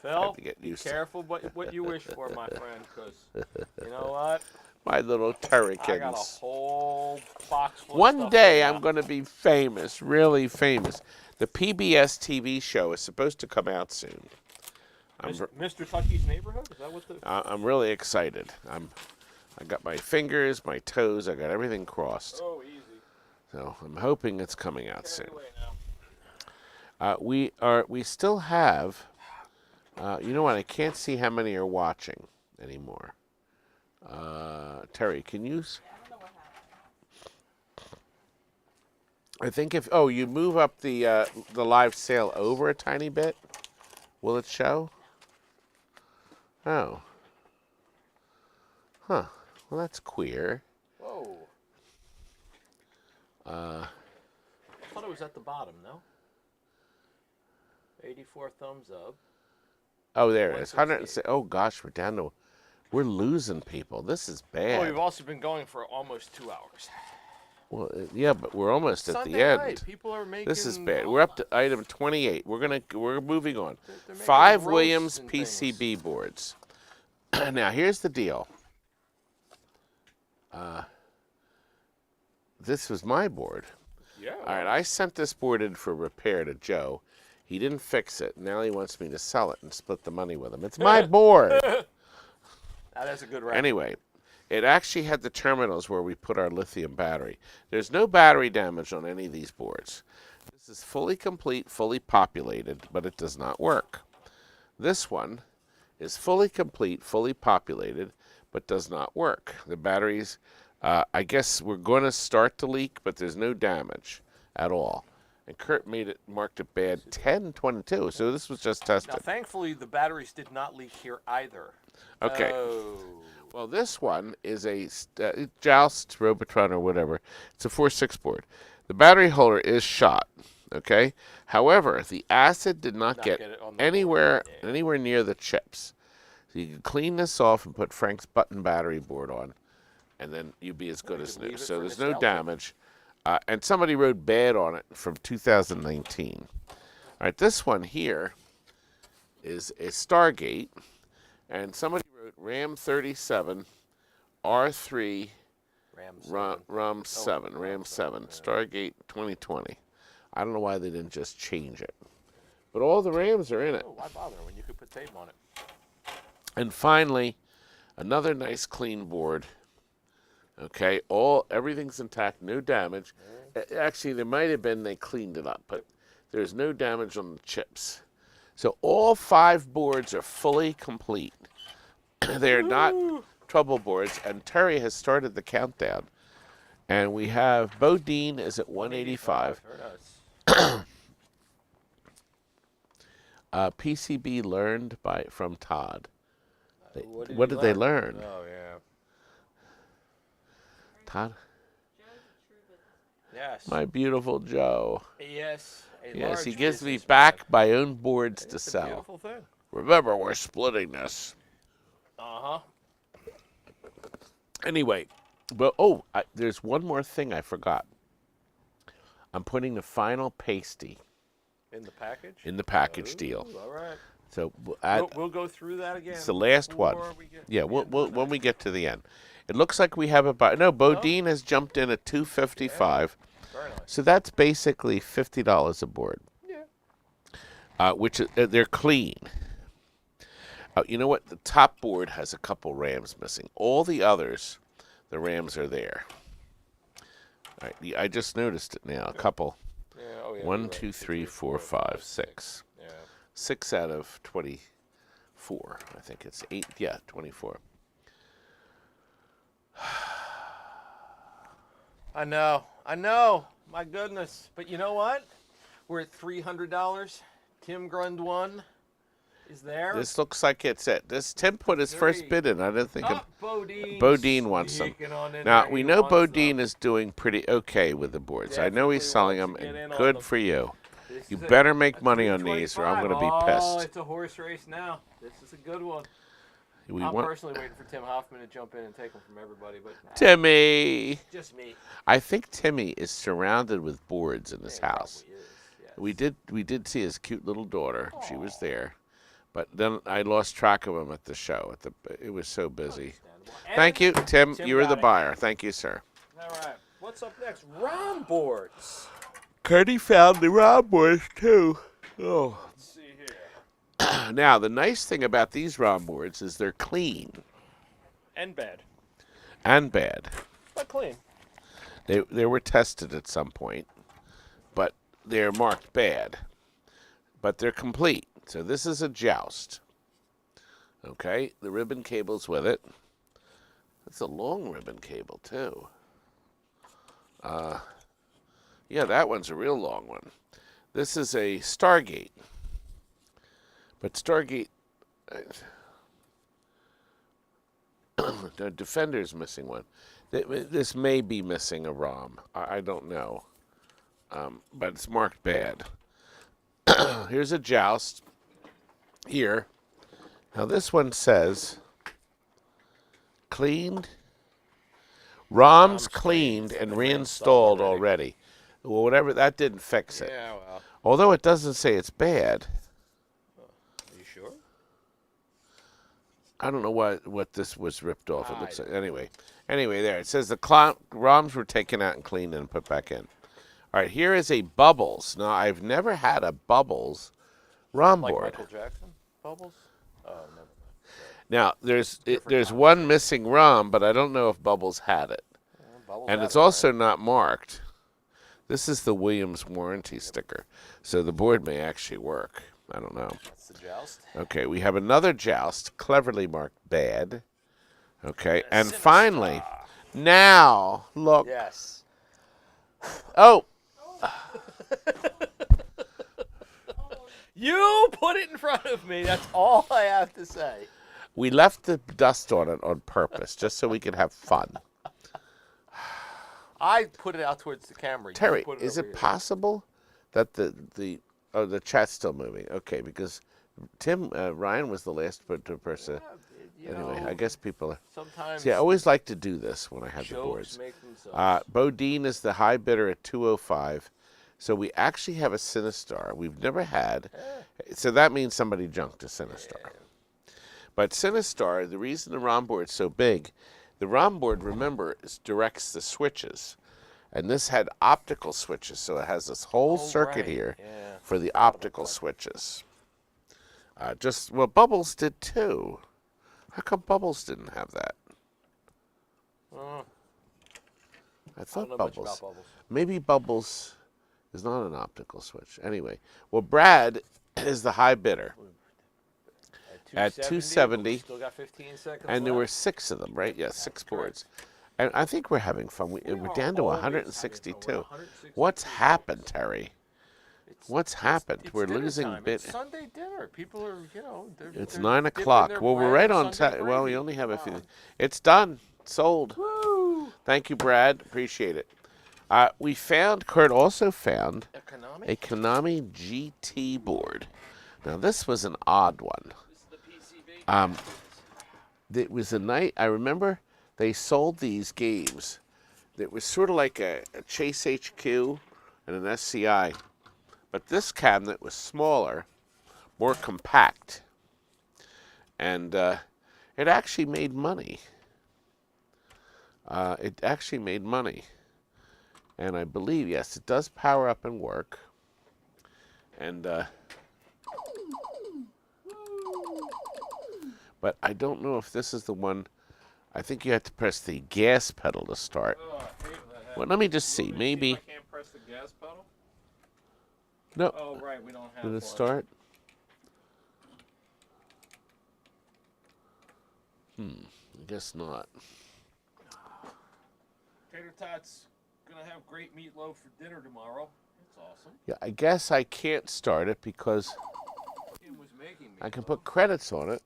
Phil, to get be used to- careful what you wish for, my friend, because you know what? My little I got a terrapins. whole box full of One stuff day right I'm going to be famous, really famous. The PBS TV show is supposed to come out soon. now. Mr. Tucky's Neighborhood? Is that what the... I'm really excited. I got my fingers, my toes, I got everything crossed. Oh, easy. So I'm hoping it's coming out soon. Away now. We still have. You know what? I can't see how many are watching anymore. Terry, can you? I don't know what happened. I think if you move up the live sale over a tiny bit, will it show? Oh. Huh. Well, that's queer. Whoa. I thought it was at the bottom, no? 84 thumbs up. Oh, there it is. 168. 106. Oh gosh, we're losing people. This is bad. Well, we've also been going for almost 2 hours. Well, yeah, but we're almost at Sunday the end. night, people are making... This is bad. We're up to item 28. We're moving on. They're making 5 roasts Williams and PCB boards. Now here's the deal. This was my board. Yeah. All right, I sent this board in for repair to Joe. He didn't fix it. Now he wants me to sell it and split the money with him. It's my board. That is a good record. Anyway, It actually had the terminals where we put our lithium battery. There's no battery damage on any of these boards. This is fully complete, fully populated, but it does not work. This one is fully complete, fully populated, but does not work. The batteries, I guess we're going to start to leak, but there's no damage at all. And Kurt marked it bad 1022, so this was just tested. Now, thankfully, the batteries did not leak here either. Okay. Oh. Well, this one is a Joust, Robotron, or whatever. It's a 4.6 board. The battery holder is shot, okay? However, the acid did not get it on the anywhere board. Yeah. anywhere near the chips. So you can clean this off and put Frank's button battery board on, and then you'd be as good as new. So there's no damage. And somebody wrote bad on it from 2019. All right, this one here is a Stargate, and somebody wrote RAM 37, R3, RAM 7, Stargate 2020. I don't know why they didn't just change it. But all the RAMs are in it. Oh, why bother when you could put tape on it? And finally, another nice clean board. Okay, everything's intact, no damage. Actually, there might have been they cleaned it up, but there's no damage on the chips. So all 5 boards are fully complete. They're not trouble boards, and Terry has started the countdown. And we have Bodine is at 185. Very nice. PCB learned from Todd. What did they learn? Oh, yeah. Todd? Yes. My beautiful Joe. Yes. Yes, he gives me back my own boards to It's a sell. beautiful thing. Remember, we're splitting this. Uh-huh. Anyway, but there's one more thing I forgot. I'm putting the final pasty In the package? in the package deal. All right. So We'll go through that again. it's the last one. before we get to Yeah, the end of the when we get to the end. It looks like we have about Bodine has jumped in at $255. Very nice. So that's basically $50 a board. Yeah. Which they're clean. You know what? The top board has a couple RAMs missing. All the others, the RAMs are there. All right, I just noticed it now. A couple. Yeah, oh, yeah, 1, you're 2, right. 3, 4, 5, 6. Yeah. 6 out of 24. I think it's 8. Yeah, 24. I know. My goodness. But you know what? We're at $300. Tim Grund one is there. This looks like it's it. Tim put his first Three. bid in. I didn't think Bodine wants some. sneaking on in Now, there. we He know wants Bodine some. is doing pretty okay with the boards. I know he's Definitely selling them, wants to get and in on good them. for you. This You is a- better make a money on these, or I'm going to be 325. Oh, pissed. it's a horse race now. This is a good one. We I'm want personally waiting for Tim Hoffman to jump in and take them from everybody, but nah, Timmy. just me. I think Timmy is surrounded with boards in this Yeah, he house. probably is, yes. We did see his cute little daughter. She was there, but then I lost track of him at the show. It was so busy. Understandable. Thank you, Tim. Tim You were the got it. buyer. Thank you, sir. All right. What's up next? ROM boards. Curdy found the ROM boards too. Oh. Let's see here. Now the nice thing about these ROM boards is they're clean And bad. and bad. But clean. They were tested at some point, but they're marked bad. But they're complete. So this is a Joust. Okay, the ribbon cable's with it. It's a long ribbon cable too. Yeah, that one's a real long one. This is a Stargate. But Stargate, the Defender's missing one. This may be missing a ROM. I don't know. But it's marked bad. Here's a Joust. Here. Now this one says cleaned. ROMs cleaned and reinstalled already. Well, whatever, that didn't fix it. Yeah, well. Although it doesn't say it's bad. Are you sure? I don't know what this was ripped off. It looks like. Anyway, there. It says the ROMs were taken out and cleaned and put back in. All right, here is a Bubbles. Now, I've never had a Bubbles ROM Like board. Michael Jackson? Bubbles? Oh, never mind. Now, there's one missing ROM, but I don't know if Bubbles had it. Bubbles And have it's it, also right? not marked. This is the Williams warranty sticker. So the board may actually work. I don't know. That's the joust. Okay, we have another joust, cleverly marked bad. Okay, and finally, now, look. Yes. Oh, You put it in front of me. That's all I have to say. we left the dust on it on purpose, just so we could have fun. I put it out towards the camera. You Terry, put is over it here. possible that the chat's still moving? Okay, because Ryan was the last person. You Anyway, know, I guess people are. sometimes See, I always like to do this when I have the jokes boards. make themselves. Bodine is the high bidder at 205. So we actually have a Sinistar. We've never had. So that means somebody junked a Sinistar. But Sinistar, the reason the ROM board's so big, the ROM board, remember, directs the switches. And this had optical switches, so it has this whole circuit right. here Yeah. for the optical switches. Well, Bubbles did too. How come Bubbles didn't have that? I I don't thought know much Bubbles. about Bubbles. Maybe Bubbles is not an optical switch. Anyway, well, Brad is the high bidder. At 270, we still got 15 seconds and there were left. 6 of them, right? Yeah, 6 boards. And I think we're having fun. We're are down to always having 162. fun. We're 162 What's boards. happened, Terry? It's- What's happened? It's We're dinner losing time. bit. It's Sunday dinner. People are, It's they're 9 dipping o'clock. their Well, we're bread right in on Sunday time. Well, we gravy. only have a few. Come on. It's done. Sold. Woo! Thank you, Brad. Appreciate it. Kurt also found Economic. a Konami GT board. Now, this was an odd one. This is the PCB. It was a night, I remember they sold these games. It was sort of like a Chase HQ and an SCI. But this cabinet was smaller, more compact. And it actually made money. And I believe, yes, it does power up and work. And but I don't know if this is the one. I think you have to press the gas pedal to start. Oh, I hate when that happens. Well, let me just see. Let me Maybe. if I can't press the gas pedal. No. Oh, right, we don't have Did one. it start? I guess not. Tater Tot's gonna have great meatloaf for dinner tomorrow. That's awesome. Yeah, I guess I can't start it because Kim was making I can meatloaf. put credits on it.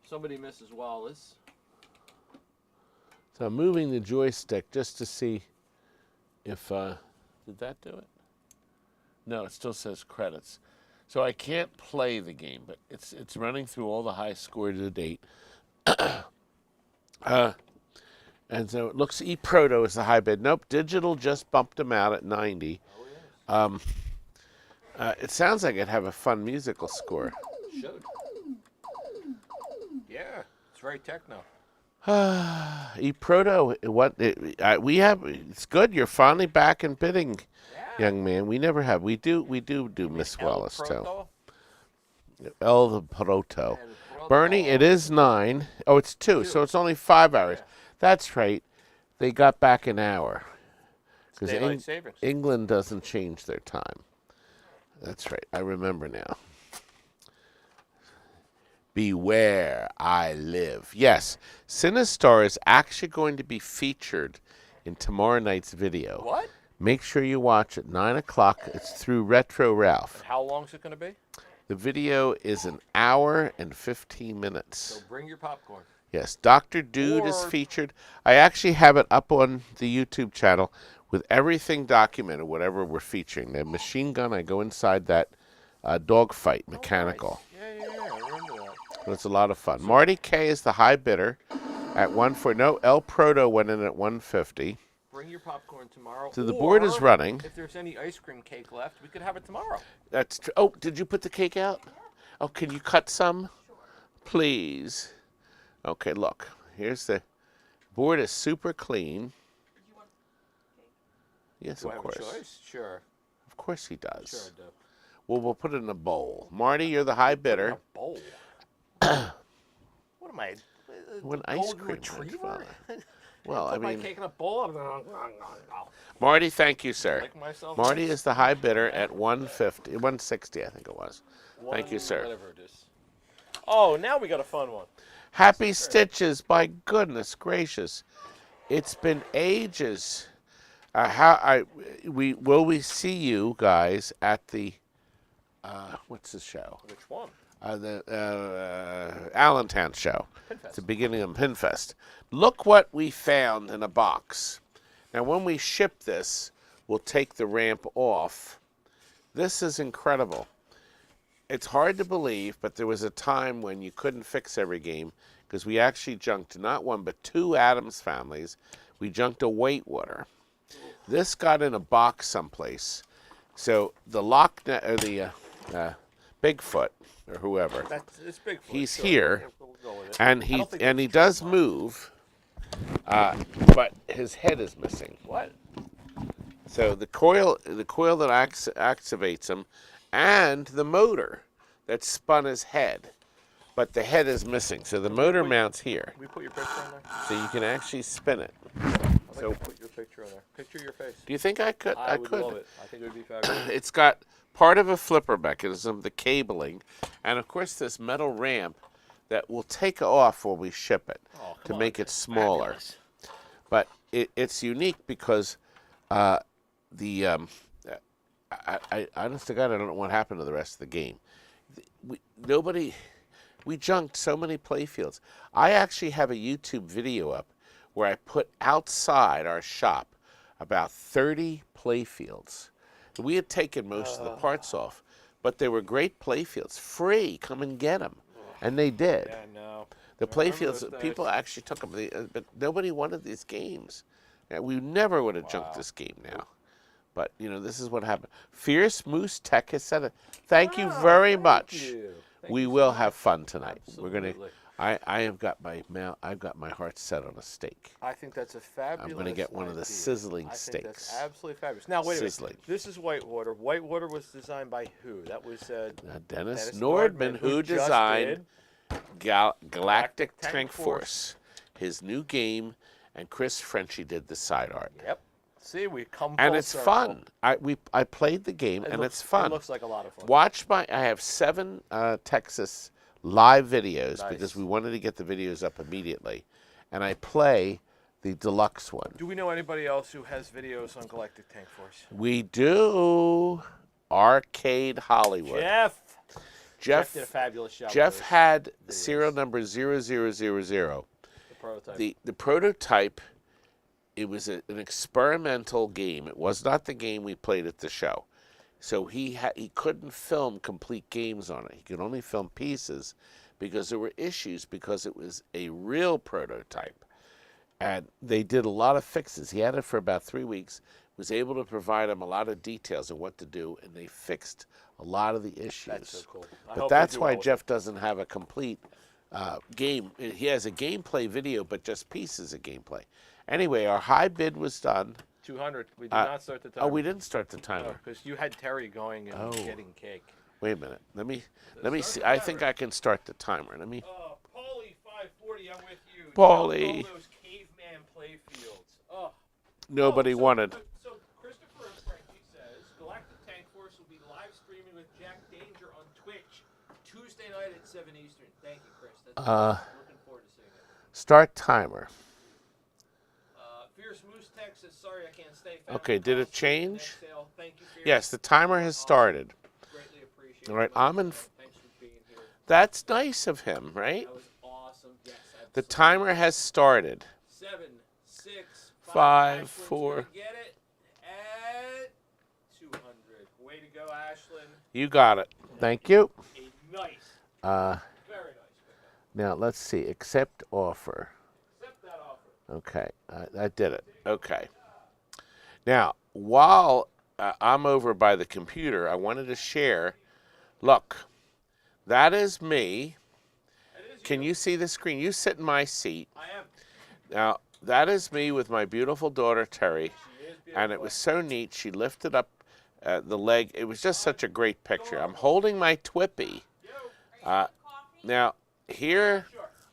Somebody Mrs. Wallace. So I'm moving the joystick just to see if, did that do it? No, it still says credits. So I can't play the game, but it's running through all the high score to date. And so it looks eProto is the high bid. Nope, digital just bumped them out at 90. Oh, yes. It sounds like it'd have a fun musical score. Should. Yeah, it's very techno. eProto, we have? It's good. You're finally back in bidding, young man. We never have. We do Miss Wallace too. El Proto. Bernie, it is 9. Oh, it's 2, so it's only 5 hours. That's right. They got back an hour. Because Daylight savings. England doesn't change their time. That's right. I remember now. Beware, I live. Yes, Sinistar is actually going to be featured in tomorrow night's video. What? Make sure you watch at 9 o'clock. It's through Retro Ralph. How long is it going to be? The video is an hour and 15 minutes. So bring your popcorn. Yes, Dr. Dude is Or- featured. I actually have it up on the YouTube channel with everything documented, whatever we're featuring. The machine gun, I go inside that dogfight, mechanical. Yeah, I remember that. It's a lot of fun. Marty K is the high bidder at 140. No, El Proto went in at 150. Bring your popcorn tomorrow. So the board is or running. If there's any ice cream cake left, we could have it tomorrow. That's true. Oh, did you put the cake out? Oh, can you cut some? Please. Okay, look. Here's the board is super clean. Yes, Do I of have a course. choice? Sure. Of course he does. Sure I do. Well, we'll put it in a bowl. Marty, you're the high bidder. A bowl. What am I? When a ice golden cream went retriever? Well, I Put my mean, cake in a bowl. Marty, thank you, sir. Lick myself Marty nice. is the high bidder at 150, 160, I think it was. Thank you, sir. Whatever it is. Oh, now we got a fun one. Happy Stitches, by goodness gracious. It's been ages. Will we see you guys at the, what's the show? Which one? The Allentown show. Pinfest. It's the beginning of Pinfest. Look what we found in a box. Now, when we ship this, we'll take the ramp off. This is incredible. It's hard to believe, but there was a time when you couldn't fix every game because we actually junked not one but two Addams families. We junked a Whitewater. This got in a box someplace. So the Bigfoot or whoever, It's Bigfoot. he's sure. here, We'll go with it. and I he don't think and that's he does trademarked. move, but his head is missing. What? So the coil that activates him, and the motor that spun his head, but the head is missing. So the motor mounts here, Can we put your picture on there? so you can actually spin it. I'd So- like to put your picture on there. Picture your face. Do you think I could? I would could. love it. I think it would be fabulous. It's got part of a flipper mechanism, the cabling, and of course this metal ramp that will take off when we ship it Oh, to come make on. it smaller. Fabulous. But it's unique because I honest to God, I don't know what happened to the rest of the game. We junked so many playfields. I actually have a YouTube video up where I put outside our shop about 30 playfields. We had taken most of the parts off, but they were great playfields, free. Come and get them, and they did. Yeah, no. The I remember playfields, those days. people actually took them, but nobody wanted these games. Yeah, we never would have junked this game now. But, you know, this is what happened. Fierce Moose Tech has said it. Thank you very much. We will have fun tonight. We're gonna. Absolutely. I've got my heart set on a steak. I think that's a fabulous I'm gonna get one of the idea. sizzling I think steaks. that's absolutely fabulous. Now, wait a Sizzling. minute. This is Whitewater. Whitewater was designed by who? That was Dennis Dennis Nordman, who just designed did Galactic Tank Tank Force. Force, his new game, and Chris Frenchy did the side art. Yep. See, we come And full it's circle. fun. I played the game, and looks, it's fun. It looks like a lot of fun. I have 7 Texas live videos Nice. because we wanted to get the videos up immediately, and I play the deluxe one. Do we know anybody else who has videos on Galactic Tank Force? We do. Arcade Hollywood. Jeff did a fabulous job. Jeff with had serial number 0000. the prototype. The prototype, it was an experimental game. It was not the game we played at the show. So he couldn't film complete games on it. He could only film pieces because there were issues because it was a real prototype. And they did a lot of fixes. He had it for about 3 weeks, was able to provide him a lot of details of what to do, and they fixed a lot of the issues. That's so cool. I But hope they that's do why well with Jeff doesn't have a complete game. He has a gameplay video, but just pieces of gameplay. Anyway, our high bid was done. 200. We did not start the timer. Oh, we didn't start the timer. because you had Terry going and getting cake. Wait a minute. Let me see. I think I can start the timer. Let me. Paulie 540, I'm with you. Paulie. All those caveman play fields. Oh. Nobody wanted. So Christopher Frankie says Galactic Tank Force will be live streaming with Jack Danger on Twitch Tuesday night at 7 Eastern. Thank you, Chris. That's looking forward to seeing it. Start timer. Fierce Moose Tech says sorry I can't stay. Okay, did it change? Next sale. Thank you, Fierce. Yes, the timer has started. Greatly appreciated. All right, I'm in. Thanks for being here. That's nice of him, right? That was awesome. Yes, The absolutely. timer has started. 7, 6, 5, Ashland's 4. gonna get it at 200. Way to go, Ashland. You got it. Thank you. A nice, Uh, very nice pickup. now let's see. Accept offer. Accept that offer. Okay, I did it. Okay. Now, while I'm over by the computer, I wanted to share. Look, that is me. That is Can you see the screen? You sit in my seat. I am. Now, that is me with my beautiful daughter, Terry. She is beautiful. And it was so neat. She lifted up the leg. It was just such a great picture. I'm holding my Twippy. Now, here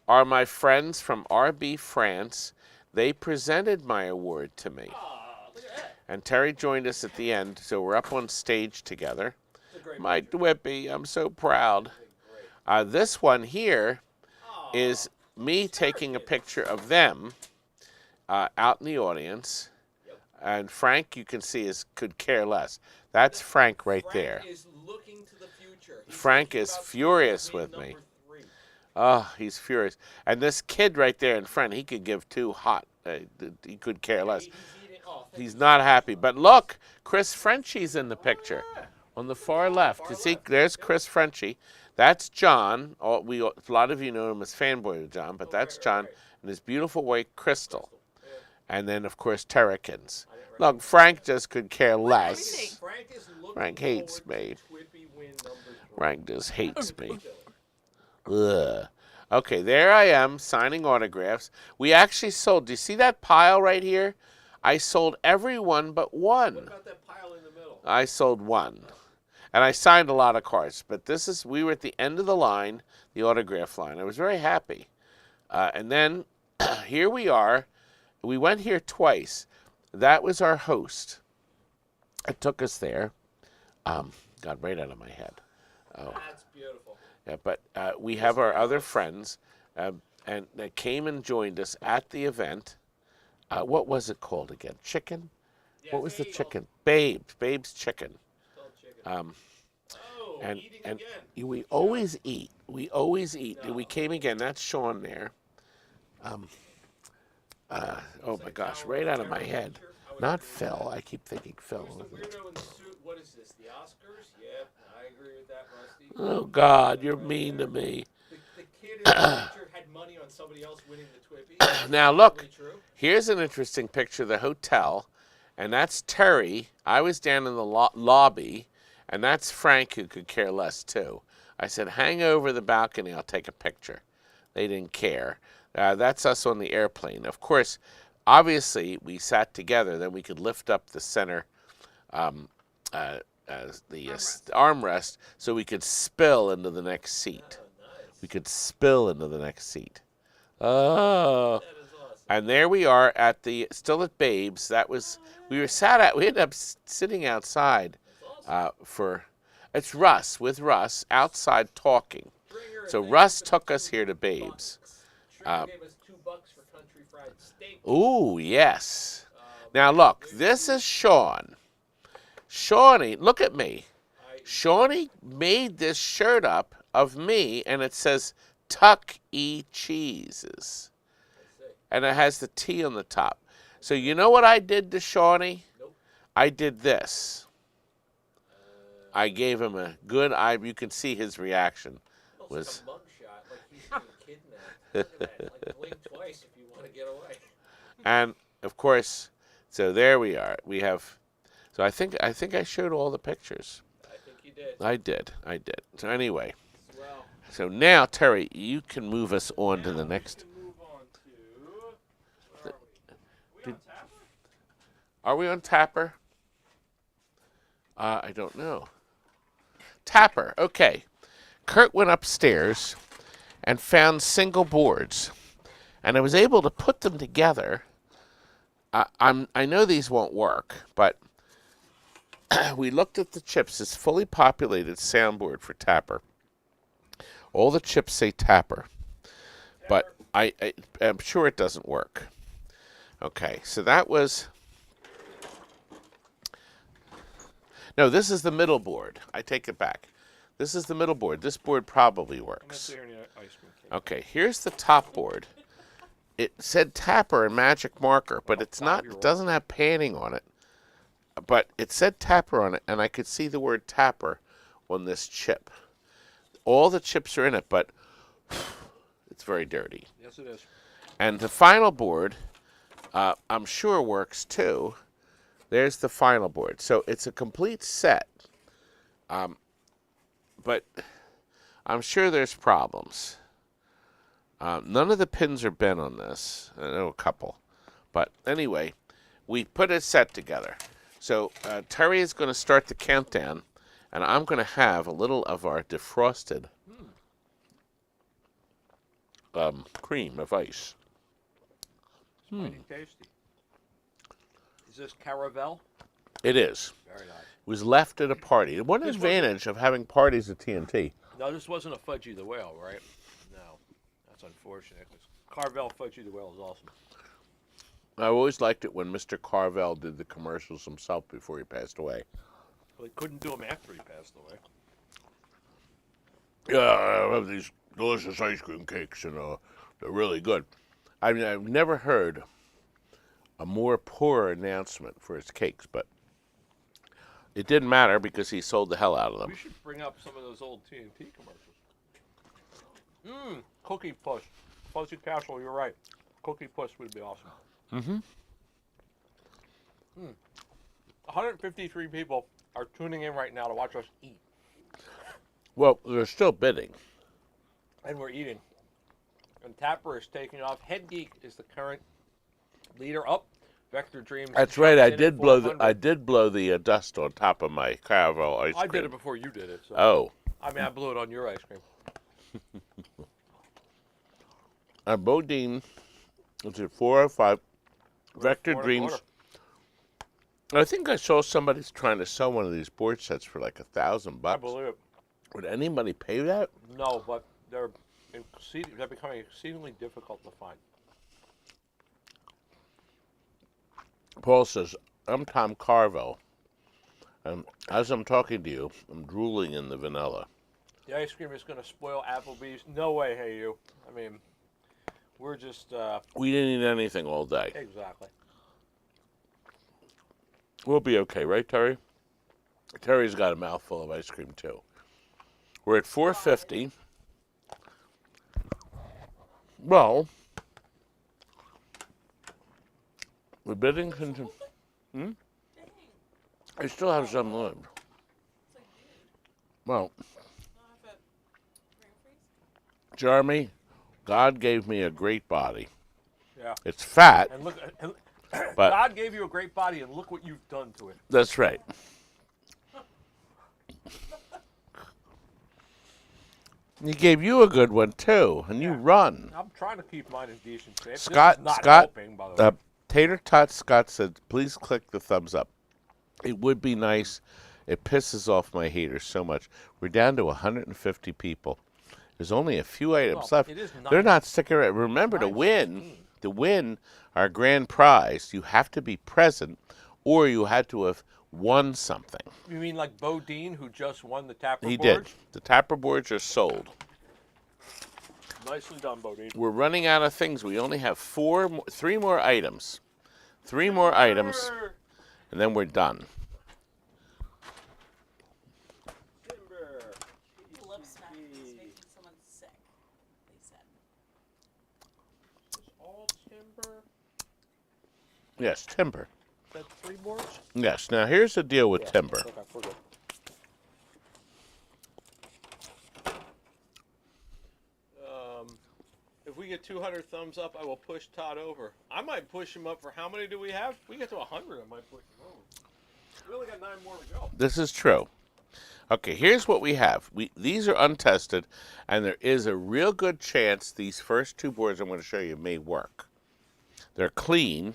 are my friends from RB France. They presented my award to me. And Terry joined us at the end, so we're up on stage together. My Twippy, I'm so proud. This one here is me taking a picture of them out in the audience. And Frank, you can see, could care less. That's Frank right there. Frank is looking to the future. Frank is furious with me. Oh, he's furious. And this kid right there in front, he could give two hot. He could care less. He's not happy. But look, Chris Frenchie's in the picture on the far left. You see, there's Chris Frenchie. That's John. A lot of you know him as Fanboy John, but that's John and his beautiful white Crystal. And then, of course, Terracins. Look, Frank just could care less. Frank hates me. Frank just hates me. Ugh. Okay, there I am signing autographs. We actually sold. Do you see that pile right here? I sold every one but one. What about that pile in the middle? I sold one. And I signed a lot of cards. But we were at the end of the line, the autograph line. I was very happy. And then here we are. We went here twice. That was our host. It took us there. Got right out of my head. Oh. That's beautiful. Yeah, but we have our other friends, and they came and joined us at the event. What was it called again? Chicken? Yeah, what was the chicken? Babe's Chicken. Oh, And eating again. we always eat. We always eat. No. We came again. That's Sean there. Oh my gosh, right out of my head. Not Phil. I keep thinking Phil. Who's the weirdo in the suit? What is this? The Oscars? Yep, I agree with that, Rusty. Oh God, you're mean to me. The kid in the picture had money on somebody else winning the Twippy. Now look, here's an interesting picture of the hotel, and that's Terry. I was down in the lobby, and that's Frank, who could care less too. I said, hang over the balcony, I'll take a picture. They didn't care. That's us on the airplane. Of course, obviously, we sat together. Then we could lift up the center, armrest, so we could spill into the next seat. We could spill into the next seat. Oh, and there we are still at Babe's. We ended up sitting outside it's with Russ outside talking. So Russ took us here to Babe's. Gave us $2 for country fried steak. Ooh, yes. Now look, this is Sean. Shawnee, look at me. Shawnee made this shirt up of me, and it says Tuck E Cheeses. And it has the T on the top. So you know what I did to Shawnee? Nope. I did this. I gave him a good eye. You can see his reaction. Was like a mugshot, like he's being kidnapped. Look at that. Like blink twice if you want to get away. And of course, so there we are. We have. So I think I showed all the pictures. I think you did. I did. So anyway. Well. So now, Terry, you can move us on to the next. We can move on to. Where are we? On Tapper? Are we on Tapper? I don't know. Tapper. Okay. Kurt went upstairs and found single boards, and I was able to put them together. I know these won't work, but we looked at the chips. It's fully populated soundboard for Tapper. All the chips say Tapper, but I'm sure it doesn't work. Okay, so that was. No, this is the middle board. I take it back. This is the middle board. This board probably works. Okay, here's the top board. It said Tapper and magic marker, but it's not. It doesn't have panning on it. But it said Tapper on it, and I could see the word Tapper on this chip. All the chips are in it, but it's very dirty. Yes, it is. And the final board, I'm sure works too. There's the final board. So it's a complete set. But I'm sure there's problems. None of the pins are bent on this. I know a couple. But anyway, we put a set together. So Terry is going to start the countdown, and I'm going to have a little of our defrosted cream of ice. Mighty tasty. Is this caramel? It is. Very nice. It was left at a party. One This advantage of having parties at TNT. No, this wasn't a Fudgy the Whale, right? No. That's unfortunate. 'Cause Carvel Fudgy the Whale is awesome. I always liked it when Mr. Carvel did the commercials himself before he passed away. Well, he couldn't do them after he passed away. Yeah, I have these delicious ice cream cakes, and they're really good. I mean, I've never heard a more poor announcement for his cakes, but it didn't matter because he sold the hell out of them. We should bring up some of those old TNT commercials. Cookie Puss. Fuzzy Castle, you're right. Cookie Puss would be awesome. 153 people are tuning in right now to watch us eat. Well, they're still bidding. And we're eating. And Tapper is taking off. Head Geek is the current leader up. Vector Dreams. That's right. I jumps in at did blow the dust on top of my Carvel ice cream. I did it before you did it. So. Oh. I mean, I blew it on your ice cream. Bodine, is it 4 or 5? Vector 4 and a Dreams. quarter. I think I saw somebody's trying to sell one of these board sets for like $1,000. I believe it. Would anybody pay that? No, but they're becoming exceedingly difficult to find. Paul says, I'm Tom Carvel. And as I'm talking to you, I'm drooling in the vanilla. The ice cream is going to spoil Applebee's. No way, hey you. I mean, we're just... We didn't eat anything all day. Exactly. We'll be okay, right, Terry? Terry's got a mouthful of ice cream, too. We're at 450. Well, the bidding continues. I still have some left. Well, Jeremy, God gave me a great body. Yeah. It's fat, And look, but God gave you a great body, and look what you've done to it. that's right. He gave you a good one too, and you run. I'm trying to keep mine in decent shape. Scott, this is not Scott, helping, by the way. Tater Tot Scott said, please click the thumbs up. It would be nice. It pisses off my haters so much. We're down to 150 people. There's only a few items Well, left. it is They're not sticking around. Remember, to win our grand prize, you have to be present, or you had to have won something. You mean like Bodine, who just won the Tapper He boards? did. The Tapper boards are sold. Nicely done, Bodine. We're running out of things. We only have 3 more items. 3 more items, and then we're done. Timber. Lip smack is making someone sick, they said. All timber. Yes, timber. Is that 3 boards? Yes. Now, here's the deal with timber. Okay, we're good. If we get 200 thumbs up, I will push Todd over. I might push him up for how many do we have? If we get to 100, I might push him over. We only got 9 more to go. This is true. Okay, here's what we have. These are untested, and there is a real good chance these first 2 boards I'm going to show you may work. They're clean.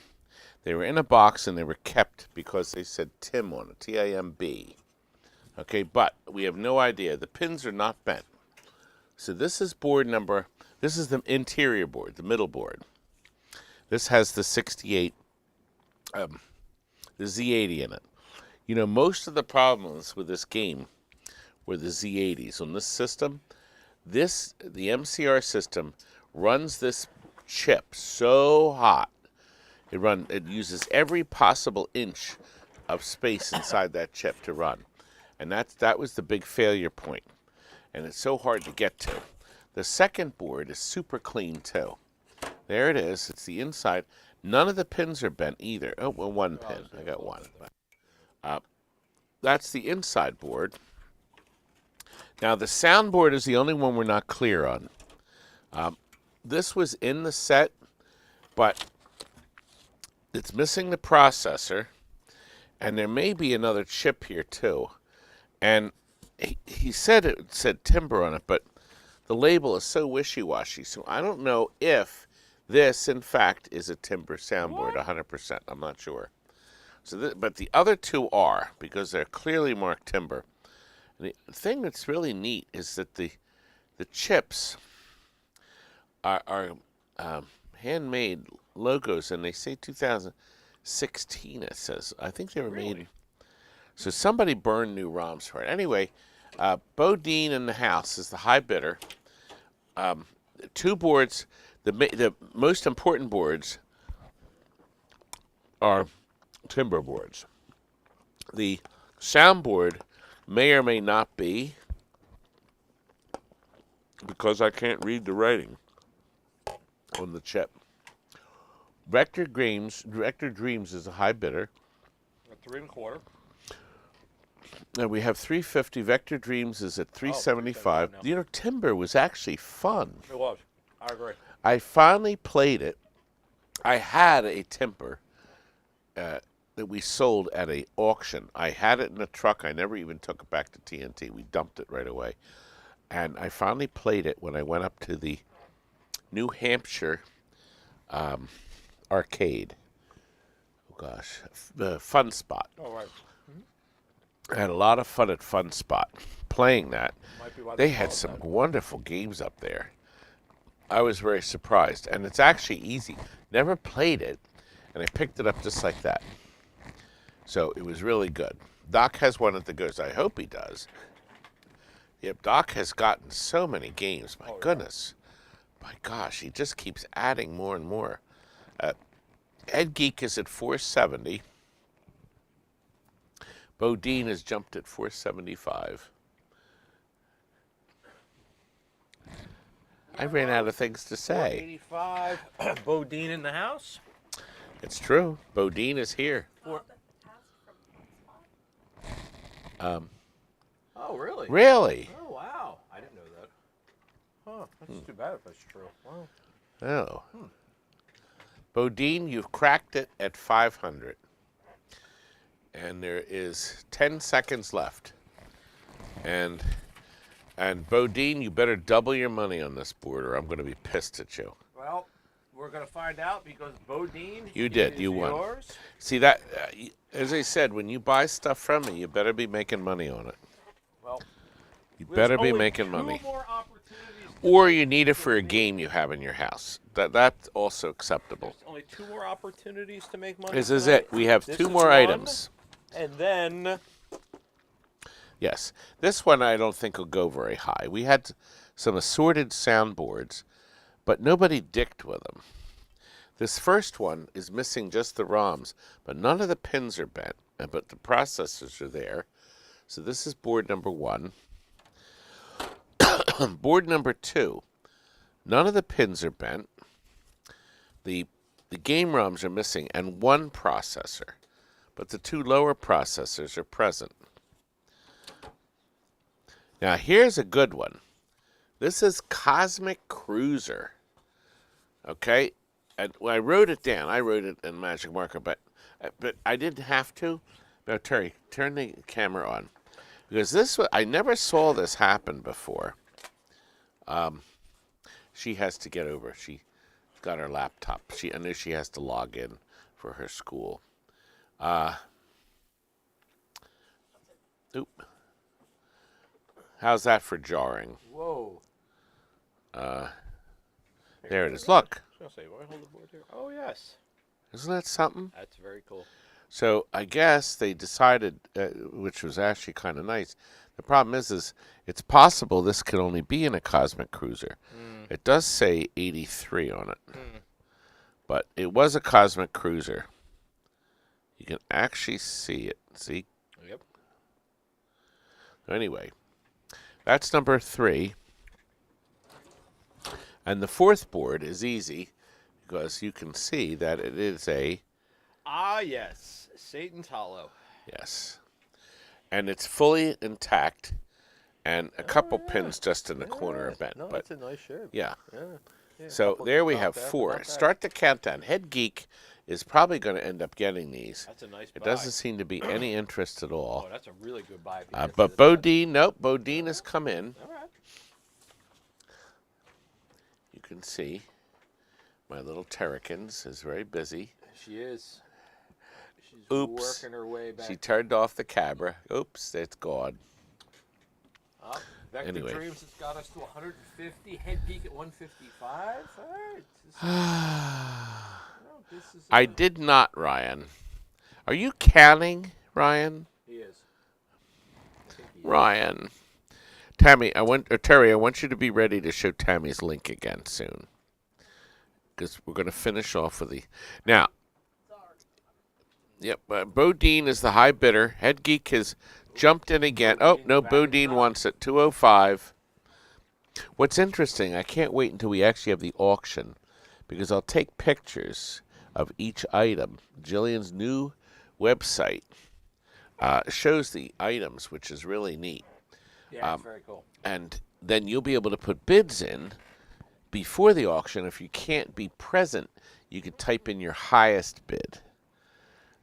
They were in a box, and they were kept because they said Tim on it, T-I-M-B. Okay, but we have no idea. The pins are not bent. So this is board number... This is the interior board, the middle board. This has the 68, the Z80 in it. You know, most of the problems with this game were the Z80s. On this system, the MCR system runs this chip so hot. It uses every possible inch of space inside that chip to run. And that was the big failure point. And it's so hard to get to. The second board is super clean too. There it is. It's the inside. None of the pins are bent either. Oh, well, 1 pin. I got 1. That's the inside board. Now, the soundboard is the only one we're not clear on. This was in the set, but it's missing the processor, And there may be another chip here too. And he said it said timber on it, but the label is so wishy-washy. So I don't know if this, in fact, is a timber soundboard, 100%. I'm not sure. So, but the other two are, because they're clearly marked timber. And the thing that's really neat is that the chips are handmade logos, and they say 2016, it says. I think they were made. So somebody burned new ROMs for it. Anyway, Bodine in the house is the high bidder. Two boards, the most important boards are timber boards. The soundboard may or may not be, because I can't read the writing on the chip. Vector Dreams is a high bidder. At 3 1/4. And we have 350. Vector Dreams is at 375. now. You know, timber was actually fun. It was. I agree. I finally played it. I had a timber that we sold at an auction. I had it in a truck. I never even took it back to TNT. We dumped it right away. And I finally played it when I went up to the New Hampshire arcade. Oh, gosh. The Fun Spot. Oh, right. I had a lot of fun at Fun Spot playing that. Might be why They call had it some that. wonderful games up there. I was very surprised. And it's actually easy. Never played it, and I picked it up just like that. So it was really good. Doc has one at the goes. I hope he does. Yep, Doc has gotten so many games. My goodness. My gosh, he just keeps adding more and more. Ed Geek is at 470. Bodine has jumped at 475. I ran out of things to say. 485. Bodine in the house. It's true. Bodine is here. Oh, really? Really? Oh, wow. I didn't know that. Huh. That's too bad if that's true. Wow. Oh. Bodine, you've cracked it at 500. And there is 10 seconds left. And Bodine, you better double your money on this board, or I'm going to be pissed at you. Well, we're going to find out because Bodine You did. is You won. yours. See, that, as I said, when you buy stuff from me, you better be making money on it. Well, You there's better be only making two money. more opportunities. Or you need it for a game you have in your house. That's also acceptable. There's only two more opportunities to make money. This is tonight. it. We have This two is more one, items. And then Yes. This one I don't think will go very high. We had some assorted soundboards, but nobody dicked with them. This first one is missing just the ROMs, but none of the pins are bent, but the processors are there. So this is board number 1. Board number 2, none of the pins are bent. The game ROMs are missing, and one processor, but the two lower processors are present. Now here's a good one. This is Cosmic Cruiser. Okay? And when I wrote it down, I wrote it in Magic Marker, but I didn't have to. Now, Terry, turn the camera on. Because I never saw this happen before. She has to get over. She got her laptop. I know she has to log in for her school. Oop. How's that for jarring? whoa. There it is. Look. I was gonna say, why hold the board here? Oh yes, Isn't that something? that's very cool. So I guess they decided, which was actually kind of nice. The problem is it's possible this could only be in a Cosmic Cruiser. It does say 83 on it. But it was a Cosmic Cruiser. You can actually see it. See? Yep. Anyway, that's number 3. And the fourth board is easy because you can see that it is a, Ah yes, Satan's Hollow. yes. And it's fully intact and a couple pins just in the corner are bent. No, but that's a nice shape. yeah. Yeah. So couple there we not have bad, 4. not bad. Start the countdown. Head Geek is probably going to end up getting these. That's a nice buy. It doesn't seem to be any interest at all. Oh, that's a really good buy. if you get But to the Bodine, nope, Bodine has come in. All right. You can see my little Terracins is very busy. She is. She's Oops. working her way back. She turned off the camera. Oops, it's gone. Vector Anyway. Dreams has got us to 150. Head peak at 155. All right. This is, I did not, Ryan. Are you counting, Ryan? He is. I think he is. Ryan. Terry, I want you to be ready to show Tammy's link again soon. Because we're going to finish off with the... Now, yep, Bodine is the high bidder. Head Geek has jumped in again. Oh, no, Bodine wants it. 205. What's interesting, I can't wait until we actually have the auction, because I'll take pictures of each item. Jillian's new website shows the items, which is really neat. Yeah, it's very cool. And then you'll be able to put bids in before the auction. If you can't be present, you can type in your highest bid,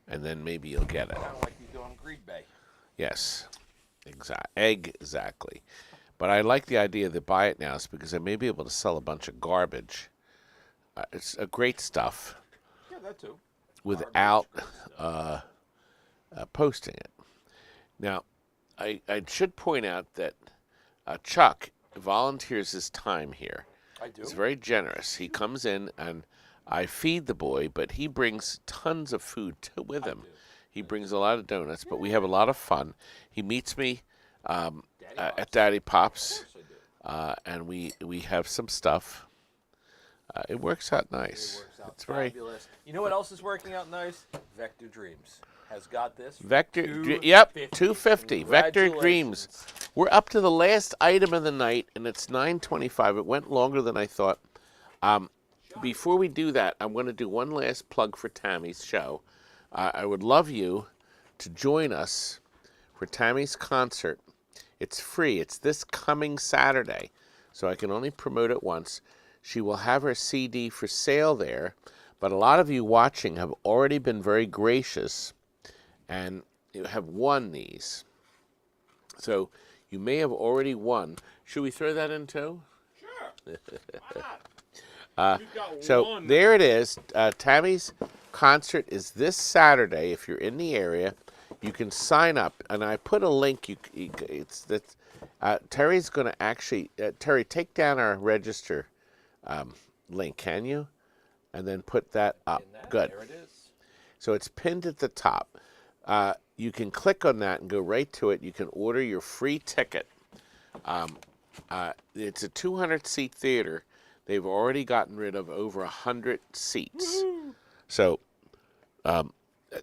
and then maybe you'll get it. Kind of like you do on Greed Bay. Yes, exactly. But I like the idea of the buy it nows because I may be able to sell a bunch of garbage. It's great stuff Yeah, that too. without posting it. Now, I should point out that Chuck volunteers his time here. I do. He's very generous. He comes in and I feed the boy, but he brings tons of food with him. He brings a lot of donuts, but we have a lot of fun. He meets me at Daddy Pop's, and we have some stuff. It works out nice. It works out It's very fabulous. You know what else is working out nice? Vector Dreams has got this. for Vector. 250. Yep, 250. Vector Congratulations. Dreams. We're up to the last item of the night, and it's 9:25. It went longer than I thought. Before we do that, I'm going to do one last plug for Tammy's show. I would love you to join us for Tammy's concert. It's free. It's this coming Saturday, so I can only promote it once. She will have her CD for sale there, but a lot of you watching have already been very gracious and you have won these. So you may have already won. Should we throw that in too? Sure. Why not? You've got So one. there it is. Tammy's concert is this Saturday. If you're in the area, you can sign up, and I put a link. Terry's going to actually Terry, take down our register link, can you? And then put that up. Good. There it is. So it's pinned at the top. You can click on that and go right to it. You can order your free ticket. It's a 200-seat theater. They've already gotten rid of over 100 seats. Woo-hoo. So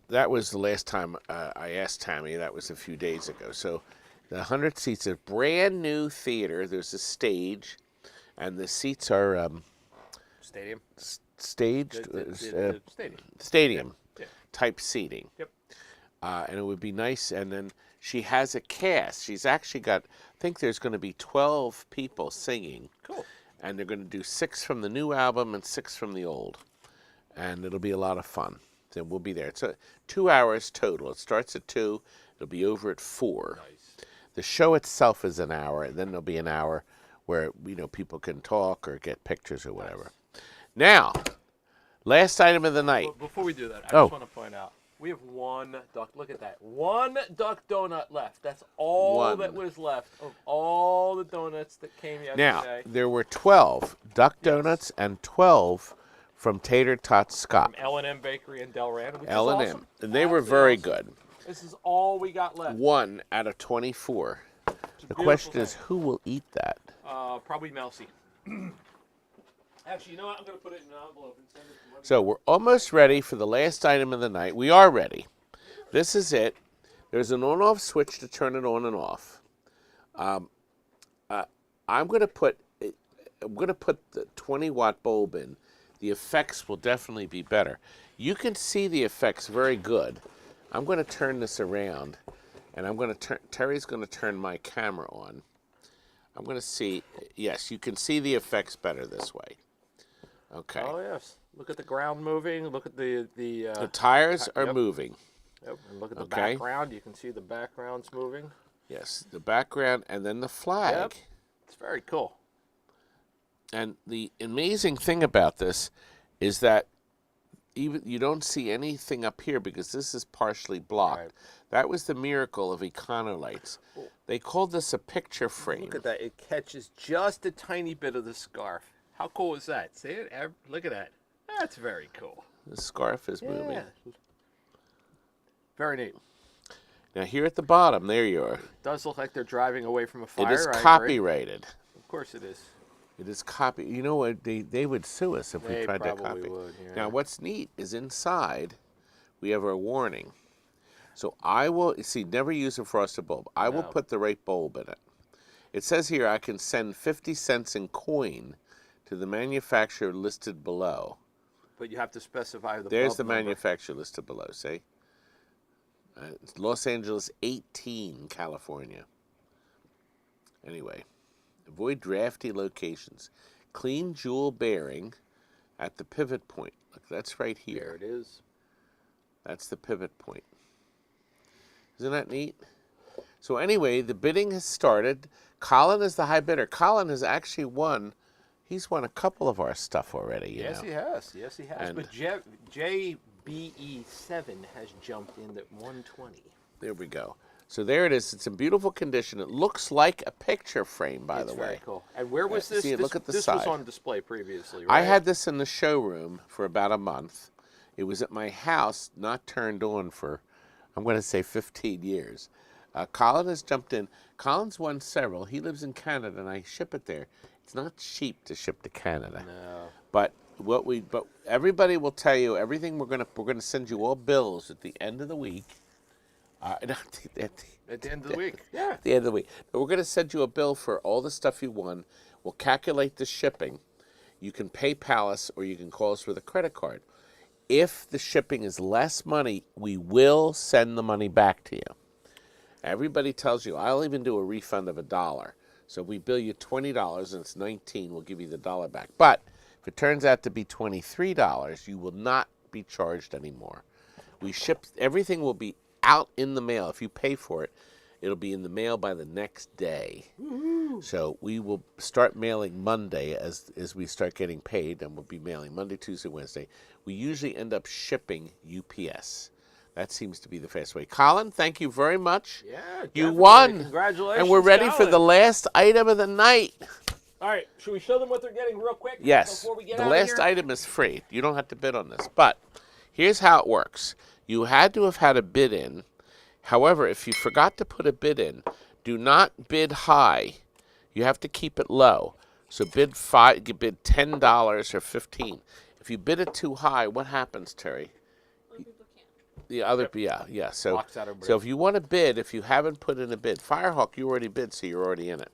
that was the last time I asked Tammy. That was a few days ago. So the 100 seats, a brand new theater. There's a stage, and the seats are Stadium. staged Stadium. stadium Yeah. type seating. Yep. And it would be nice. And then she has a cast. She's actually got, I think there's going to be 12 people singing. Cool. And they're going to do 6 from the new album and 6 from the old. And it'll be a lot of fun. Then we'll be there. It's 2 hours total. It starts at 2. It'll be over at 4. Nice. The show itself is an hour, and then there'll be an hour where people can talk or get pictures or whatever. Now, last item of the night. Well, before we do that, I Oh. just want to point out we have one duck. Look at that. One duck donut left. That's all One. that was left of all the donuts that came Now, yesterday. there were 12 duck donuts and 12 from Tater Tot Scott. From L&M Bakery in Delran. Which is L&M. awesome. And they were Absolutely very awesome. good. This is all we got left. 1 out of 24. It's a The beautiful question is, thing. who will eat that? Probably Melcy. Actually, you know what? I'm going to put it in an envelope and send it to Monday. So we're almost ready for the last item of the night. We are ready. This is it. There's an on-off switch to turn it on and off. I'm going to put the 20-watt bulb in. The effects will definitely be better. You can see the effects very good. I'm going to turn this around, and I'm going to Terry's going to turn my camera on. I'm going to see. Yes, you can see the effects better this way. Okay. Oh, yes. Look at the ground moving. Look at the The tires are yep. moving. Yep. And look at the Okay. background. You can see the background's moving. Yes, the background and then the flag. Yep. It's very cool. And the amazing thing about this is that even you don't see anything up here because this is partially blocked. Right. That was the miracle of Econolights. They called this a picture frame. Look at that. It catches just a tiny bit of the scarf. How cool is that? See it? Look at that. That's very cool. The scarf is moving. Yeah. Very neat. Now here at the bottom, there you are. Does look like they're driving away from a fire. It is I agree. copyrighted. Of course it is. It is copy. You know what? They would sue us if we They tried to probably copy. would, yeah. Now what's neat is inside we have our warning. So I will see. Never use a frosted bulb. I will No. put the right bulb in it. It says here I can send 50 cents in coin to the manufacturer listed below. But you have to specify the There's bulb the number. manufacturer listed below. See, it's Los Angeles 18, California. Anyway, avoid drafty locations. Clean jewel bearing at the pivot point. Look, that's right There here. it is. That's the pivot point. Isn't that neat? So anyway, the bidding has started. Colin is the high bidder. Colin has actually won. He's won a couple of our stuff already. You Yes, know. he has. Yes, he has. And- But JBE7 has jumped in at 120. There we go. So there it is. It's in beautiful condition. It looks like a picture frame, by It's the very way. cool. And where was this? see, this look at the this side. was on display previously, right? I had this in the showroom for about a month. It was at my house, not turned on for, I'm going to say 15 years. Colin has jumped in. Colin's won several. He lives in Canada, and I ship it there. It's not cheap to ship to Canada. No. But everybody will tell you everything. We're gonna send you all bills at the end of the week. At the end of the week. Yeah. At the end of the week. But we're going to send you a bill for all the stuff you won. We'll calculate the shipping. You can PayPal us or you can call us with a credit card. If the shipping is less money, we will send the money back to you. Everybody tells you, I'll even do a refund of $1. So if we bill you $20 and it's $19, we'll give you the $1 back. But if it turns out to be $23, you will not be charged anymore. Everything will be out in the mail. If you pay for it, it'll be in the mail by the next day. Woo-hoo. So we will start mailing Monday as we start getting paid, and we'll be mailing Monday, Tuesday, Wednesday. We usually end up shipping UPS. That seems to be the fast way. Colin, thank you very much. Yeah. You definitely. won. Congratulations. And we're ready for Colin. the last item of the night. All right. Should we show them what they're getting real quick? Yes. Before we get The out last of here? item is free. You don't have to bid on this. But here's how it works. You had to have had a bid in. However, if you forgot to put a bid in, do not bid high. You have to keep it low. So bid $10 or $15. If you bid it too high, what happens, Terry? Other people can't. The other, yeah. So, Locks out everybody. so if you want to bid, if you haven't put in a bid, Firehawk, you already bid, so you're already in it.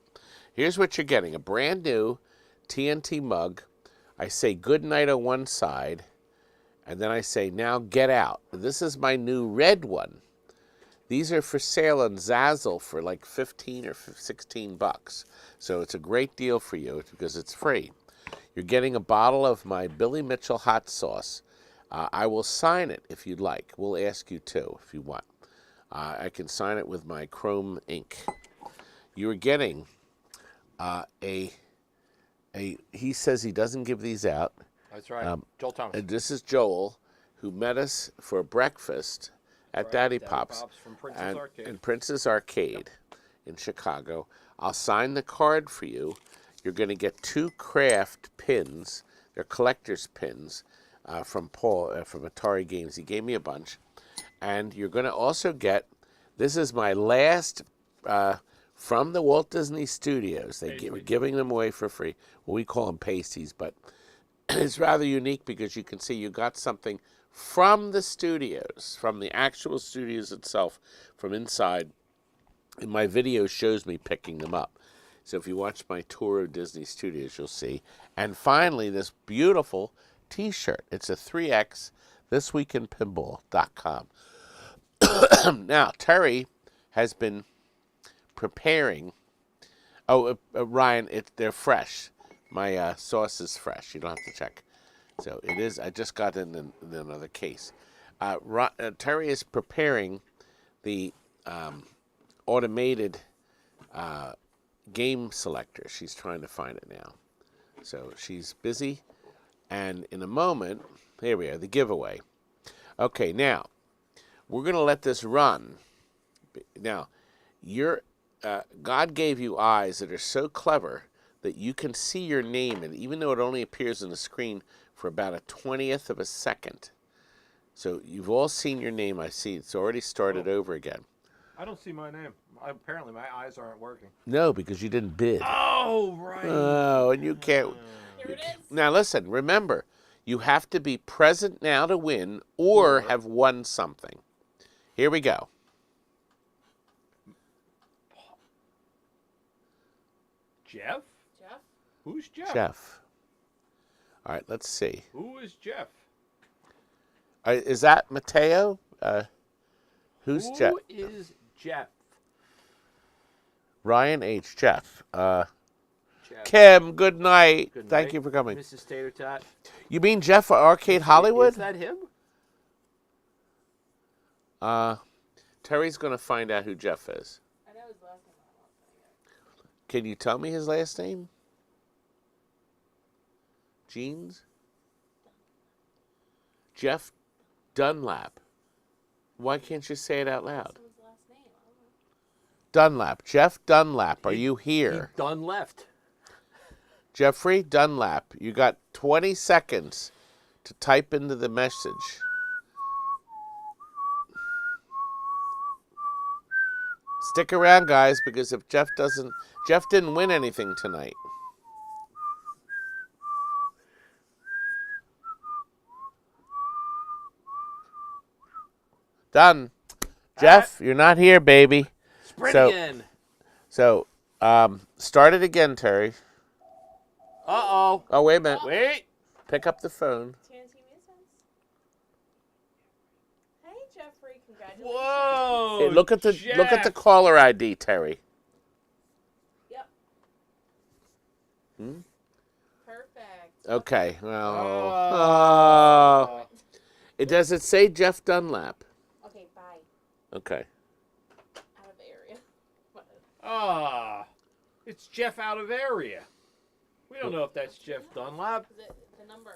Here's what you're getting: a brand new TNT mug. I say good night on one side, and then I say now get out. This is my new red one. These are for sale on Zazzle for like 15 or 16 bucks. So it's a great deal for you because it's free. You're getting a bottle of my Billy Mitchell hot sauce. I will sign it if you'd like. We'll ask you to if you want. I can sign it with my chrome ink. You're getting he says he doesn't give these out. That's right. Joel Thomas. And this is Joel, who met us for breakfast at Daddy Pop's from Prince's Arcade. in Prince's Arcade in Chicago. I'll sign the card for you. You're going to get 2 craft pins. They're collector's pins from Paul from Atari Games. He gave me a bunch. And you're going to also get, this is my last from the Walt Disney Studios. We're giving them away for free. Well, we call them pasties, but it's rather unique because you can see you got something from the studios, from the actual studios itself, from inside. And my video shows me picking them up. So if you watch my tour of Disney Studios, you'll see. And finally, this beautiful T-shirt. It's a 3X, thisweekinpinball.com. Now, Terry has been preparing. Oh, Ryan, they're fresh. My sauce is fresh. You don't have to check. So it is. I just got in another case. Terry is preparing the automated game selector. She's trying to find it now. So she's busy. And in a moment, here we are, the giveaway. Okay, now, we're going to let this run. Now, God gave you eyes that are so clever that you can see your name, and even though it only appears on the screen for about a 20th of a second. So you've all seen your name, I see. It's already started over again. I don't see my name. Apparently, my eyes aren't working. No, because you didn't bid. Oh, right. Oh, and you can't. Here it is. Now listen, remember, you have to be present now to win or have won something. Here we go. Jeff? Jeff? Who's Jeff? Jeff. All right, let's see. Who is Jeff? Is that Mateo? Who's Jeff? Who is Jeff? Ryan H. Jeff. Jeff. Kim, good night. Good Thank night, you for coming. Mrs. Tater Tot. You mean Jeff Arcade Hollywood? Is that him? Terry's going to find out who Jeff is. I know his last name. I won't say it. Can you tell me his last name? Jeans? Jeff Dunlap. Why can't you say it out loud? What's his last name? I don't know. Dunlap. Jeff Dunlap, are you here? He done left. Jeffrey Dunlap, you got 20 seconds to type into the message. Stick around, guys, because if Jeff didn't win anything tonight. Done. Jeff, you're not here, baby. Sprint So- again. So, start it again, Terry. Uh-oh. Oh, wait a minute. Wait. Pick up the phone. TNT Musings. Hey, Jeffrey. Congratulations. Whoa. Hey, look at the caller ID, Terry. Yep. Hmm? Perfect. Okay. Well, Oh. does it say Jeff Dunlap? Okay, bye. Okay. Out of area. What? Ah. It's Jeff out of area. We don't know if that's Jeff Dunlap. Is it the number?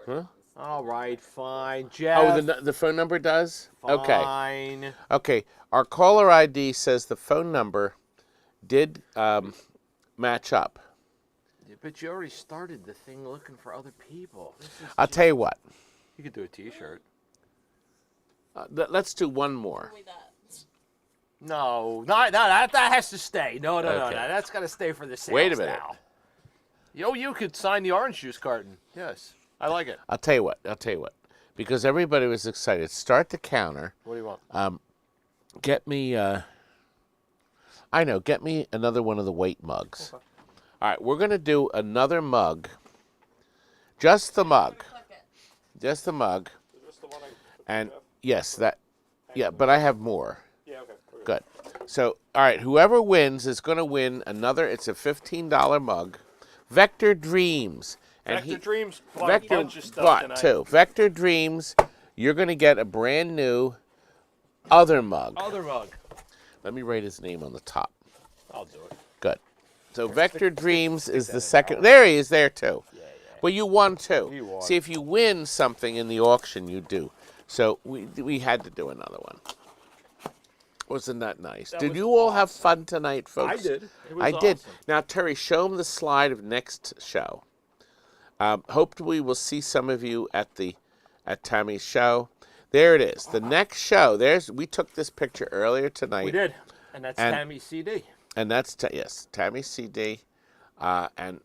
Huh? All right, fine. Jeff. Oh, the phone number does? Okay. Fine. Okay. Our caller ID says the phone number did match up. Yeah, but you already started the thing looking for other people. I'll tell you what. You could do a T-shirt. Let's do one more. Wait, that. No, that has to stay. No, Okay. that's got to stay for the sales Wait a minute. now. You could sign the orange juice carton. Yes, I like it. I'll tell you what. Because everybody was excited. Start the counter. What do you want? Get me another one of the weight mugs. Okay. All right, we're going to do another mug. Just the mug. Click it. Just the mug. Is this the one And yes, but I have more. Yeah, okay. Good. So, all right, whoever wins is going to win it's a $15 mug. Vector Dreams. And Vector Dreams. Vector Bunch of stuff bought tonight. too. Vector Dreams, you're going to get a brand new other mug. Other mug. Let me write his name on the top. I'll do it. Good. So Vector Dreams is the second. There he is there too. Yeah. Well, you won too. You won. See, if you win something in the auction, you do. So we had to do another one. Wasn't that nice? That Did was you all have fun tonight, folks? I did. It was I did. awesome. Now, Terry, show them the slide of next show. Hopefully, we'll see some of you at Tammy's show. There it is. The next show. We took this picture earlier tonight. We did. And that's Tammy's CD. And that's Tammy's CD. And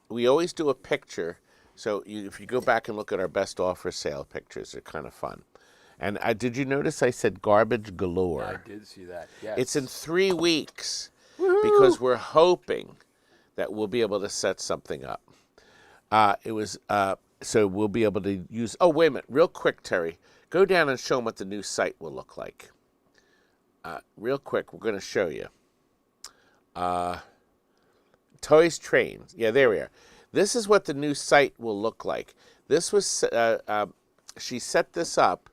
we always do a picture. So if you go back and look at our best offer sale pictures, they're kind of fun. And did you notice I said garbage galore? I did see that. Yes. It's in 3 weeks because we're hoping that we'll be able to set something up. So we'll be able to use. Oh, wait a minute, real quick, Terry, go down and show them what the new site will look like. Real quick, we're going to show you. Toys Trains. Yeah, there we are. This is what the new site will look like. This was, she set this up,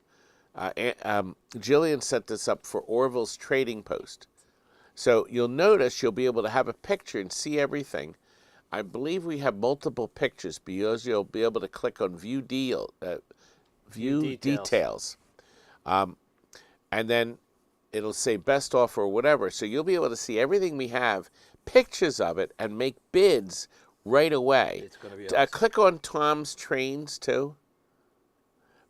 Jillian set this up for Orville's trading post. So you'll notice you'll be able to have a picture and see everything. I believe we have multiple pictures because you'll be able to click on view details. And then it'll say best offer or whatever. So you'll be able to see everything we have, pictures of it, and make bids right away. It's going to be awesome. Click on Tom's Trains too.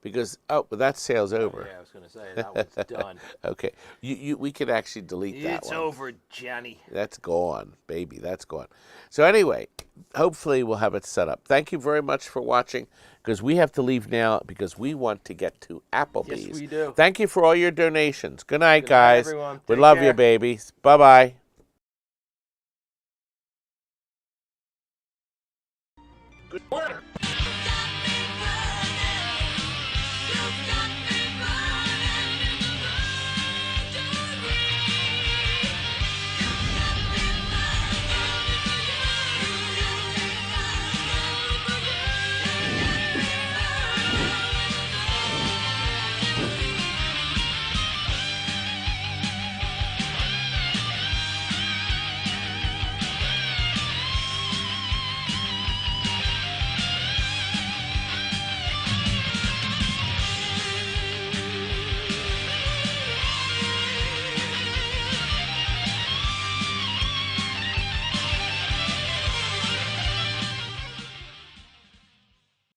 Because, well, that sale's over. Yeah, I was going to say, that one's done. Okay. We could actually delete that one. It's over, Johnny. That's gone, baby. That's gone. So anyway, hopefully we'll have it set up. Thank you very much for watching, because we have to leave now because we want to get to Applebee's. Yes, we do. Thank you for all your donations. Good night, Good night, guys. everyone. We Take love care. you, babies. Bye-bye. Good work.